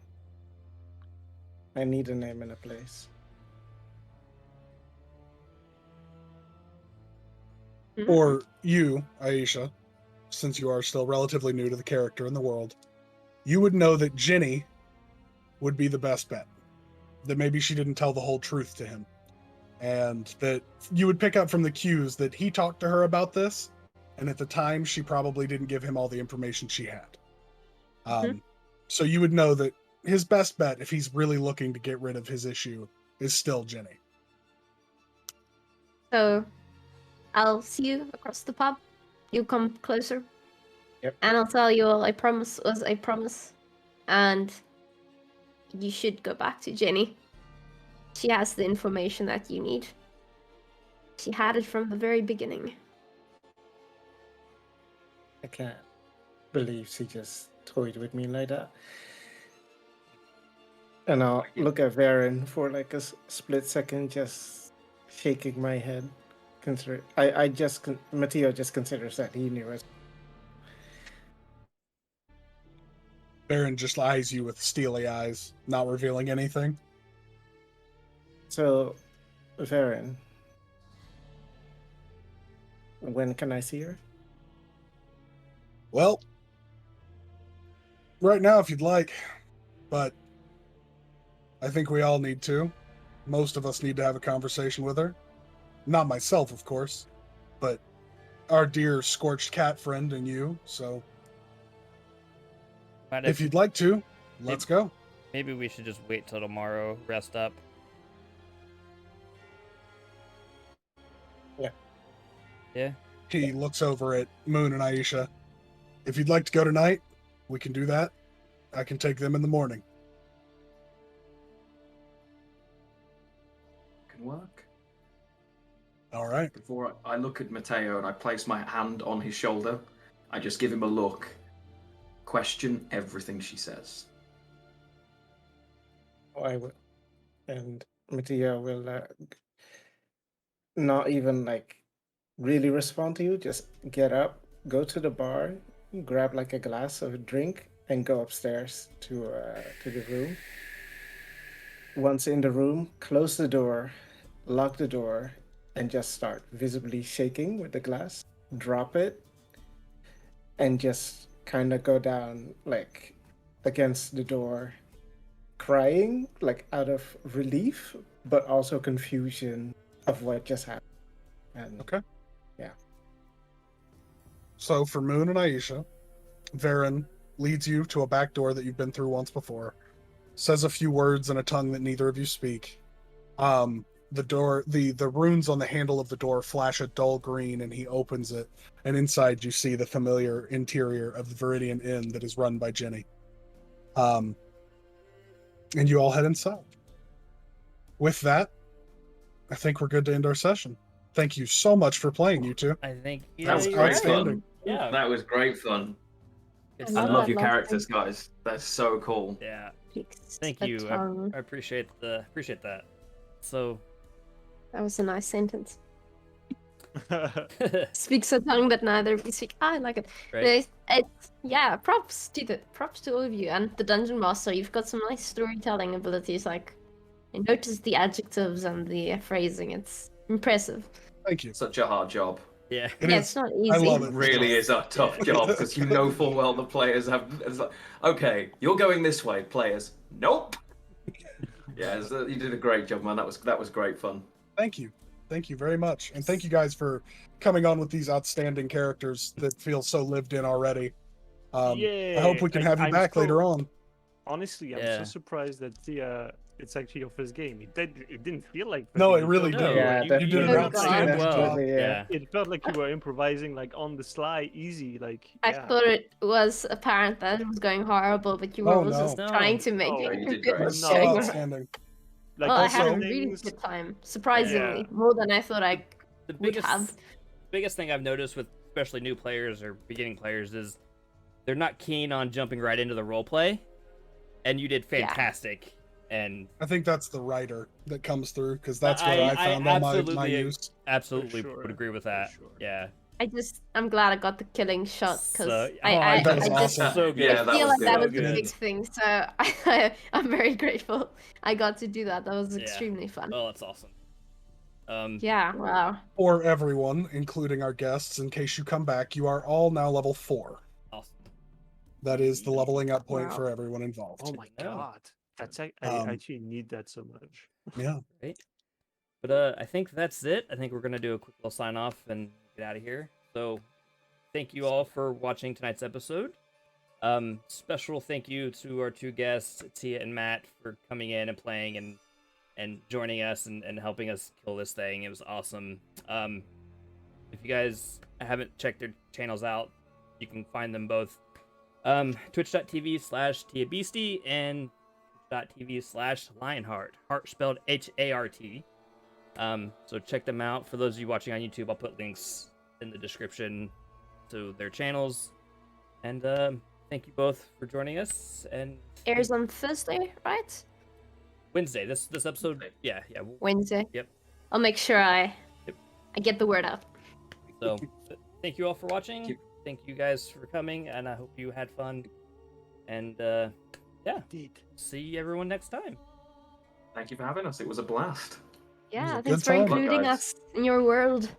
I need a name and a place. Or you, Aisha, since you are still relatively new to the character in the world, you would know that Ginny would be the best bet. That maybe she didn't tell the whole truth to him. And that you would pick up from the cues that he talked to her about this, and at the time she probably didn't give him all the information she had. So you would know that his best bet, if he's really looking to get rid of his issue, is still Ginny. So I'll see you across the pub. You come closer. Yep. And I'll tell you all I promise was a promise. And you should go back to Jenny. She has the information that you need. She had it from the very beginning. I can't believe she just toyed with me like that. And I'll look at Varen for like a split second, just shaking my head. Matteo just considers that he knew it. Baron just eyes you with steely eyes, not revealing anything. So, Varen, when can I see her? Well, right now if you'd like, but I think we all need to. Most of us need to have a conversation with her. Not myself, of course, but our dear scorched cat friend and you, so But if you'd like to, let's go. Maybe we should just wait till tomorrow, rest up. Yeah. He looks over at Moon and Aisha. If you'd like to go tonight, we can do that. I can take them in the morning. can work. All right. Before I look at Matteo and I place my hand on his shoulder, I just give him a look. Question everything she says. I will. And Matteo will not even like really respond to you. Just get up, go to the bar, grab like a glass of a drink, and go upstairs to the room. Once in the room, close the door, lock the door, and just start visibly shaking with the glass. Drop it, and just kind of go down like against the door, crying like out of relief, but also confusion of what just happened. And Okay. Yeah. So for Moon and Aisha, Varen leads you to a back door that you've been through once before, says a few words in a tongue that neither of you speak. The door, the runes on the handle of the door flash a dull green, and he opens it, and inside you see the familiar interior of the Viridian Inn that is run by Jenny. And you all head inside. With that, I think we're good to end our session. Thank you so much for playing, you two. I think That was you're great outstanding. fun. Yeah. That was great fun. It's, I I love your love characters, guys. That's so cool. Yeah. Fix Thank the you. tongue. I appreciate that. So That was a nice sentence. Speaks a tongue that neither of you speak. I like it. right. Yeah, props to all of you and the dungeon master. You've got some nice storytelling abilities. Like, I noticed the adjectives and the phrasing. It's impressive. Thank you. Such a hard job. Yeah. It Yeah, is. it's not easy. I love It it. really is a tough job because you know full well the players have. It's like, okay, you're going this way, players. Nope. Yeah, you did a great job, man. That was great fun. Thank you. Thank you very much. And thank you guys for coming on with these outstanding characters that feel so lived in already. I hope we can have you I'm back so- later on. Honestly, I'm Yeah. so surprised that it's actually your first game. It didn't feel like. No, first it game. really felt did. like- Yeah, You did an Oh, outstanding God. job. Yeah. It felt like you were improvising like on the sly, easy. Like I yeah. thought it was apparent that it was going horrible, but you were Oh, just no. trying to make Oh, it. you did it great. was So going alright. outstanding. Like Well, I also- had a some really things- good time, surprisingly, Yeah. more than I thought I The would biggest have. biggest thing I've noticed with especially new players or beginning players is they're not keen on jumping right into the role play, and you did Yeah. fantastic. And I think that's the writer that comes through because that's what I- I found I on my absolutely use. absolutely sure, would agree with for that. sure. Yeah. I'm glad I got the killing shot because So- I that was just awesome. So good. Yeah, that feel was like good. that So was good. a big thing. So I'm very grateful I got to do that. That was Yeah. extremely fun. Oh, that's awesome. Yeah, wow. For everyone, including our guests, in case you come back, you are all now level 4. Awesome. That is the leveling up point Wow. for everyone involved. Oh my No. god, that's I Um, actually need that so much. Yeah. Great. But I think that's it. I think we're gonna do a quick little sign off and get out of here. So thank you all for watching tonight's episode. Special thank you to our two guests, Tia and Matt, for coming in and playing and joining us and helping us kill this thing. It was awesome. If you guys haven't checked their channels out, you can find them both. Twitch.tv/TiaBeastie and Twitch.tv/Lionheart. Heart spelled Hart. So check them out. For those of you watching on YouTube, I'll put links in the description to their channels. And thank you both for joining us. And Airs on Thursday, right? Wednesday. This episode, Wednesday. yeah. Wednesday. Yep. I'll make sure I get the word out. So thank you all for watching. Thank you. Thank you guys for coming, and I hope you had fun. And Indeed. see everyone next time. Thank you for having us. It was a blast. Yeah, a thanks good for time. including Guys. us in your world.